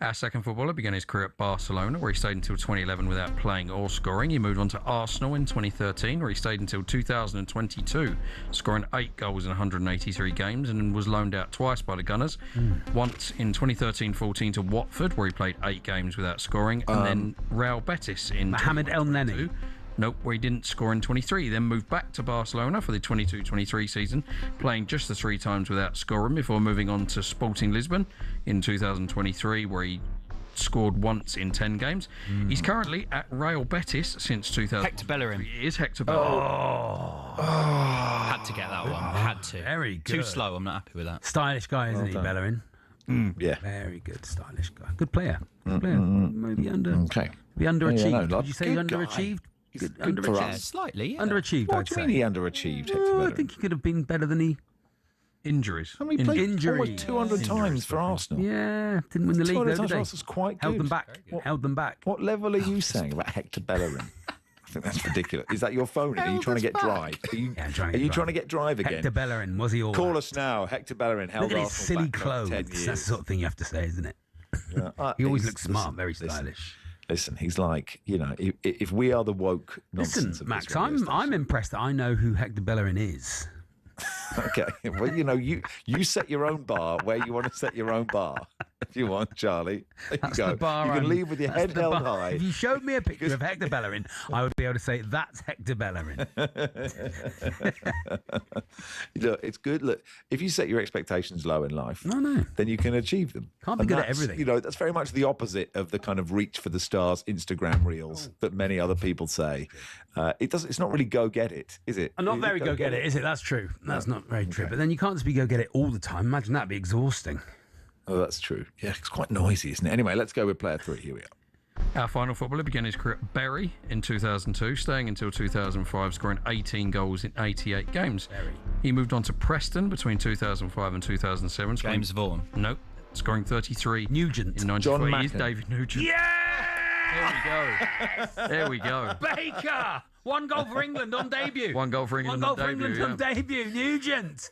Our second footballer began his career at Barcelona, where he stayed until 2011 without playing or scoring. He moved on to Arsenal in 2013, where he stayed until 2022, scoring 8 goals in 183 games, and was loaned out twice by the Gunners. Once in 2013-14 to Watford, where he played 8 games without scoring, and then Real Betis in Mohamed El Neni. Nope, where he didn't score in 23. Then moved back to Barcelona for the 22-23 season, playing just the 3 times without scoring before moving on to Sporting Lisbon in 2023, where he scored once in 10 games. He's currently at Real Betis since 2000. Hector Bellerin. He is Hector Bellerin. Had to get that one. Had to. Very good. Too slow. I'm not happy with that. Stylish guy, isn't he, done. Bellerin? Yeah. Very good, stylish guy. Good player. Good player. Maybe Okay. underachieved. Yeah, no, Would you say he's good guy. underachieved? He's good for us. Slightly. Yeah. Underachieved, What I'd do you say. mean he underachieved, Hector I Bellerin? think he could have been better than he. Injuries. I mean, he played Injury. almost 200 times for Arsenal. Yeah, didn't win the league, 200 though, times did for they? Arsenal's quite Held good. them back. Held them back. What level are you saying about Hector Bellerin? I think that's ridiculous. Is that your phone? Are you trying to get drive? Are you, trying to get drive again? Hector Bellerin, was he all Call right? us now. Hector Bellerin held Look at his Arsenal silly back clothes. 10 That's years. the sort of thing you have to say, isn't it? Yeah, He always he's- looks smart, listen, very listen. stylish. Listen, he's like, if we are the woke nonsense Listen, of Max, this radio I'm impressed that I know who Hector Bellerin is. Okay, well, you set your own bar where you want to set your own bar. If you want, Charlie, there That's you go. the bar. You can I'm- leave with your that's head the held bar. high. If you showed me a picture of Hector Bellerin, I would be able to say that's Hector Bellerin. Look, it's good. Look, if you set your expectations low in life, then you can achieve them. Can't be And good at that's, everything. That's very much the opposite of the kind of reach for the stars Instagram reels that many other people say. It's not really go get it, is it? I'm not very go get it, is it? That's true. That's not very true. But then you can't just be go get it all the time. Imagine that'd be exhausting. Oh, that's true. Yeah, it's quite noisy, isn't it? Anyway, let's go with player 3. Here we are. Our final footballer began his career at Bury in 2002, staying until 2005, scoring 18 goals in 88 games. He moved on to Preston between 2005 and 2007. James Vaughan. Nope. Scoring 33. Nugent. In 94. John He is Macken. David Nugent. Yeah! There we go. Baker! 1 goal for England on debut. 1 goal for England on debut. on debut. Nugent.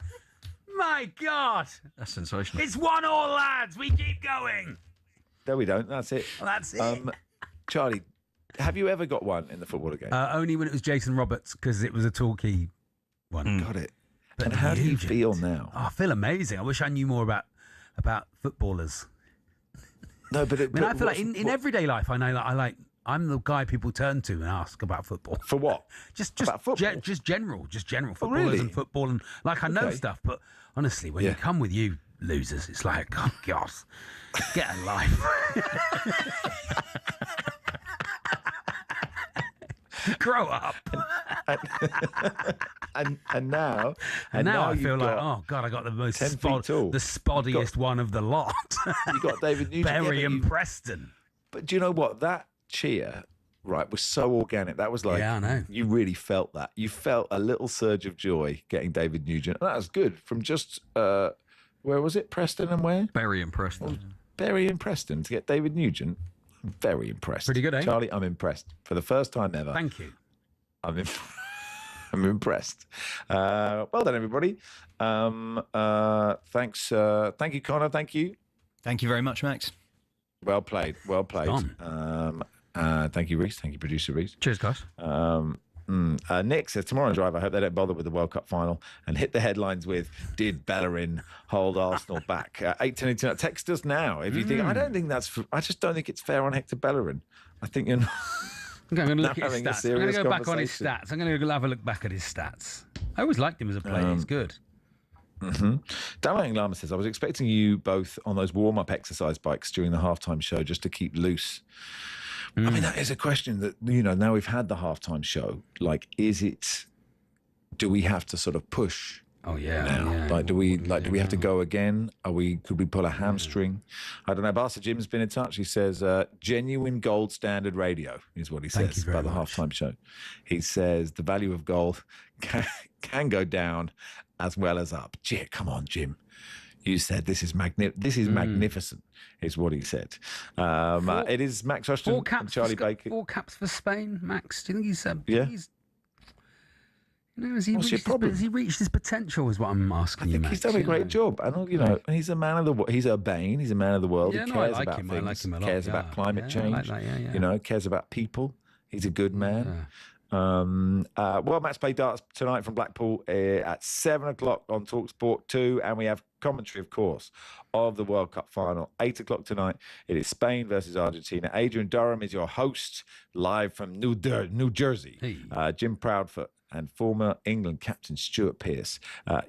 My God. That's sensational. It's 1-1, lads. We keep going. No, we don't. That's it. Well, that's it. Charlie, have you ever got one in the football game? Only when it was Jason Roberts, because it was a Torquay one. Got it. And how do you feel now? Oh, I feel amazing. I wish I knew more about footballers. No, but I feel like in everyday life, I know that I'm the guy people turn to and ask about football. For what? Just about football? just general footballers really? and football, and I know Okay. stuff. But honestly, when you come with you losers, it's like, oh gosh, get a life. Grow up. and now I you've feel like, got oh god, I got the most 10 feet tall. the spottiest one of the lot. You got David Nugent. Bury yeah, and Preston. But do you know what? That cheer, right, was so organic. That was like, Yeah, I know. You really felt that. You felt a little surge of joy getting David Nugent. And that was good from just, where was it? Preston and where? Bury and Preston. Bury and Preston to get David Nugent. I'm very impressed. Pretty good, eh? Charlie, I'm impressed. For the first time ever. Thank you. I'm impressed. Well done, everybody. Thanks. Thank you, Connor. Thank you. Thank you very much, Max. Well played. Well played. Done. Thank you, Reese. Thank you, producer Reese. Cheers, guys. Nick says, tomorrow drive, I hope they don't bother with the World Cup final and hit the headlines with, did Bellerin hold Arsenal back? 8:10 text us now if you think, I don't think that's, I just don't think it's fair on Hector Bellerin. I think you're not. Okay, I'm going to look at his having a stats. I'm going to serious go back on his conversation. stats. I'm going to have a look back at his stats. I always liked him as a player. He's good. Damaling Lama says, I was expecting you both on those warm-up exercise bikes during the halftime show just to keep loose. I mean, that is a question that, you know, now we've had the halftime show. Like, do we have to sort of push? Oh, yeah. Now? Yeah. Like, do we have to go again? Could we pull a hamstring? I don't know. Barca Jim's been in touch. He says, genuine gold standard radio is what he says about the halftime show. He says the value of gold can go down as well as up. Gee, come on, Jim. You said this is magnificent, is what he said. It is Max Rushden and Charlie Baker. 4 caps for Spain, Max. Do you think he's... Yeah. You know, has he reached his potential? Is what I'm asking you, Max. He's done a great job, and you know, he's a man of the world. He's urbane. He's a man of the world. Yeah, he no, I cares like about him. things. I like him a lot. Cares about climate change. I like that, You know, cares about people. He's a good man. World Match Play Darts tonight from Blackpool at 7 o'clock on talkSPORT 2, and we have commentary, of course, of the World Cup final. 8 o'clock tonight. It is Spain versus Argentina. Adrian Durham is your host, live from New Jersey. Hey. Jim Proudfoot and former England captain Stuart Pearce,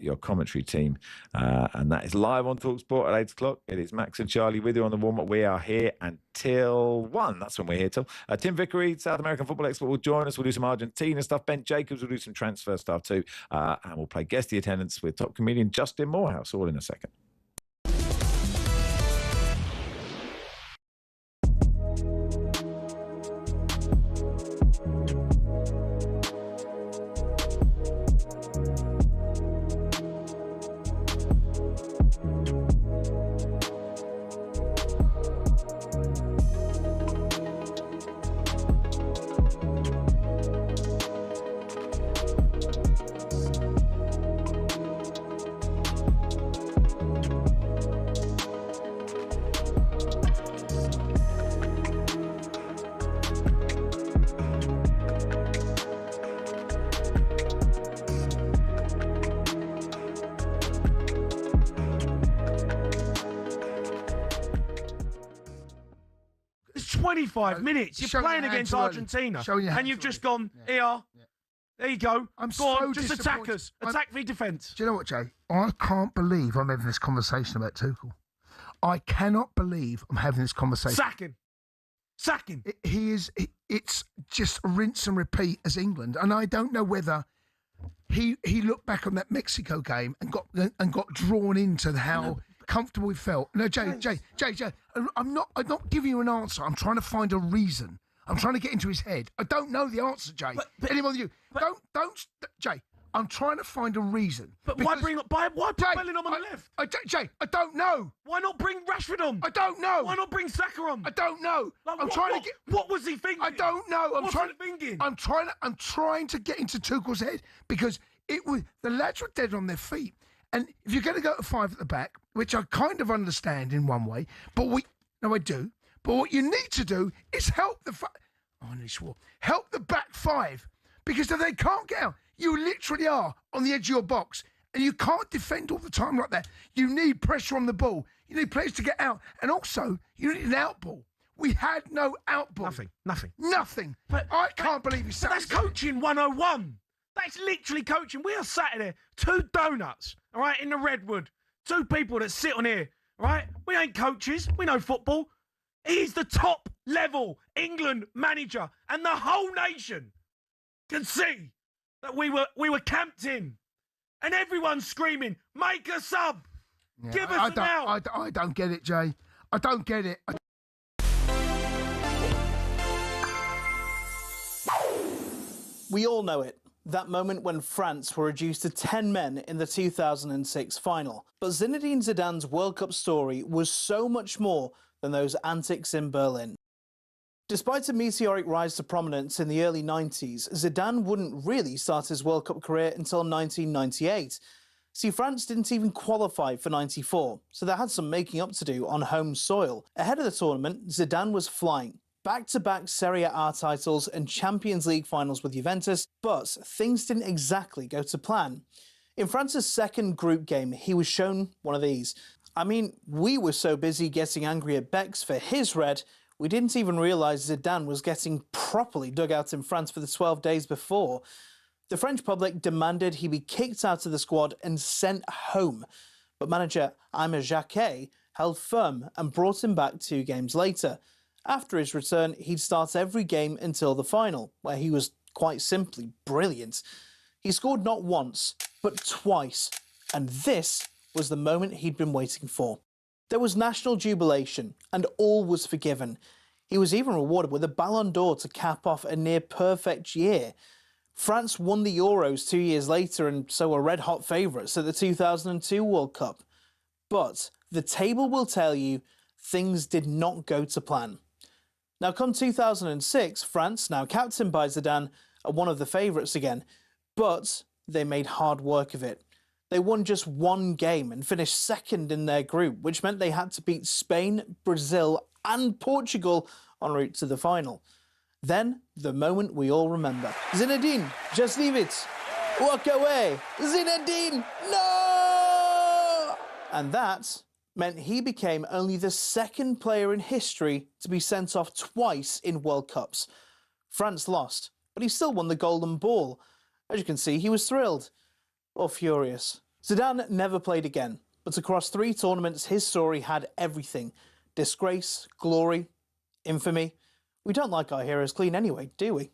your commentary team. And that is live on talkSPORT at 8 o'clock. It is Max and Charlie with you on the warm-up. We are here until 1. That's when we're here till. Tim Vickery, South American football expert, will join us. We'll do some Argentina stuff. Ben Jacobs will do some transfer stuff too. And we'll play guest the attendance with top comedian Justin Morehouse, all in a second. It's 25 minutes. You're showing playing your against hands early. Argentina. Showing your And hands you've just early. gone, here. There you go. I'm Go so on, just attack disappointed. us. Attack v defence. Do you know what, Jay? I can't believe I'm having this conversation about Tuchel. I cannot believe I'm having this conversation. Sack him. Sack him. It's just rinse and repeat as England. And I don't know whether he looked back on that Mexico game and got drawn into how comfortable he felt. No, Jay, I'm not giving you an answer. I'm trying to find a reason. I'm trying to get into his head. I don't know the answer, Jay. Any more than you. Don't, Jay. I'm trying to find a reason. But why bring up? Why put Bellingham on the left? Jay, I don't know. Why not bring Rashford on? I don't know. Why not bring Saka on? I don't know. Like, I'm trying to get. What was he thinking? I don't know. I'm trying to get into Tuchel's head because the lads were dead on their feet, and if you're going to go to 5 at the back, which I kind of understand in one way, I do. But what you need to do is help the. I nearly swore. Help the back 5 because if they can't get out, you literally are on the edge of your box, and you can't defend all the time like that. You need pressure on the ball. You need players to get out, and also you need an out ball. We had no out ball. Nothing. But I can't believe you said that's coaching 101. That's literally coaching. We are sat there, 2 donuts, all right, in the Redwood. 2 people that sit on here, all right? We ain't coaches. We know football. He's the top level England manager, and the whole nation can see that we were camped in, and everyone's screaming, "Make a sub, give us an out." I don't get it, Jay. I don't get it. We all know it. That moment when France were reduced to 10 men in the 2006 final. But Zinedine Zidane's World Cup story was so much more than those antics in Berlin. Despite a meteoric rise to prominence in the early 90s, Zidane wouldn't really start his World Cup career until 1998. See, France didn't even qualify for 94, so they had some making up to do on home soil. Ahead of the tournament, Zidane was flying. back-to-back Serie A titles and Champions League finals with Juventus, but things didn't exactly go to plan. In France's second group game, he was shown one of these. I mean, we were so busy getting angry at Bex for his red, we didn't even realise Zidane was getting properly dug out in France for the 12 days before. The French public demanded he be kicked out of the squad and sent home, but manager Aimé Jacquet held firm and brought him back 2 games later. After his return, he'd start every game until the final, where he was quite simply brilliant. He scored not once, but twice, and this was the moment he'd been waiting for. There was national jubilation, and all was forgiven. He was even rewarded with a Ballon d'Or to cap off a near-perfect year. France won the Euros 2 years later, and so were red-hot favourites at the 2002 World Cup. But the table will tell you things did not go to plan. Now, come 2006, France, now captained by Zidane, are one of the favourites again, but they made hard work of it. They won just 1 game and finished second in their group, which meant they had to beat Spain, Brazil and Portugal en route to the final. Then, the moment we all remember. Zinedine, just leave it. Walk away. Zinedine, no! And that meant he became only the second player in history to be sent off twice in World Cups. France lost, but he still won the Golden Ball. As you can see, he was thrilled. Or furious. Zidane never played again, but across 3 tournaments his story had everything. Disgrace, glory, infamy. We don't like our heroes clean anyway, do we?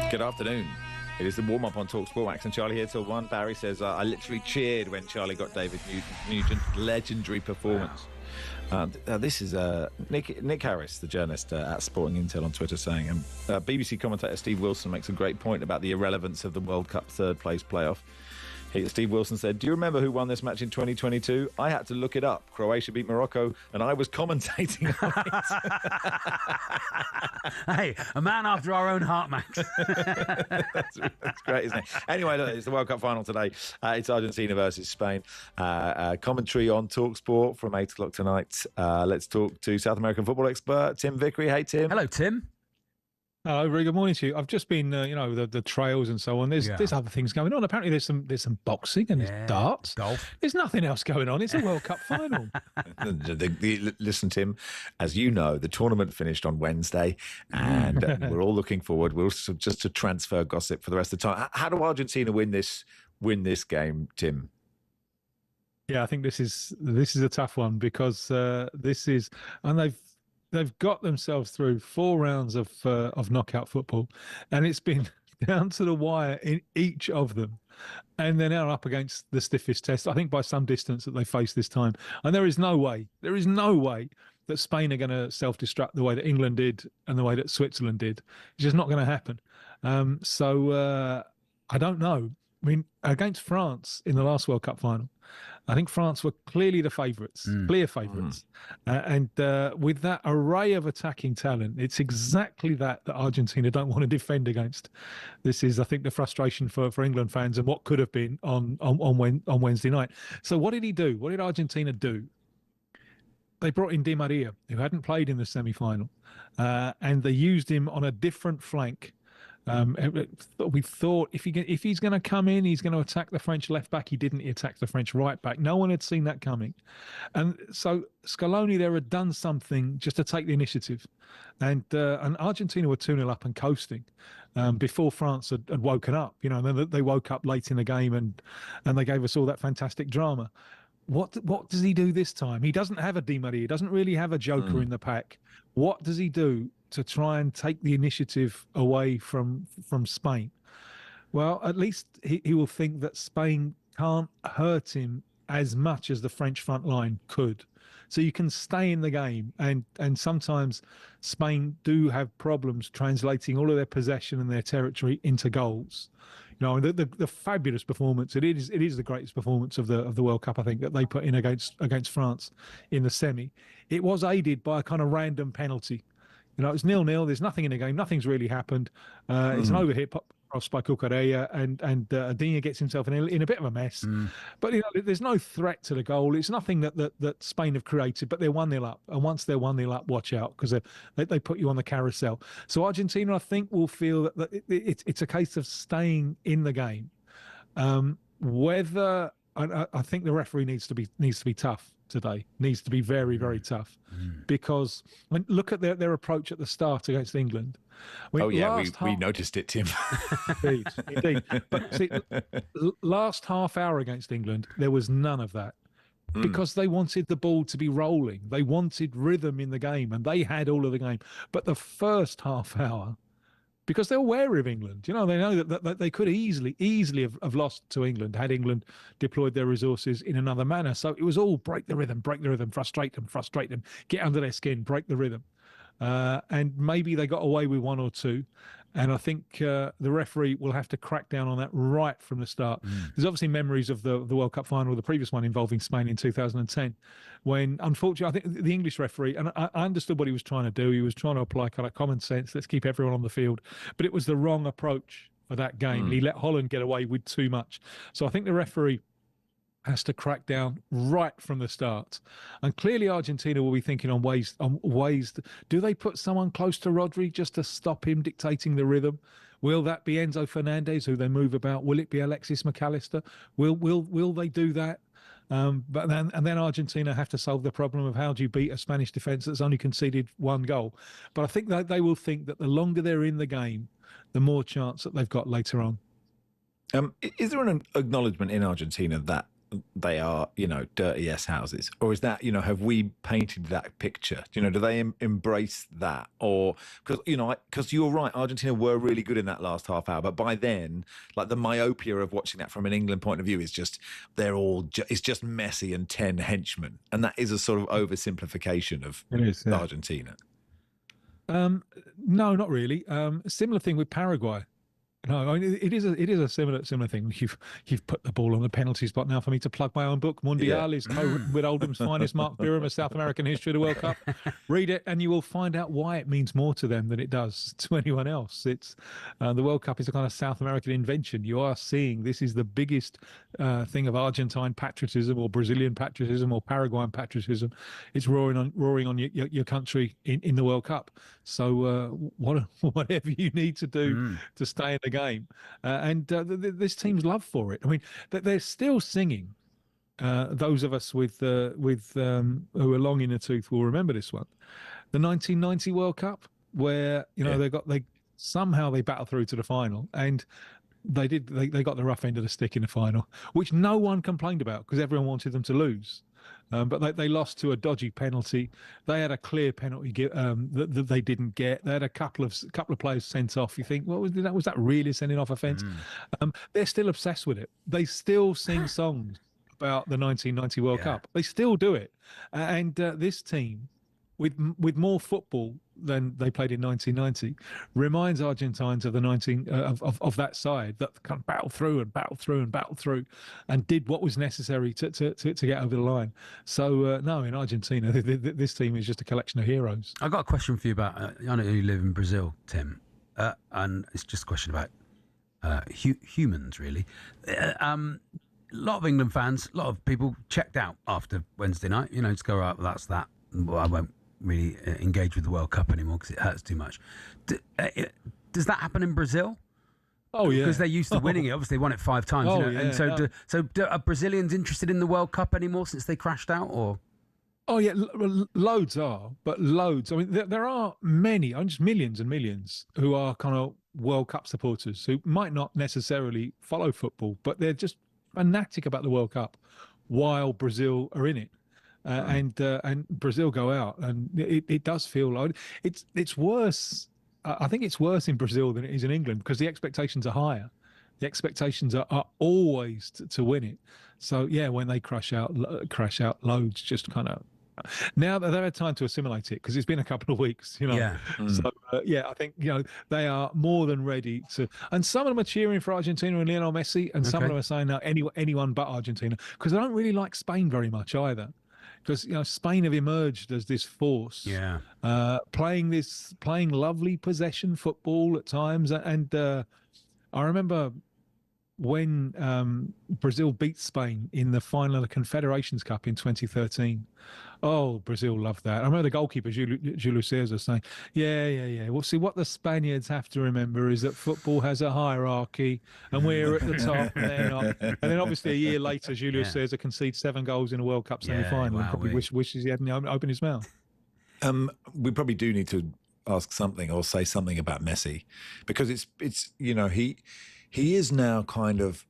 Good afternoon. It is the warm-up on talkSPORT. Max and Charlie here till 1. Barry says, I literally cheered when Charlie got David Nugent's legendary performance. This is Nick Harris, the journalist at Sporting Intel on Twitter, saying, BBC commentator Steve Wilson makes a great point about the irrelevance of the World Cup third-place playoff. Steve Wilson said, do you remember who won this match in 2022? I had to look it up. Croatia beat Morocco, and I was commentating on it. Hey, a man after our own heart, Max. That's great, isn't it? Anyway, look, it's the World Cup final today. It's Argentina versus Spain. Commentary on talkSPORT from 8 o'clock tonight. Let's talk to South American football expert Tim Vickery. Hey, Tim. Hello, Tim. Hello, very good morning to you. I've just been, the trails and so on. There's other things going on. Apparently, there's some boxing and there's darts. Golf. There's nothing else going on. It's a World Cup final. Listen, Tim, as you know, the tournament finished on Wednesday, and we're all looking forward. We're also just to transfer gossip for the rest of the time. How do Argentina win this game, Tim? Yeah, I think this is a tough one because they've got themselves through 4 rounds of knockout football, and it's been down to the wire in each of them. And they're now up against the stiffest test, I think, by some distance that they face this time. And there is no way that Spain are going to self-destruct the way that England did and the way that Switzerland did. It's just not going to happen. So I don't know. I mean, against France in the last World Cup final, I think France were clearly the favourites, clear favourites. And with that array of attacking talent, it's exactly that Argentina don't want to defend against. This is, I think, the frustration for England fans and what could have been on Wednesday night. So what did he do? What did Argentina do? They brought in Di Maria, who hadn't played in the semi-final, and they used him on a different flank. We thought if he's going to come in, he's going to attack the French left back. He didn't. He attacked the French right back. No one had seen that coming, and so Scaloni there had done something just to take the initiative, and Argentina were 2-0 up and coasting before France had woken up. You know, they woke up late in the game and they gave us all that fantastic drama. What does he do this time? He doesn't have a Di Maria. He doesn't really have a joker in the pack. What does he do to try and take the initiative away from Spain? Well, at least he will think that Spain can't hurt him as much as the French front line could. So you can stay in the game, and sometimes Spain do have problems translating all of their possession and their territory into goals. You know, the fabulous performance, it is the greatest performance of the World Cup, I think, that they put in against France in the semi. It was aided by a kind of random penalty. You know, it's 0-0. There's nothing in the game. Nothing's really happened. It's an overhit cross by Cucurella, and Adina gets himself in a bit of a mess. But you know, there's no threat to the goal. It's nothing that Spain have created. But they're 1-0 up, and once they're 1-0 up, watch out, because they put you on the carousel. So Argentina, I think, will feel that it's a case of staying in the game. Whether I think the referee needs to be tough today, needs to be very, very tough, because look at their approach at the start against England. We noticed it, Tim. Indeed. But see, last half hour against England, there was none of that, because they wanted the ball to be rolling. They wanted rhythm in the game, and they had all of the game. But the first half hour, because they're aware of England, you know, they know that they could easily have lost to England had England deployed their resources in another manner. So it was all break the rhythm, frustrate them, get under their skin, break the rhythm. And maybe they got away with 1 or 2. And I think the referee will have to crack down on that right from the start. There's obviously memories of the World Cup final, the previous one involving Spain in 2010, when, unfortunately, I think the English referee, and I understood what he was trying to do. He was trying to apply kind of common sense. Let's keep everyone on the field. But it was the wrong approach for that game. And he let Holland get away with too much. So I think the referee has to crack down right from the start. And clearly Argentina will be thinking on ways do they put someone close to Rodri just to stop him dictating the rhythm? Will that be Enzo Fernandez, who they move about? Will it be Alexis McAllister? Will they do that? But then Argentina have to solve the problem of how do you beat a Spanish defence that's only conceded 1 goal. But I think that they will think that the longer they're in the game, the more chance that they've got later on. Is there an acknowledgement in Argentina that they are, you know, dirty S houses, or is that, you know, have we painted that picture? You know, do they embrace that, or because you're right, Argentina were really good in that last half hour, but by then, like, the myopia of watching that from an England point of view is just it's just Messi and 10 henchmen, and that is a sort of oversimplification of Argentina. No, not really. Similar thing with Paraguay. No, I mean, it is a similar thing. You've put the ball on the penalty spot now for me to plug my own book. Mundial is co-written with Oldham's finest Mark Birham of South American history of the World Cup. Read it, and you will find out why it means more to them than it does to anyone else. It's the World Cup is a kind of South American invention. You are seeing this is the biggest thing of Argentine patriotism, or Brazilian patriotism, or Paraguayan patriotism. It's roaring on your country in the World Cup. So whatever you need to do to stay in the game, and this team's love for it. I mean, they're still singing. Those of us with who are long in the tooth will remember this one, the 1990 World Cup, where they somehow battled through to the final, and they got the rough end of the stick in the final, which no one complained about because everyone wanted them to lose. But they lost to a dodgy penalty. They had a clear penalty that they didn't get. They had a couple of players sent off. You think, well, was that really a sending off offence? They're still obsessed with it. They still sing songs about the 1990 World Cup. They still do it. And this team, with more football than they played in 1990, reminds Argentines of the of that side that kind of battled through and did what was necessary to get over the line. So no, in Argentina, this team is just a collection of heroes. I've got a question for you about. I know you live in Brazil, Tim, and it's just a question about humans, really. A lot of England fans, a lot of people checked out after Wednesday night. Just go, right, well, that's that. Well, I won't really engage with the World Cup anymore because it hurts too much. Does that happen in Brazil? Oh yeah, because they're used to winning it. Obviously, they won it 5 times. Yeah. And so, are Brazilians interested in the World Cup anymore since they crashed out? Or oh yeah, loads are, but loads. I mean, there are many, just millions and millions, who are kind of World Cup supporters who might not necessarily follow football, but they're just fanatic about the World Cup while Brazil are in it. And Brazil go out, and it does feel like it's worse. I think it's worse in Brazil than it is in England because the expectations are higher. The expectations are always to win it. So yeah, when they crash out, loads just kind of. Now that they've had time to assimilate it because it's been a couple of weeks, Yeah. So I think they are more than ready to. And some of them are cheering for Argentina and Lionel Messi, and some of them are saying no, anyone but Argentina, because they don't really like Spain very much either. Because Spain have emerged as this force, playing lovely possession football at times, and I remember when Brazil beat Spain in the final of the Confederations Cup in 2013. Oh, Brazil loved that. I remember the goalkeeper, Julio César, saying, yeah. Well, see, what the Spaniards have to remember is that football has a hierarchy and we're at the top and they're not. And then obviously a year later, Julio César concedes 7 goals in a World Cup semi-final and probably wishes he hadn't opened his mouth. We probably do need to ask something or say something about Messi, because it's he is now kind of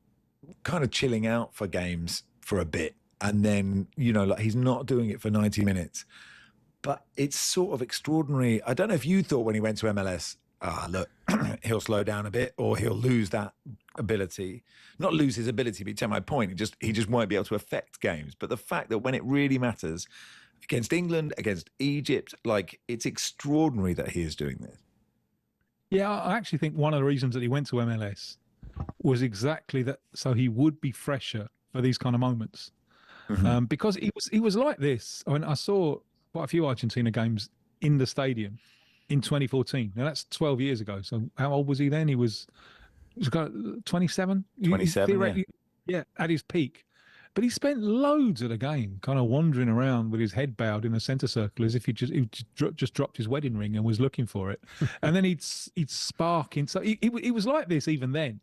chilling out for games for a bit, and then he's not doing it for 90 minutes. But it's sort of extraordinary. I don't know if you thought when he went to MLS, look, he'll slow down a bit or he'll lose that ability. Not lose his ability, but you take my point. He just won't be able to affect games. But the fact that when it really matters, against England, against Egypt, it's extraordinary that he is doing this. Yeah, I actually think one of the reasons that he went to MLS was exactly that, so he would be fresher for these kind of moments. Mm-hmm. Because he was like this. I mean, I saw quite a few Argentina games in the stadium in 2014. Now that's 12 years ago. So how old was he then? He was 27. 27. Yeah, at his peak. But he spent loads of the game kind of wandering around with his head bowed in a centre circle as if he just dropped his wedding ring and was looking for it. And then he'd spark in. So he was like this even then.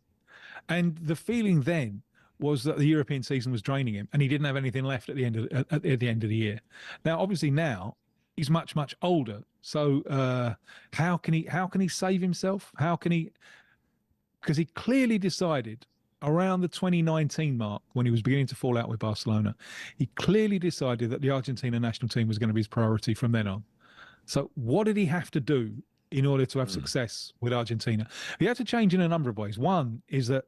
And the feeling then was that the European season was draining him, and he didn't have anything left at the end of the year. Now, obviously, now he's much older. So how can he save himself? How can he? Because he clearly decided around the 2019 mark, when he was beginning to fall out with Barcelona, he clearly decided that the Argentina national team was going to be his priority from then on. So what did he have to do in order to have success with Argentina? He had to change in a number of ways. One is that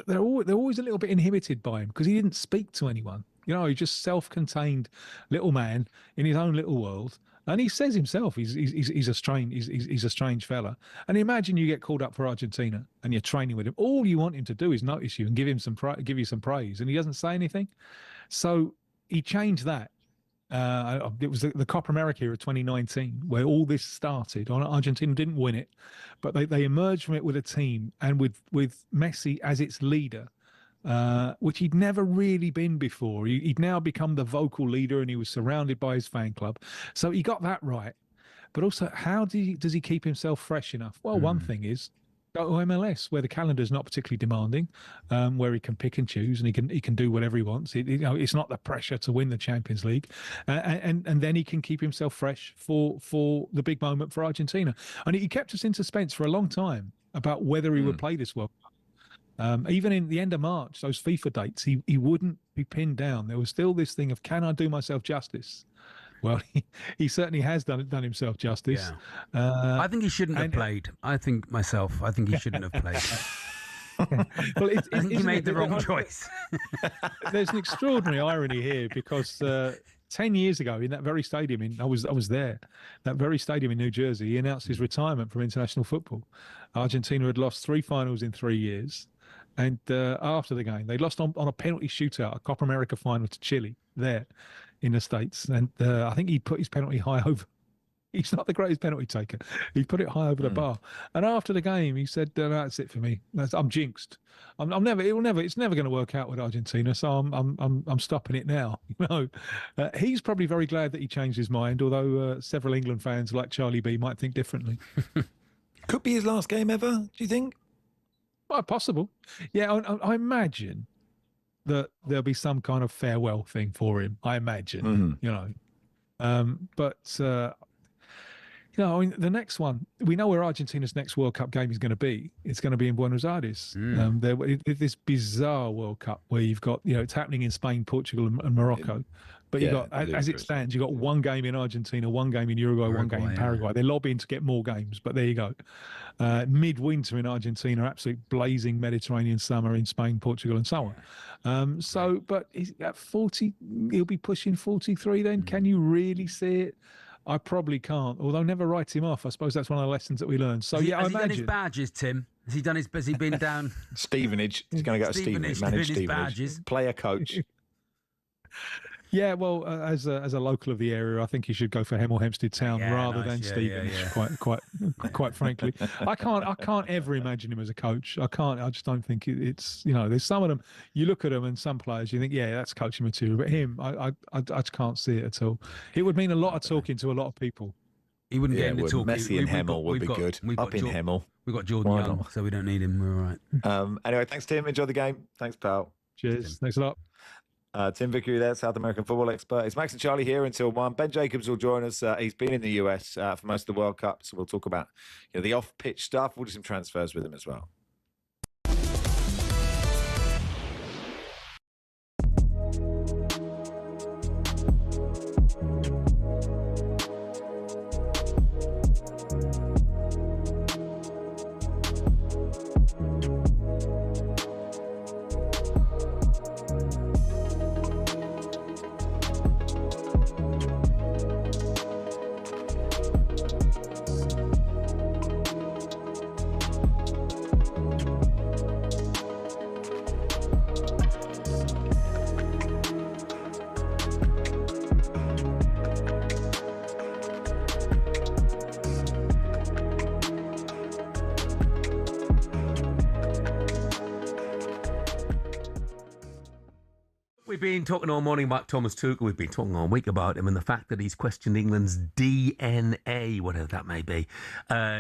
they're always a little bit inhibited by him because he didn't speak to anyone. He's just self-contained little man in his own little world. And he says himself, he's a strange fella. And imagine you get called up for Argentina and you're training with him. All you want him to do is notice you and give you some praise, and he doesn't say anything. So he changed that. It was the Copa America of 2019 where all this started. Argentina didn't win it, but they emerged from it with a team and with Messi as its leader, which he'd never really been before. He'd now become the vocal leader, and he was surrounded by his fan club. So he got that right. But also, how does he keep himself fresh enough? Well, one thing is go to MLS, where the calendar's not particularly demanding, where he can pick and choose, and he can do whatever he wants. It's not the pressure to win the Champions League, and then he can keep himself fresh for the big moment for Argentina. And he kept us in suspense for a long time about whether he would play this World Cup. Even in the end of March, those FIFA dates, he wouldn't be pinned down. There was still this thing of, can I do myself justice? Well, he certainly has done himself justice. Yeah. I think he shouldn't have played. I think he shouldn't have played. Well, I think he made the wrong choice. There's an extraordinary irony here because 10 years ago in that very stadium, I was there, that very stadium in New Jersey, he announced his retirement from international football. Argentina had lost 3 finals in 3 years. And after the game, they lost on a penalty shootout, a Copa America final to Chile there in the States. And I think he put his penalty high over. He's not the greatest penalty taker. He put it high over the bar. And after the game, he said, "That's it for me. I'm jinxed. It's never going to work out with Argentina. So I'm stopping it now." You know, he's probably very glad that he changed his mind. Although several England fans like Charlie B might think differently. Could be his last game ever. Do you think? Well, possible. Yeah, I imagine that there'll be some kind of farewell thing for him. I imagine, you know. But you know, I mean, the next one, we know where Argentina's next World Cup game is going to be. It's going to be in Buenos Aires. This bizarre World Cup where you've got, you know, it's happening in Spain, Portugal, and Morocco. But you've got, as it stands, you've got one game in Argentina, one game in Uruguay, one game in Paraguay. They're lobbying to get more games, but there you go. Midwinter in Argentina, absolute blazing Mediterranean summer in Spain, Portugal, and so on. But he's at 40, he'll be pushing 43 then. Can you really see it? I probably can't, although never write him off. I suppose that's one of the lessons that we learned. So, has I imagine. Has he done his badges, Tim? Has he been down? Stevenage. He's going to go to Stevenage, manage Stevenage. Badges. Player coach. Yeah, well, as a local of the area, I think he should go for Hemel Hempstead Town rather than Stevenage. Quite frankly, I can't ever imagine him as a coach. I can't. I just don't think it's. You know, there's some of them. You look at them and some players, you think, yeah, that's coaching material. But him, I just can't see it at all. It would mean a lot of talking to a lot of people. He wouldn't get into talk. Messi and Hemel would be good. Up in Hemel. We've got Jordan Young, so we don't need him. We're all right. Anyway, thanks, Tim. Enjoy the game. Thanks, pal. Cheers. Thanks a lot. Tim Vickery there, South American football expert. It's Max and Charlie here until 1. Ben Jacobs will join us. He's been in the US for most of the World Cup, so we'll talk about the off-pitch stuff. We'll do some transfers with him as well. We've been talking all morning about Thomas Tuchel. We've been talking all week about him and the fact that he's questioned England's DNA, whatever that may be.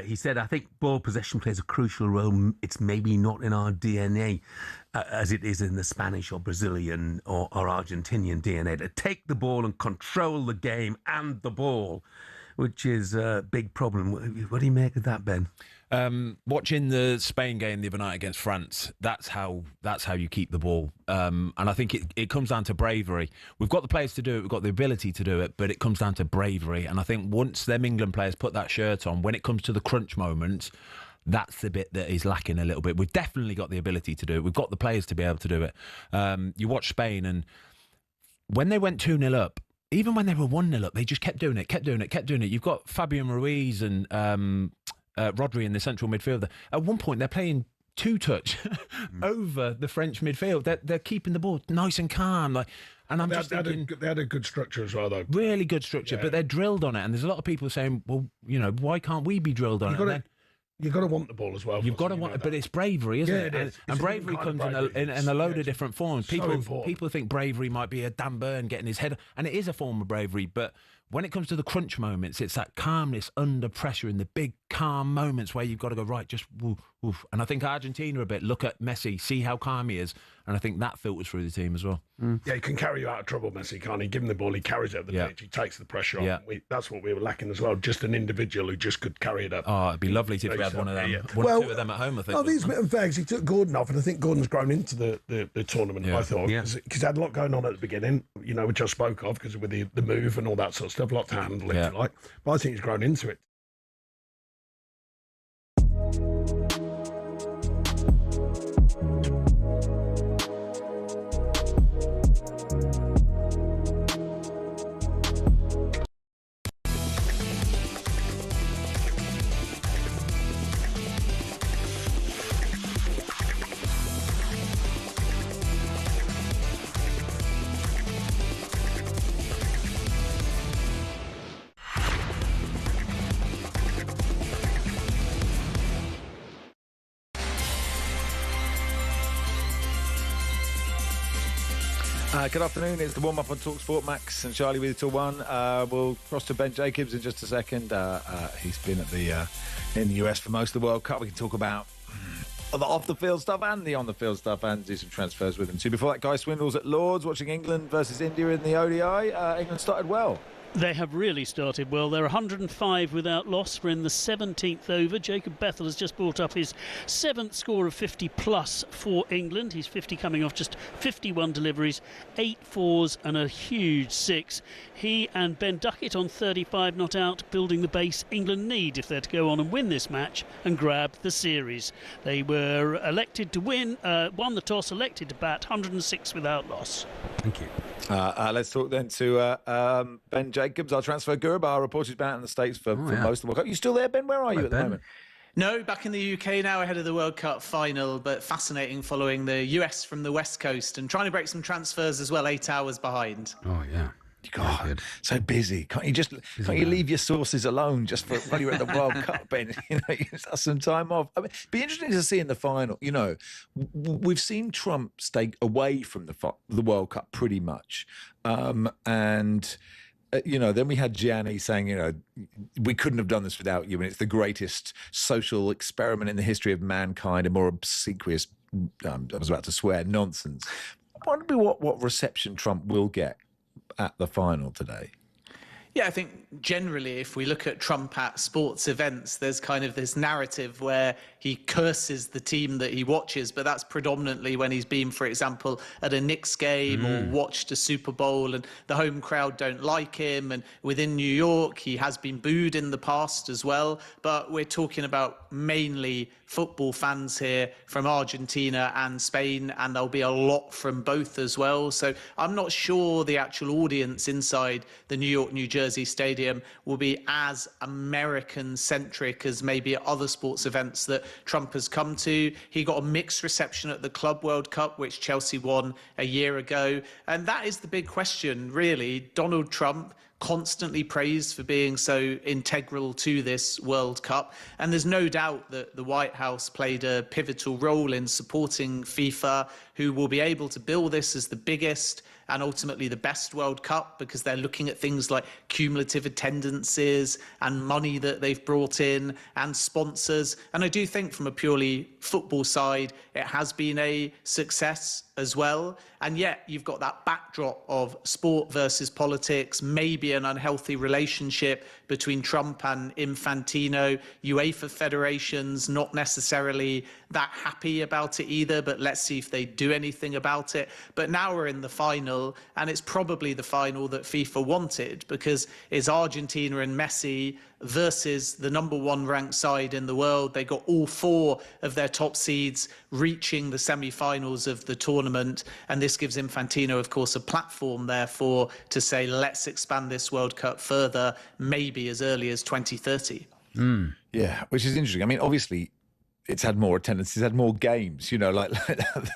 He said, I think ball possession plays a crucial role. It's maybe not in our DNA as it is in the Spanish or Brazilian or Argentinian DNA. To take the ball and control the game and the ball, which is a big problem. What do you make of that, Ben? Watching the Spain game the other night against France, that's how you keep the ball. And I think it comes down to bravery. We've got the players to do it, we've got the ability to do it, but it comes down to bravery. And I think once them England players put that shirt on, when it comes to the crunch moments, that's the bit that is lacking a little bit. We've definitely got the ability to do it. We've got the players to be able to do it. You watch Spain, and when they went 2-0 up, even when they were 1-0 up, they just kept doing it. You've got Fabian Ruiz and Rodri in the central midfield. At one point, they're playing two-touch over the French midfield. They're keeping the ball nice and calm. And I'm just thinking... They had a good structure as well, though. Really good structure, but they're drilled on it. And there's a lot of people saying, well, why can't we be drilled on it? You've got to want the ball as well. You've got to want it, but it's bravery, isn't it? It is. And bravery comes in a load of different forms. So People think bravery might be a Dan Burn getting his head, and it is a form of bravery, but when it comes to the crunch moments, it's that calmness under pressure in the big calm moments where you've got to go, right, just woof, woof. And I think Argentina a bit, look at Messi, see how calm he is, and I think that filters through the team as well. Yeah, he can carry you out of trouble, Messi, can't he? Give him the ball, he carries it up the pitch, he takes the pressure off. That's what we were lacking as well, just an individual who just could carry it up. Oh, it'd be lovely if we had one of them, one or two of them at home, I think. I think it's a bit unfair because he took Gordon off, and I think Gordon's grown into the tournament, I thought, because he had a lot going on at the beginning, which I spoke of, because with the move and all that sort of stuff, a lot to handle, if you like. But I think he's grown into it. Good afternoon. It's the warm-up on talkSPORT. Max and Charlie with you till 1. We'll cross to Ben Jacobs in just a second. He's been at in the US for most of the World Cup. We can talk about the off-the-field stuff and the on-the-field stuff and do some transfers with him too. Before that, Guy Swindles at Lords watching England versus India in the ODI. England started well. They have really started well. They're 105 without loss. We're in the 17th over. Jacob Bethel has just brought up his 7th score of 50+ for England. He's 50 coming off just 51 deliveries, 8 fours and a huge 6. He and Ben Duckett on 35 not out, building the base England need if they're to go on and win this match and grab the series. They were elected to win, won the toss, elected to bat, 106 without loss. Thank you. Let's talk then to Ben Jacobs, our transfer guru. Our reporter's been out in the States for most of the World Cup. You still there, Ben? Where are you at the moment? No, back in the UK now ahead of the World Cup final, but fascinating following the US from the West Coast and trying to break some transfers as well, 8 hours behind. Oh, yeah. God, so busy. Can't you leave your sources alone just for when you're at the World Cup, Ben? You just have some time off. I mean, it'd be interesting to see in the final. We've seen Trump stay away from the World Cup pretty much, and then we had Gianni saying, we couldn't have done this without you, and it's the greatest social experiment in the history of mankind, and more obsequious. I was about to swear nonsense. I wonder what reception Trump will get at the final today. Yeah, I think generally if we look at Trump at sports events, there's kind of this narrative where he curses the team that he watches, but that's predominantly when he's been, for example, at a Knicks game or watched a Super Bowl and the home crowd don't like him. And within New York, he has been booed in the past as well. But we're talking about mainly football fans here from Argentina and Spain, and there'll be a lot from both as well. So I'm not sure the actual audience inside the New York, New Jersey stadium will be as American-centric as maybe at other sports events that Trump has come to. He got a mixed reception at the Club World Cup, which Chelsea won a year ago. And that is the big question, really. Donald Trump constantly praised for being so integral to this World Cup. And there's no doubt that the White House played a pivotal role in supporting FIFA, who will be able to bill this as the biggest and ultimately the best World Cup, because they're looking at things like cumulative attendances and money that they've brought in and sponsors. And I do think from a purely football side, it has been a success as well. And yet you've got that backdrop of sport versus politics, maybe be an unhealthy relationship between Trump and Infantino. UEFA federations not necessarily that happy about it either, but let's see if they do anything about it. But now we're in the final, and it's probably the final that FIFA wanted, because it's Argentina and Messi versus the number 1 ranked side in the world. They got all 4 of their top seeds reaching the semi-finals of the tournament, and this gives Infantino, of course, a platform therefore to say, let's expand this World Cup further, maybe as early as 2030. Yeah, which is interesting. I mean, obviously, it's had more attendance, it's had more games, you know, like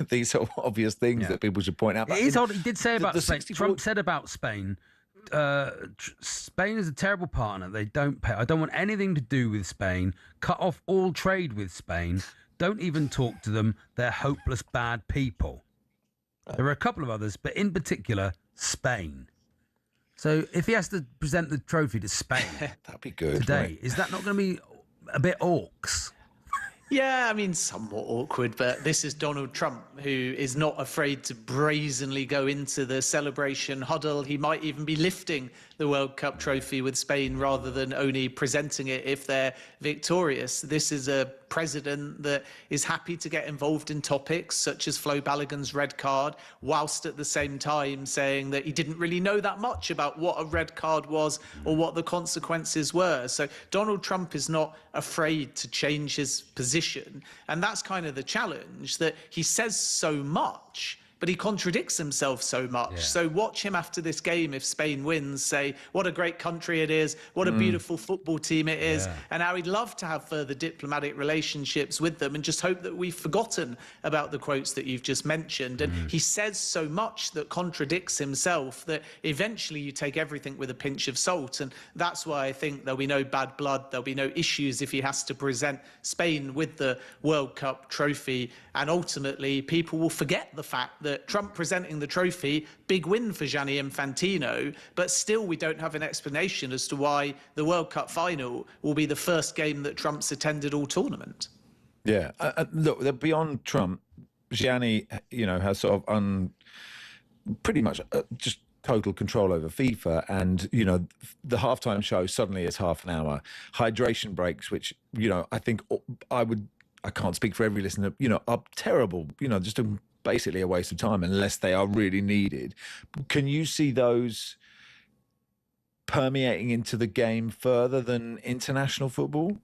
these sort of obvious things that people should point out. It is odd. He did say about Spain. Trump said about Spain, Spain is a terrible partner. They don't pay. I don't want anything to do with Spain. Cut off all trade with Spain. Don't even talk to them. They're hopeless, bad people. There are a couple of others, but in particular, Spain. So if he has to present the trophy to Spain that'd be good today, right? Is that not going to be a bit orcs? Yeah, I mean, somewhat awkward, but this is Donald Trump, who is not afraid to brazenly go into the celebration huddle. He might even be lifting the World Cup trophy with Spain rather than only presenting it if they're victorious. This is a president that is happy to get involved in topics such as Flo Balogun's red card, whilst at the same time saying that he didn't really know that much about what a red card was or what the consequences were. So Donald Trump is not afraid to change his position. And that's kind of the challenge, that he says so much, but he contradicts himself so much. Yeah. So watch him after this game, if Spain wins, say what a great country it is, what a beautiful football team it is, and how he'd love to have further diplomatic relationships with them, and just hope that we've forgotten about the quotes that you've just mentioned. And he says so much that contradicts himself that eventually you take everything with a pinch of salt. And that's why I think there'll be no bad blood, there'll be no issues if he has to present Spain with the World Cup trophy. And ultimately, people will forget the fact that Trump presenting the trophy, big win for Gianni Infantino, but still we don't have an explanation as to why the World Cup final will be the first game that Trump's attended all tournament. Yeah, look, beyond Trump, Gianni, you know, has sort of pretty much just total control over FIFA, and you know, the halftime show suddenly is half an hour, hydration breaks, which, you know, I think I can't speak for every listener, you know, are terrible, you know, just basically a waste of time unless they are really needed. Can you see those permeating into the game further than international football?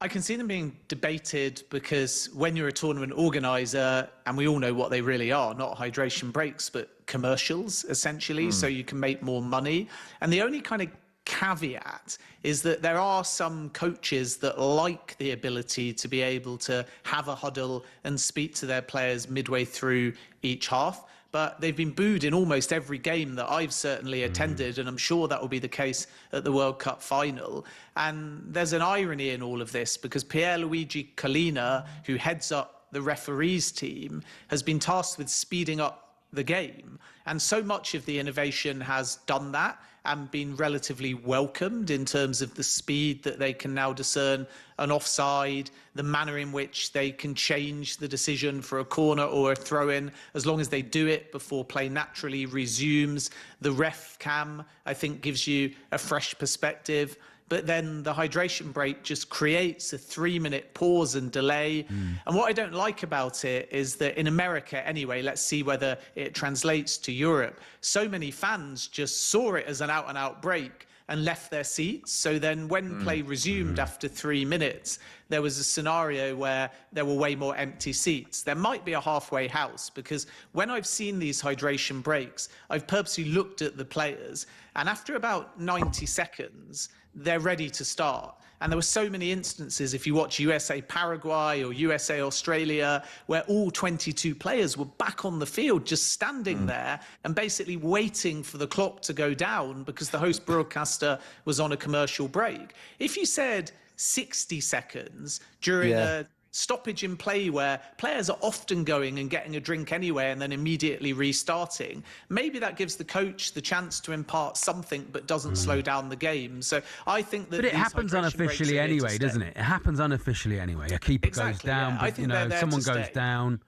I can see them being debated, because when you're a tournament organizer, and we all know what they really are, not hydration breaks, but commercials, essentially, so you can make more money. And the only kind of caveat is that there are some coaches that like the ability to be able to have a huddle and speak to their players midway through each half. But they've been booed in almost every game that I've certainly attended, and I'm sure that will be the case at the World Cup final. And there's an irony in all of this, because Pierluigi Collina, who heads up the referees team, has been tasked with speeding up the game. And so much of the innovation has done that and been relatively welcomed in terms of the speed that they can now discern an offside, the manner in which they can change the decision for a corner or a throw-in, as long as they do it before play naturally resumes. The ref cam, I think, gives you a fresh perspective. But then the hydration break just creates a 3-minute pause and delay. And what I don't like about it is that in America anyway, let's see whether it translates to Europe, so many fans just saw it as an out-and-out break and left their seats. So then when play resumed after 3 minutes, there was a scenario where there were way more empty seats. There might be a halfway house, because when I've seen these hydration breaks, I've purposely looked at the players, and after about 90 seconds, they're ready to start. And there were so many instances, if you watch USA Paraguay or USA Australia, where all 22 players were back on the field, just standing there and basically waiting for the clock to go down because the host broadcaster was on a commercial break. If you said 60 seconds during a stoppage in play where players are often going and getting a drink anyway and then immediately restarting, maybe that gives the coach the chance to impart something but doesn't slow down the game. So I think that... But it happens unofficially anyway, doesn't it? It happens unofficially anyway. A keeper goes down, but, you know, someone goes down.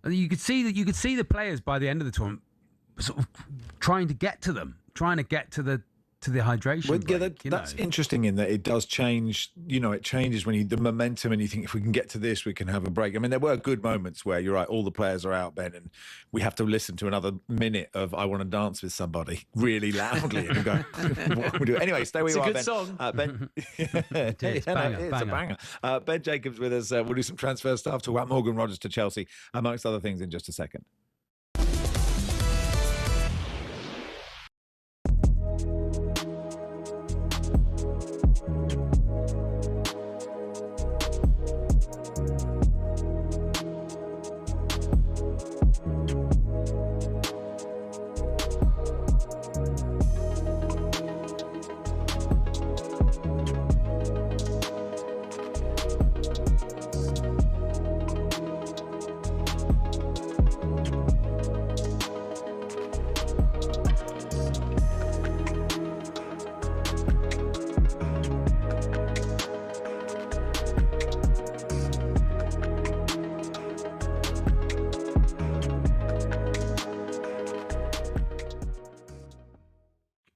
And you could see the players by the end of the tournament sort of trying to get to them trying to get to the hydration Well, break, that's interesting in that it does change. It changes when the momentum, and you think if we can get to this, we can have a break. I mean, there were good moments where you're right, all the players are out, Ben, and we have to listen to another minute of "I Want to Dance with Somebody" really loudly, and go, "What we do?" Anyway, stay where you are, Ben. It's a good song. Ben, It's a banger. Ben Jacobs with us. We'll do some transfer stuff. Talk about Morgan Rogers to Chelsea, amongst other things, in just a second.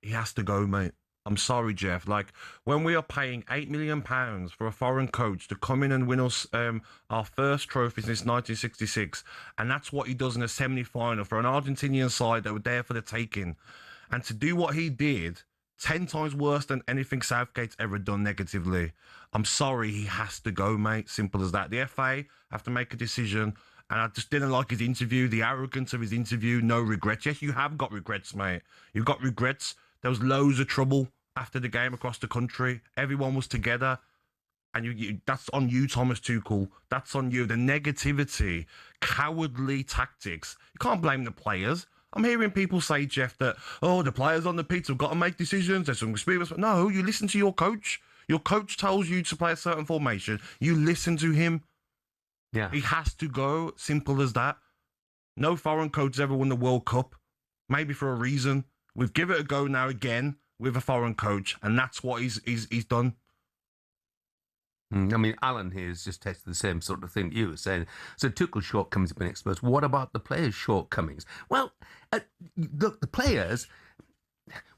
He has to go, mate. I'm sorry, Jeff. Like, when we are paying £8 million for a foreign coach to come in and win us our first trophy since 1966, and that's what he does in a semi-final for an Argentinian side that were there for the taking, and to do what he did, 10 times worse than anything Southgate's ever done negatively, I'm sorry, he has to go, mate. Simple as that. The FA have to make a decision, and I just didn't like his interview, the arrogance of his interview, no regrets. Yes, you have got regrets, mate. You've got regrets. There was loads of trouble after the game across the country. Everyone was together. And that's on you, Thomas Tuchel. That's on you. The negativity, cowardly tactics. You can't blame the players. I'm hearing people say, Jeff, that, the players on the pitch have got to make decisions. There's some experience. No, you listen to your coach. Your coach tells you to play a certain formation. You listen to him. Yeah. He has to go. Simple as that. No foreign coach has ever won the World Cup. Maybe for a reason. We've given it a go now again with a foreign coach, and that's what he's done. I mean, Alan here has just tested the same sort of thing you were saying. So Tuchel's shortcomings have been exposed. What about the players' shortcomings? Well, look, the players,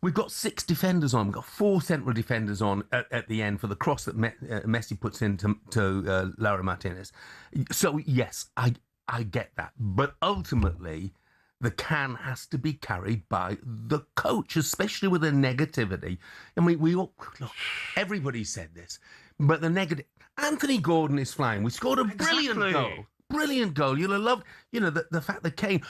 we've got 6 defenders on. We've got 4 central defenders on at the end for the cross that Messi puts into Laura Martinez. So, yes, I get that. But ultimately, the can has to be carried by the coach, especially with the negativity. I mean, look, everybody said this, but the negative. Anthony Gordon is flying. We scored a brilliant goal. Brilliant goal. You'll have loved, the fact that Kane,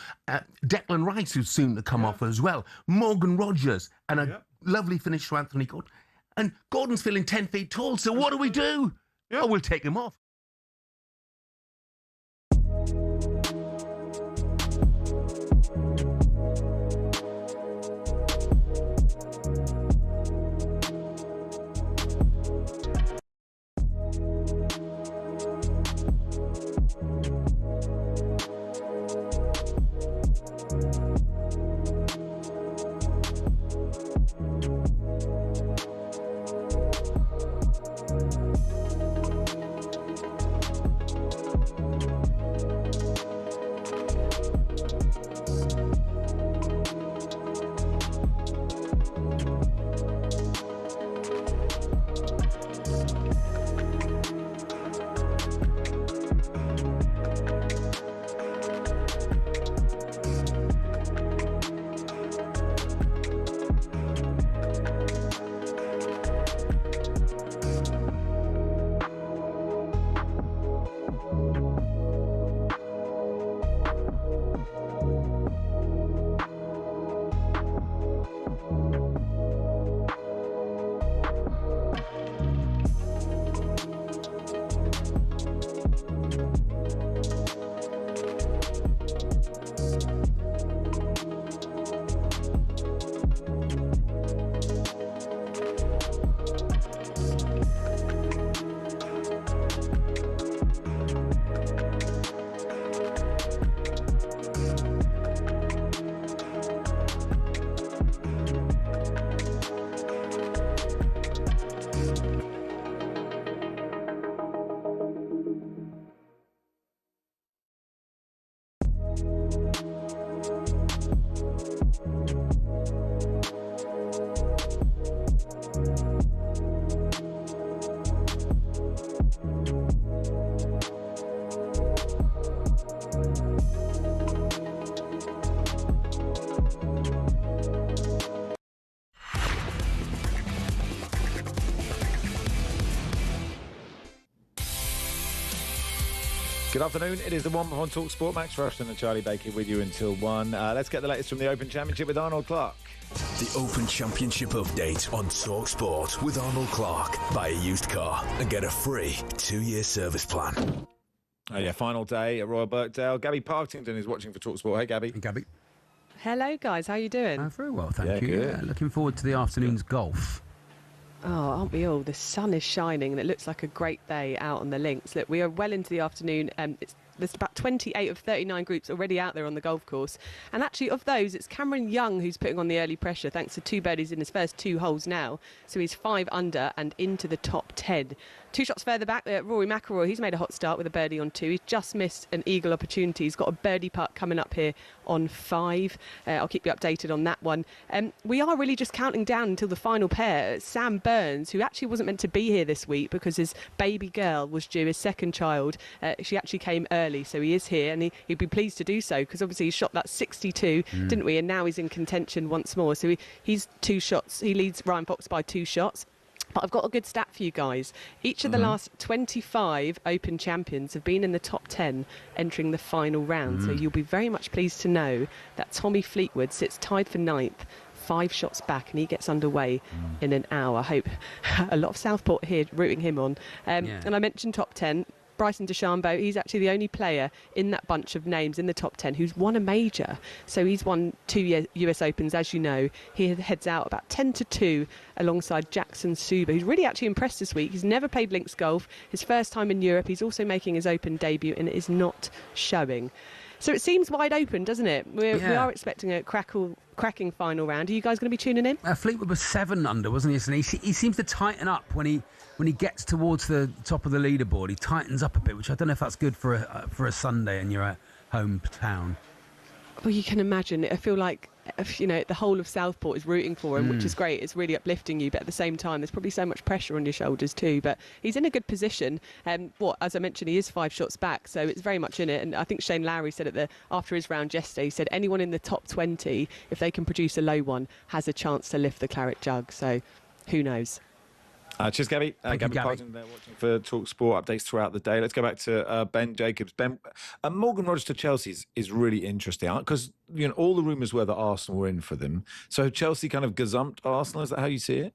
Declan Rice, who's soon to come off as well, Morgan Rogers, and a lovely finish to Anthony Gordon. And Gordon's feeling 10 feet tall, so what do we do? Oh, we'll take him off. Good afternoon. It is the one on talkSPORT. Max Rushden and Charlie Baker with you until 1. Let's get the latest from the Open Championship with Arnold Clark. The Open Championship update on talkSPORT with Arnold Clark. Buy a used car and get a free 2-year service plan. Final day at Royal Birkdale. Gabby Partington is watching for talkSPORT. Hey, Gabby. Hey, Gabby. Hello, guys. How are you doing? Very well, thank Yeah, you. good. Looking forward to the afternoon's golf. Oh, aren't we all? The sun is shining and it looks like a great day out on the links. Look, we are well into the afternoon. There's about 28 of 39 groups already out there on the golf course. And actually, of those, it's Cameron Young who's putting on the early pressure thanks to 2 birdies in his first 2 holes now. So he's 5 under and into the top 10. 2 shots further back, Rory McIlroy, he's made a hot start with a birdie on 2. He's just missed an eagle opportunity. He's got a birdie putt coming up here on 5. I'll keep you updated on that one. We are really just counting down until the final pair. Sam Burns, who actually wasn't meant to be here this week because his baby girl was due, his second child. She actually came early, so he is here and he'd be pleased to do so because obviously he shot that 62, didn't we? And now he's in contention once more. So he's 2 shots. He leads Ryan Fox by 2 shots. But I've got a good stat for you guys. Each of the last 25 Open champions have been in the top 10 entering the final round. So you'll be very much pleased to know that Tommy Fleetwood sits tied for 9th, 5 shots back, and he gets underway in an hour. I hope a lot of Southport here rooting him on. And I mentioned top 10. Bryson DeChambeau, he's actually the only player in that bunch of names in the top 10 who's won a major. So he's won 2 US Opens, as you know. He heads out about 10-2 alongside Jackson Suba, who's really actually impressed this week. He's never played links golf, his first time in Europe. He's also making his Open debut and it is not showing. So it seems wide open, doesn't it? We are expecting a cracking final round. Are you guys going to be tuning in? Fleetwood was 7 under, wasn't he? And he seems to tighten up when he gets towards the top of the leaderboard. He tightens up a bit, which I don't know if that's good for a Sunday and you're at hometown. Well, you can imagine. I feel like, the whole of Southport is rooting for him, which is great. It's really uplifting you, but at the same time, there's probably so much pressure on your shoulders too. But he's in a good position. As I mentioned, he is 5 shots back, so it's very much in it. And I think Shane Lowry said after his round yesterday, he said anyone in the top 20, if they can produce a low one, has a chance to lift the claret jug. So who knows? Cheers, Gabby. Gabby Parton there watching for talkSPORT updates throughout the day. Let's go back to Ben Jacobs. Ben, Morgan Rogers to Chelsea is really interesting because all the rumours were that Arsenal were in for them. So Chelsea kind of gazumped Arsenal. Is that how you see it?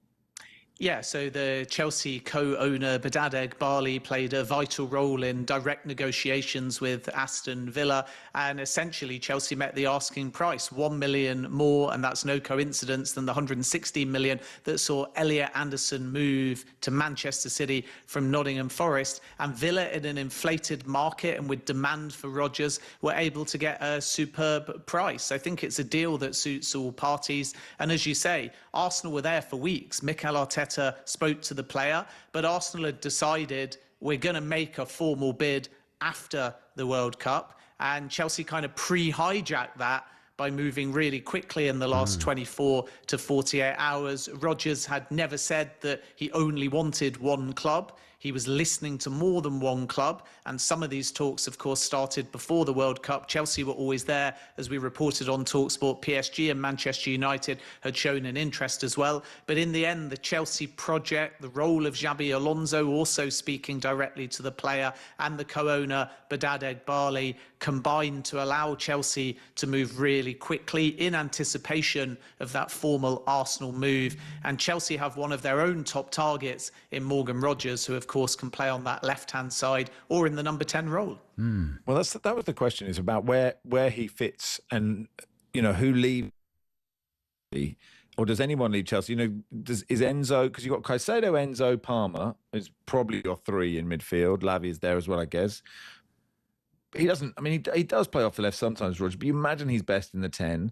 Yeah, so the Chelsea co-owner Badadeg Barley played a vital role in direct negotiations with Aston Villa, and essentially Chelsea met the asking price, 1 million more, and that's no coincidence, than the 116 million that saw Elliot Anderson move to Manchester City from Nottingham Forest. And Villa, in an inflated market and with demand for Rodgers, were able to get a superb price. I think it's a deal that suits all parties. And as you say, Arsenal were there for weeks. Mikel Arteta spoke to the player, but Arsenal had decided we're going to make a formal bid after the World Cup, and Chelsea kind of pre-hijacked that by moving really quickly in the last 24 to 48 hours. Rodgers had never said that he only wanted one club. He was listening to more than one club, and some of these talks, of course, started before the World Cup. Chelsea were always there, as we reported on talkSPORT. PSG and Manchester United had shown an interest as well. But in the end, the Chelsea project, the role of Xabi Alonso also speaking directly to the player, and the co-owner Badadeg Barley combined to allow Chelsea to move really quickly in anticipation of that formal Arsenal move. And Chelsea have one of their own top targets in Morgan Rogers, who of course can play on that left-hand side or in the number 10 role. Well, that was the question, is about where he fits and, who leaves, or does anyone leave Chelsea? Is Enzo, because you've got Caicedo, Enzo, Palmer is probably your 3 in midfield. Lavia is there as well, I guess. He doesn't, he does play off the left sometimes, Roger, but you imagine he's best in the 10.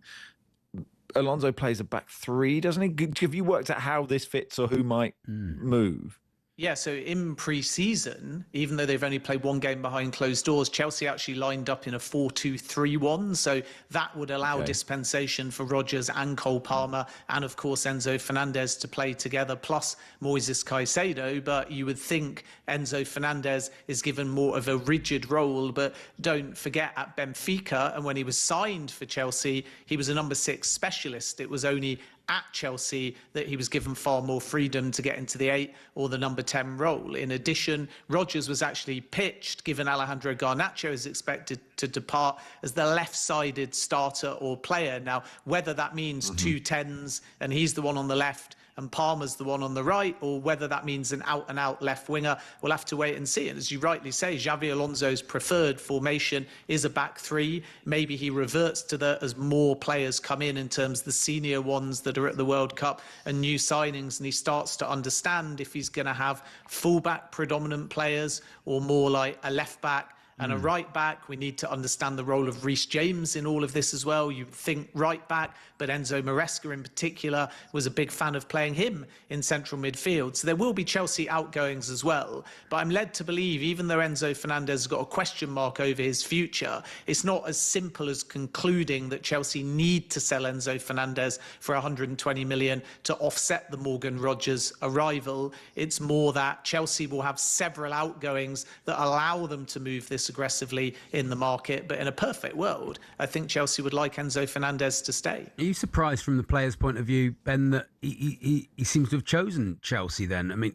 Alonso plays a back 3, doesn't he? Have you worked out how this fits or who might move? Yeah, so in pre-season, even though they've only played one game behind closed doors, Chelsea actually lined up in a 4-2-3-1. So that would allow dispensation for Rodgers and Cole Palmer and, of course, Enzo Fernandez to play together, plus Moises Caicedo. But you would think Enzo Fernandez is given more of a rigid role. But don't forget, at Benfica, and when he was signed for Chelsea, he was a number 6 specialist. It was only at Chelsea that he was given far more freedom to get into the 8 or the number 10 role. In addition, Rodgers was actually pitched, given Alejandro Garnacho is expected to depart, as the left-sided starter or player. Now, whether that means 2 10s and he's the one on the left and Palmer's the one on the right, or whether that means an out-and-out left winger, we'll have to wait and see. And as you rightly say, Xavi Alonso's preferred formation is a back three. Maybe he reverts to that as more players come in terms of the senior ones that are at the World Cup and new signings, and he starts to understand if he's going to have full-back predominant players or more like a left-back and a right back. We need to understand the role of Reece James in all of this as well. You think right back, but Enzo Maresca in particular was a big fan of playing him in central midfield. So there will be Chelsea outgoings as well. But I'm led to believe, even though Enzo Fernandez has got a question mark over his future, it's not as simple as concluding that Chelsea need to sell Enzo Fernandez for 120 million to offset the Morgan Rodgers arrival. It's more that Chelsea will have several outgoings that allow them to move this aggressively in the market. But in a perfect world, I think Chelsea would like Enzo Fernandez to stay. Are you surprised from the player's point of view, Ben, that he seems to have chosen Chelsea then? I mean,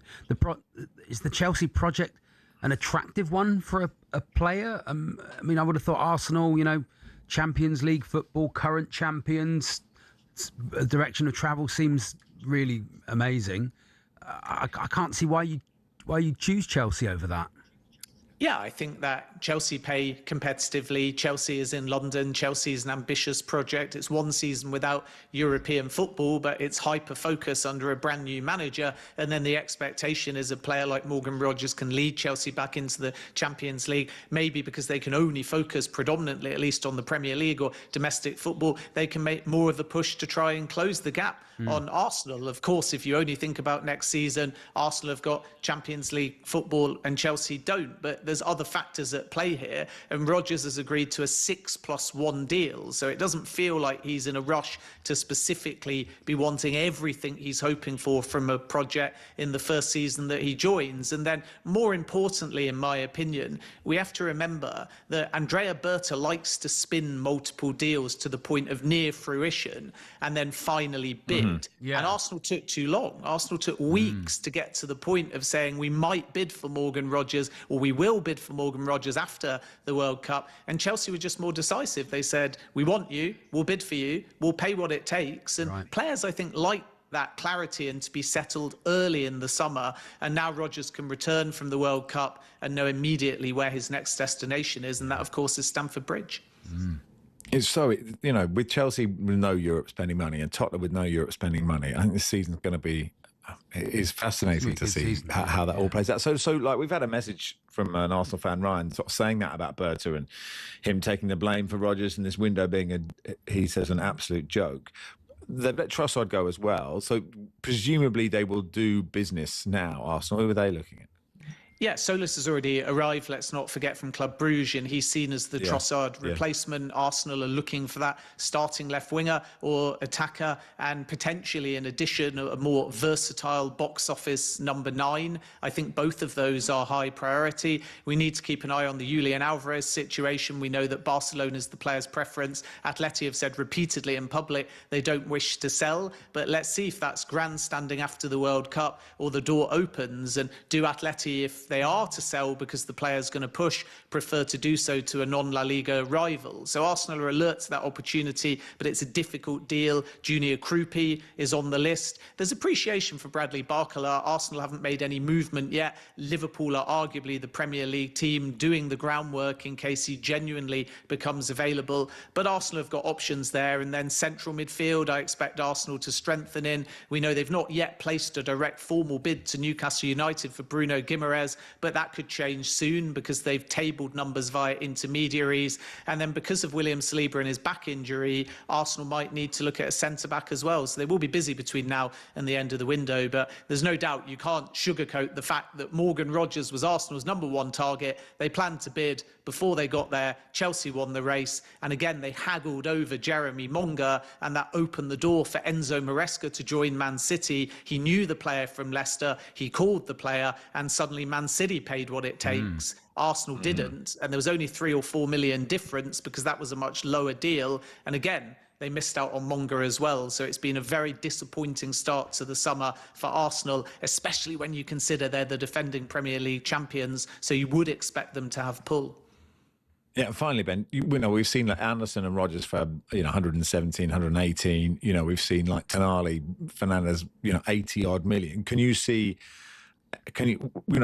is the Chelsea project an attractive one for a player? I mean, I would have thought Arsenal, Champions League football, current champions, direction of travel seems really amazing. I can't see why you choose Chelsea over that. Yeah, I think that Chelsea pay competitively. Chelsea is in London. Chelsea is an ambitious project. It's one season without European football, but it's hyper-focus under a brand new manager. And then the expectation is a player like Morgan Rodgers can lead Chelsea back into the Champions League, maybe because they can only focus predominantly, at least on the Premier League or domestic football. They can make more of a push to try and close the gap on Arsenal. Of course, if you only think about next season, Arsenal have got Champions League football and Chelsea don't. But there's other factors at play here, and Rodgers has agreed to a 6+1 deal, so it doesn't feel like he's in a rush to specifically be wanting everything he's hoping for from a project in the first season that he joins. And then, more importantly, in my opinion, we have to remember that Andrea Berta likes to spin multiple deals to the point of near fruition and then finally bid. And Arsenal took too long. Arsenal took weeks to get to the point of saying we might bid for Morgan Rodgers, or we will bid for Morgan Rodgers after the World Cup. And Chelsea were just more decisive. They said, we want you, we'll bid for you, we'll pay what it takes. And players, I think, like that clarity and to be settled early in the summer. And now Rodgers can return from the World Cup and know immediately where his next destination is. And that, of course, is Stamford Bridge. It's so, with Chelsea with no Europe spending money and Tottenham with no Europe spending money, I think this season's going to be, it's fascinating to see how that all plays out. So like we've had a message from an Arsenal fan, Ryan, sort of saying that about Berta and him taking the blame for Rodgers and this window being, he says, an absolute joke. They've let Trossard go as well. So presumably they will do business now, Arsenal. Who are they looking at? Yeah, Solis has already arrived, let's not forget, from Club Brugge, and he's seen as the Trossard replacement. Arsenal are looking for that starting left winger or attacker, and potentially, in addition, a more versatile box office number 9. I think both of those are high priority. We need to keep an eye on the Julian Alvarez situation. We know that Barcelona is the player's preference. Atleti have said repeatedly in public they don't wish to sell, but let's see if that's grandstanding after the World Cup or the door opens, and do Atleti, if they are to sell because the player's going to push, prefer to do so to a non-La Liga rival. So Arsenal are alert to that opportunity, but it's a difficult deal. Junior Krupi is on the list. There's appreciation for Bradley Barcola. Arsenal haven't made any movement yet. Liverpool are arguably the Premier League team doing the groundwork in case he genuinely becomes available. But Arsenal have got options there. And then central midfield, I expect Arsenal to strengthen in. We know they've not yet placed a direct formal bid to Newcastle United for Bruno Guimaraes, but that could change soon because they've tabled numbers via intermediaries. And then because of William Saliba and his back injury, Arsenal might need to look at a centre-back as well. So they will be busy between now and the end of the window. But there's no doubt you can't sugarcoat the fact that Morgan Rodgers was Arsenal's #1 target. They planned to bid before they got there. Chelsea won the race. And again, they haggled over Jeremy Monga, and that opened the door for Enzo Maresca to join Man City. He knew the player from Leicester. He called the player, and suddenly Man City paid what it takes. Arsenal didn't, and there was only 3 or 4 million difference because that was a much lower deal. And again, they missed out on Monga as well. So it's been a very disappointing start to the summer for Arsenal, especially when you consider they're the defending Premier League champions. So you would expect them to have pull. Yeah, finally, Ben, we've seen like Anderson and Rodgers for 117, 118. We've seen like Tonali, Fernandes, 80 odd million.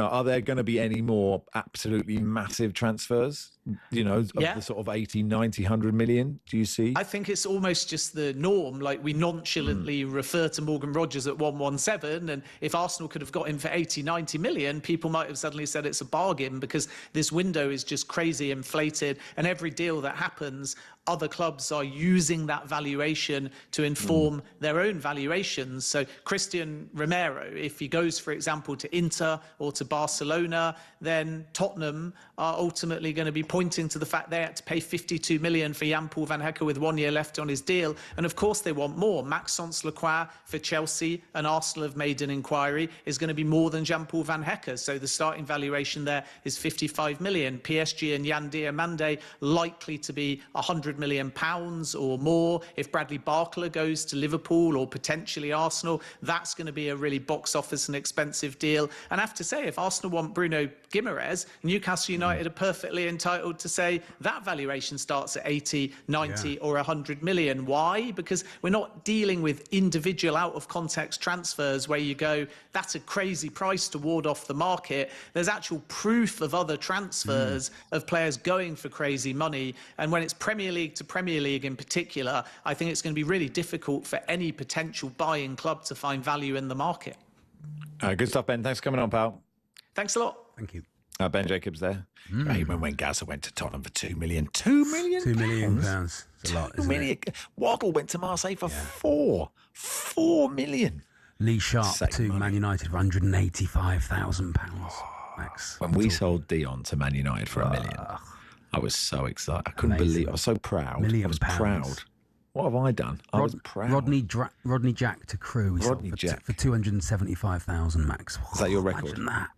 Are there going to be any more absolutely massive transfers, of the sort of 80, 90, 100 million? Do you see? I think it's almost just the norm. Like, we nonchalantly refer to Morgan Rogers at 117, and if Arsenal could have got him for 80, 90 million, people might have suddenly said it's a bargain, because this window is just crazy inflated, and every deal that happens, other clubs are using that valuation to inform their own valuations. So Christian Romero, if he goes, for example, to Inter or to Barcelona, then Tottenham are ultimately going to be pointing to the fact they had to pay 52 million for Jan-Paul van Hecke with 1 year left on his deal. And of course they want more. Maxence Lacroix for Chelsea, and Arsenal have made an inquiry, is going to be more than Jan-Paul van Hecke. So the starting valuation there is 55 million. PSG and Yan Diomande likely to be 100 million pounds or more. If Bradley Barcola goes to Liverpool or potentially Arsenal, that's going to be a really box office and expensive deal. And I have to say, if Arsenal want Bruno Guimaraes, Newcastle United are perfectly entitled to say that valuation starts at 80, 90 or 100 million. Why? Because we're not dealing with individual out of context transfers where you go, that's a crazy price to ward off the market. There's actual proof of other transfers of players going for crazy money. And when it's Premier League to Premier League in particular, I think it's going to be really difficult for any potential buying club to find value in the market. Good stuff, Ben. Thanks for coming on, pal. Thanks a lot. Thank you. Ben Jacobs there. Even when Gaza went to Tottenham for 2 million. 2 million? £2 million. It's a lot, isn't it? Waddle went to Marseille for 4 million. Lee Sharp to Man United for £185,000. Max. When we sold Dion to Man United for £1 million, I was so excited. I couldn't believe it. I was so proud. I was proud. What have I done? I was proud. Rodney Jack to Crewe. Rodney Jack. For £275,000, Max. Is that your record? Imagine that.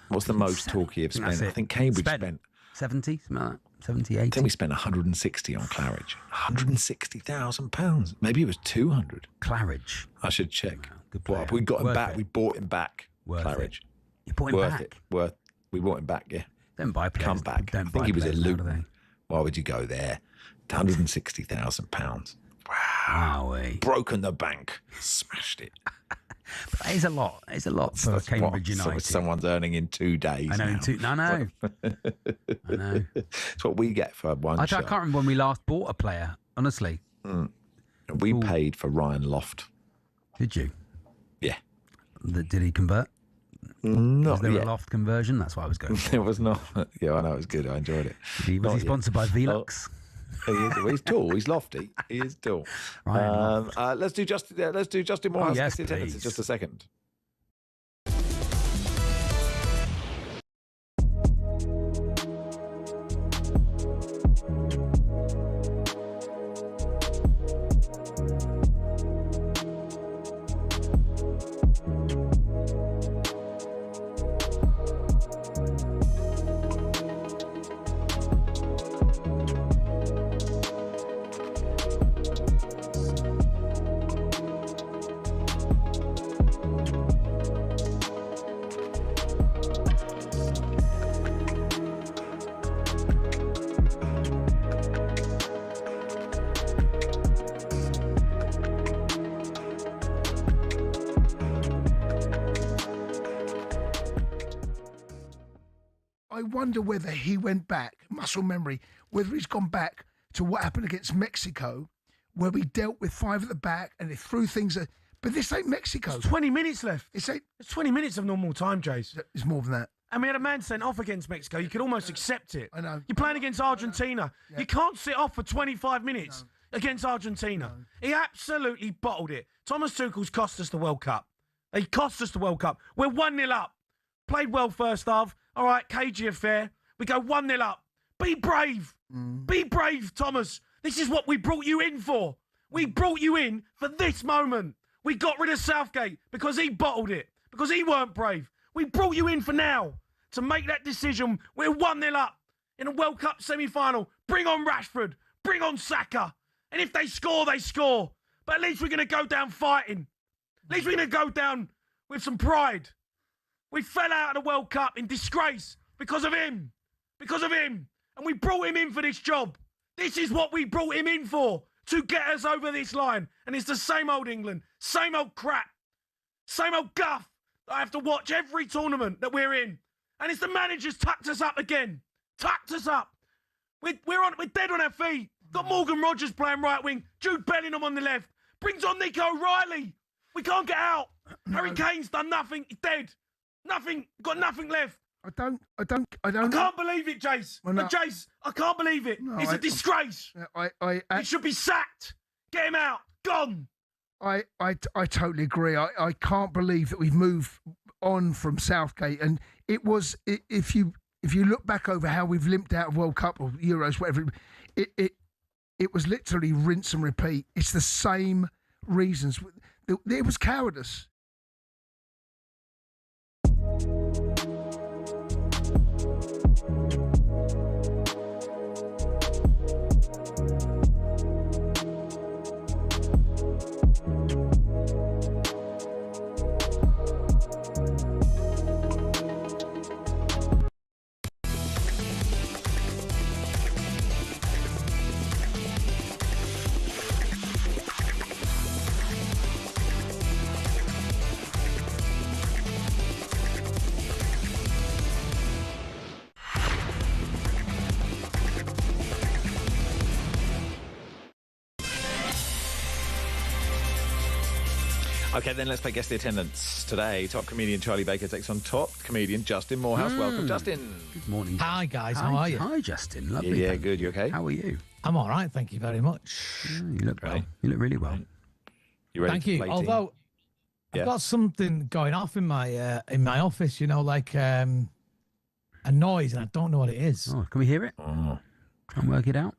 What's the most Torquay have spent? I think Cambridge spent 70, something like that. 70, 80. I think we spent 160 on Claridge. £160,000. Maybe it was 200. Claridge. I should check. Good player. We got him back. We bought him back. Claridge. You bought him back? We bought him back, yeah. Don't buy players. Come back. I think he was at Luton. Why would you go there? £160,000. Wow. Broken the bank. Smashed it. But that is a lot. It's a lot for Cambridge United. What someone's earning in 2 days. I know. Now. I know. It's what we get for one shot. I can't remember when we last bought a player, honestly. We paid for Ryan Loft. Did you? Yeah. Did he convert? Not Was there yet. a Loft conversion? That's what I was going for. It was not. Yeah, I know. It was good. I enjoyed it. Was he sponsored by Velux? He is. Well, he's tall. He's lofty. He is tall. Let's do Justin Moore. Yes, please. In just a second. I wonder whether he went back, muscle memory, whether he's gone back to what happened against Mexico, where we dealt with 5 at the back and they threw things at... But this ain't Mexico. There's 20 minutes left. It's 20 minutes of normal time, Jace. It's more than that. And we had a man sent off against Mexico. You could almost accept it. I know. You're playing against Argentina. You can't sit off for 25 minutes against Argentina. He absolutely bottled it. Thomas Tuchel's cost us the World Cup. He cost us the World Cup. We're 1-0 up. Played well first half. All right, cagey affair. We go 1-0 up. Be brave. Be brave, Thomas. This is what we brought you in for. We brought you in for this moment. We got rid of Southgate because he bottled it, because he weren't brave. We brought you in for now to make that decision. We're 1-0 up in a World Cup semi-final. Bring on Rashford. Bring on Saka. And if they score, they score. But at least we're going to go down fighting. At least we're going to go down with some pride. We fell out of the World Cup in disgrace because of him. Because of him. And we brought him in for this job. This is what we brought him in for, to get us over this line. And it's the same old England, same old crap, same old guff that I have to watch every tournament that we're in. And it's the manager's tucked us up again. Tucked us up. We're dead on our feet. Got Morgan Rogers playing right wing, Jude Bellingham on the left. Brings on Nico O'Reilly. We can't get out. Harry Kane's done nothing. He's dead. Nothing. Got nothing left. I don't. I can't believe it, Jace. Well, no. Jace, I can't believe it. No, It's a disgrace. He should be sacked. Get him out. Gone. I totally agree. I can't believe that we've moved on from Southgate, and it was, if you look back over how we've limped out of World Cup or Euros, whatever, it was literally rinse and repeat. It's the same reasons. It was cowardice. Okay, then let's play Guess the Attendance. Today, top comedian Charlie Baker takes on top comedian Justin Morehouse. Welcome, Justin. Good morning. Hi, guys. How are you? Hi, Justin. Lovely. Yeah, good. You okay? How are you? I'm all right. Thank you very much. Yeah, you look well. You look really well. You ready? Thank to you. play Although Yeah. I've got something going off in my office, like a noise, and I don't know what it is. Oh, can we hear it? Oh. Try and work it out.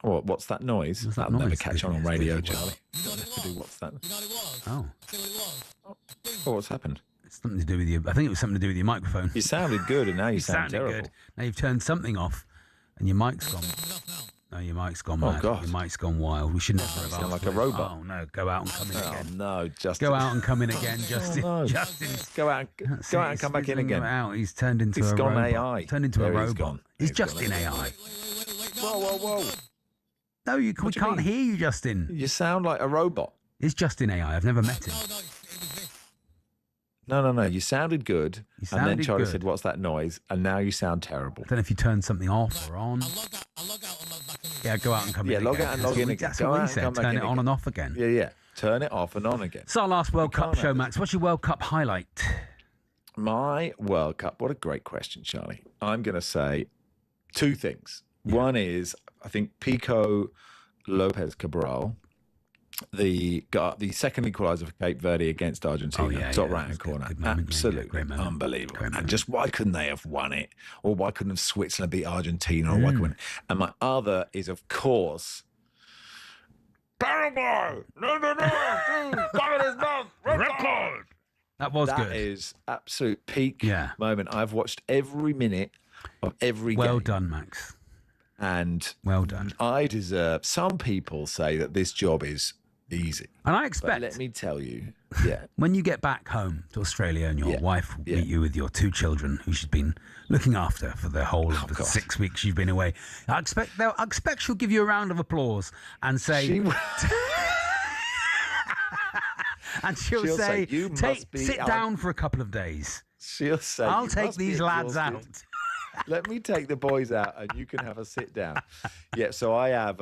What's that noise? What's that That'll never noise? catch on radio, Charlie. What's that? Oh. Oh, what's happened? It's something to do with you. I think it was something to do with your microphone. You sounded good, and now you sound sounded terrible. good. Now you've turned something off, and your mic's gone. No, your mic's gone Oh, mad. God. Your mic's gone wild. We should never have sound asked like for a it. robot. Oh no, go out and come in again. Oh no, Justin. Go out and come in again, Justin. Oh, no. Justin. Go out and come back in again. Out. He's turned into He's a gone robot. AI. Turned into There a he's robot. gone. He's He's just gone in AI. AI. Whoa. No, we What do you can't mean? hear you, Justin. You sound like a robot. It's Justin AI. I've never met him. No. You sounded good. You and then sounded Charlie good. said, "What's that noise?" And now you sound terrible. I don't know if you turned something off or on. Yeah, go out and come in again. log out and log in again. That's Go what out we and said. come back Turn in it on again. and off again. Yeah. Turn it off and on again. It's our last World Cup can't show, have Max. What's your World Cup highlight? My World Cup. What a great question, Charlie. I'm going to say two things. One is, I think Pico Lopez Cabral, the second equaliser for Cape Verde against Argentina, top right hand corner, absolutely unbelievable. And just why couldn't they have won it, or why couldn't have Switzerland beat Argentina, or why couldn't? And my other is, of course, Paraguay. No, record. That was good. That is absolute peak moment. I've watched every minute of every game. Well done, Max. And well done. I deserve. Some people say that this job is easy, and I expect. But let me tell you, when you get back home to Australia and your wife will meet you with your two children, who she's been looking after for the whole of the 6 weeks you've been away, I expect she'll give you a round of applause and say. And she'll say, "You must be sit down for a couple of days." She'll say, I'll "You take must be these lads out. exhausted. Let me take the boys out and you can have a sit down." Yeah, so I have,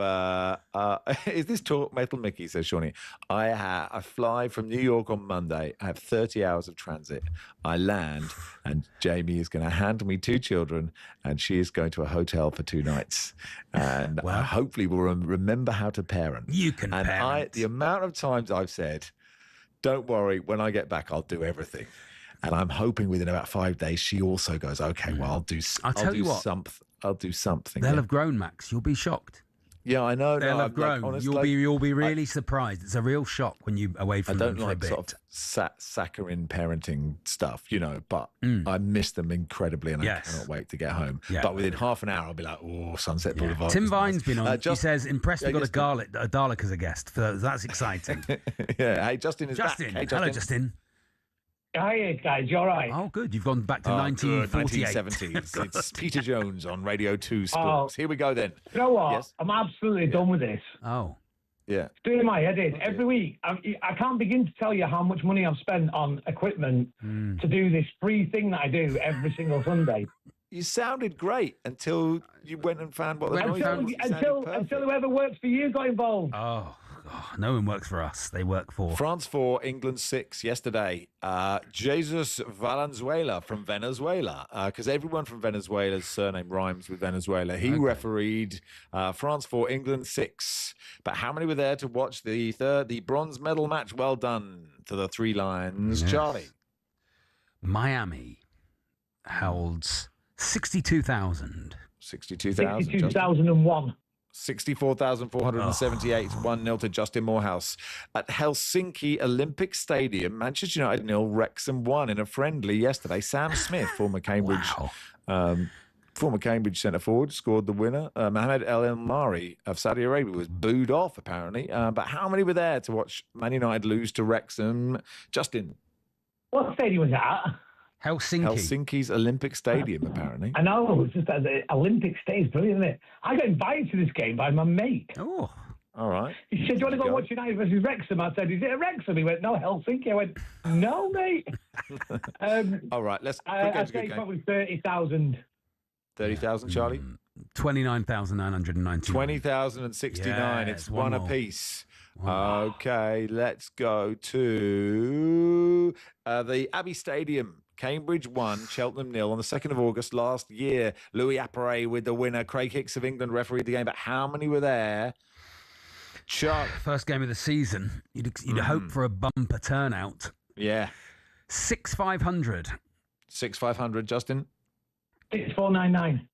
is this talk Metal Mickey, says Shawnee. I fly from New York on Monday. I have 30 hours of transit. I land and Jamie is going to hand me two children and she is going to a hotel for 2 nights. And I hopefully will remember how to parent. You can parent. The amount of times I've said, "Don't worry, when I get back, I'll do everything." And I'm hoping within about 5 days, she also goes, "Okay, well, I'll do I'll tell you what. I'll do something." They'll have grown, Max. You'll be shocked. Yeah, I know. They'll no, have grown. Honestly, You'll be really surprised. It's a real shock when you away I from don't them for a like bit. sort of saccharine parenting stuff, but I miss them incredibly, and I cannot wait to get home. Yeah. But within half an hour, I'll be like, oh, Sunset Boulevard. Tim was Vine's nice. been on. He says, impressed we got just- a Dalek as a guest. So that's exciting. Yeah. Hey, Justin is Justin. back. Hey, Hello, Justin. Hi, guys. You all right? Oh, good. You've gone back to Good, 1948. 1970s. It's Peter Jones on Radio 2 Sports. Here we go then. You know what? Yes? I'm absolutely done with this. Oh. Yeah. It's doing my head in. Every week, I can't begin to tell you how much money I've spent on equipment to do this free thing that I do every single Sunday. You sounded great until you went and found what the noise was. Until whoever works for you got involved. Oh, no one works for us. They work for France 4, England 6 yesterday. Jesus Valenzuela from Venezuela, because everyone from Venezuela's surname rhymes with Venezuela. He refereed France 4, England 6. But how many were there to watch the bronze medal match? Well done to the Three Lions. Yes. Charlie. Miami holds 62,000. 62,000. 62,001. 64,478, 1-0 to Justin Morehouse. At Helsinki Olympic Stadium, Manchester United 0, Wrexham 1 in a friendly yesterday. Sam Smith, former Cambridge centre forward, scored the winner. Mohamed El Elmari of Saudi Arabia was booed off, apparently. But how many were there to watch Man United lose to Wrexham? Justin. What stadium was that? Helsinki's Olympic Stadium, apparently. I know. It's just that the Olympic Stadium is brilliant, isn't it? I got invited to this game by my mate. Oh. All right. He said, do you want to go watch United versus Wrexham? I said, is it a Wrexham? He went, no, Helsinki. I went, no, mate. All right, let's... I'd say probably 30,000. 30,000, Charlie? 29,999. 20,069. It's one more. apiece. Okay, let's go to the Abbey Stadium. Cambridge 1, Cheltenham 0 on the 2nd of August last year. Louis Appere with the winner. Craig Hicks of England refereed the game. But how many were there? Charlie. First game of the season. You'd hope for a bumper turnout. Yeah. 6,500. 6,500, Justin. 6,499.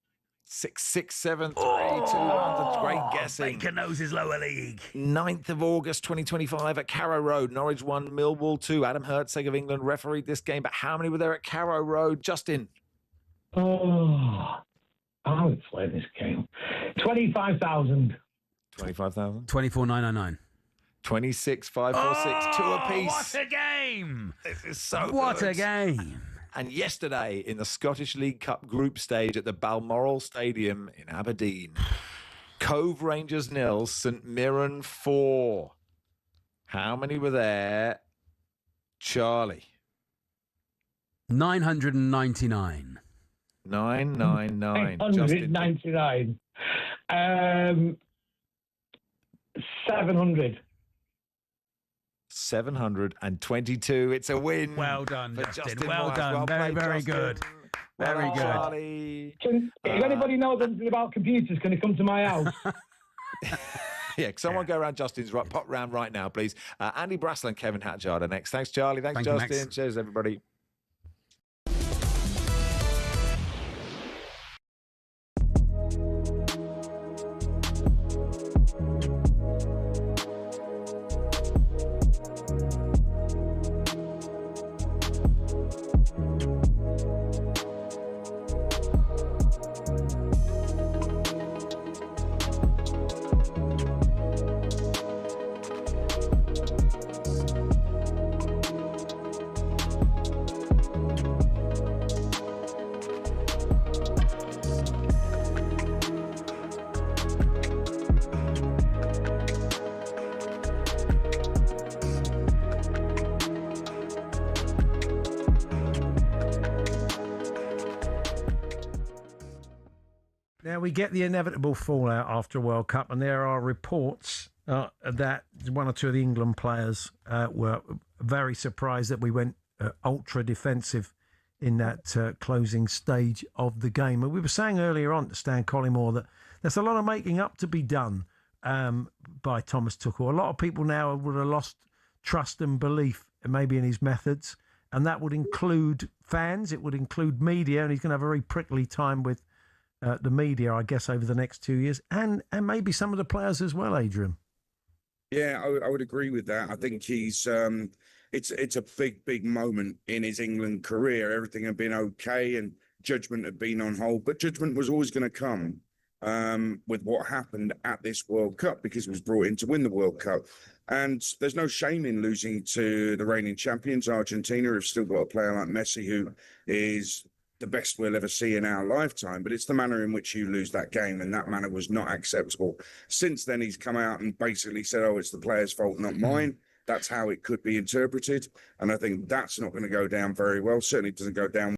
6,673. 200. Great guessing. Baker knows his lower league. 9th of August 2025 at Carrow Road. Norwich 1, Millwall 2. Adam Hertzeg of England refereed this game. But how many were there at Carrow Road? Justin. Oh, I would play this game. 25,000. 25,000. 24,999. 26,546. 2 apiece. What a game! This is so What good. a game! And yesterday in the Scottish League Cup group stage at the Balmoral Stadium in Aberdeen, Cove Rangers 0, St Mirren 4. How many were there? Charlie. 999. 999. Justin. 899. 700. 722. It's a win. Well done, for Justin. Well Moyes. done. Very, played, very Justin. good. Very good. Charlie. If anybody knows anything about computers, can they come to my house? Yeah, someone go around Justin's pop round right now, please. Andy Brassel and Kevin Hatchard are next. Thanks, Charlie. Thanks, Thank you, Justin. Max. Cheers, everybody. Now, we get the inevitable fallout after a World Cup, and there are reports that one or two of the England players were very surprised that we went ultra defensive in that closing stage of the game. And we were saying earlier on to Stan Collymore that there's a lot of making up to be done by Thomas Tuchel. A lot of people now would have lost trust and belief maybe in his methods, and that would include fans, it would include media, and he's going to have a very prickly time with the media, I guess, over the next 2 years, and maybe some of the players as well, Adrian. Yeah, I would agree with that. I think he's it's a big moment in his England career. Everything had been okay and judgment had been on hold, but judgment was always going to come with what happened at this World Cup, because he was brought in to win the World Cup. And there's no shame in losing to the reigning champions. Argentina have still got a player like Messi, who is the best we'll ever see in our lifetime, but it's the manner in which you lose that game, and that manner was not acceptable. Since then, he's come out and basically said, oh, it's the player's fault, not mine. That's how it could be interpreted, and I think that's not going to go down very well. Certainly doesn't go down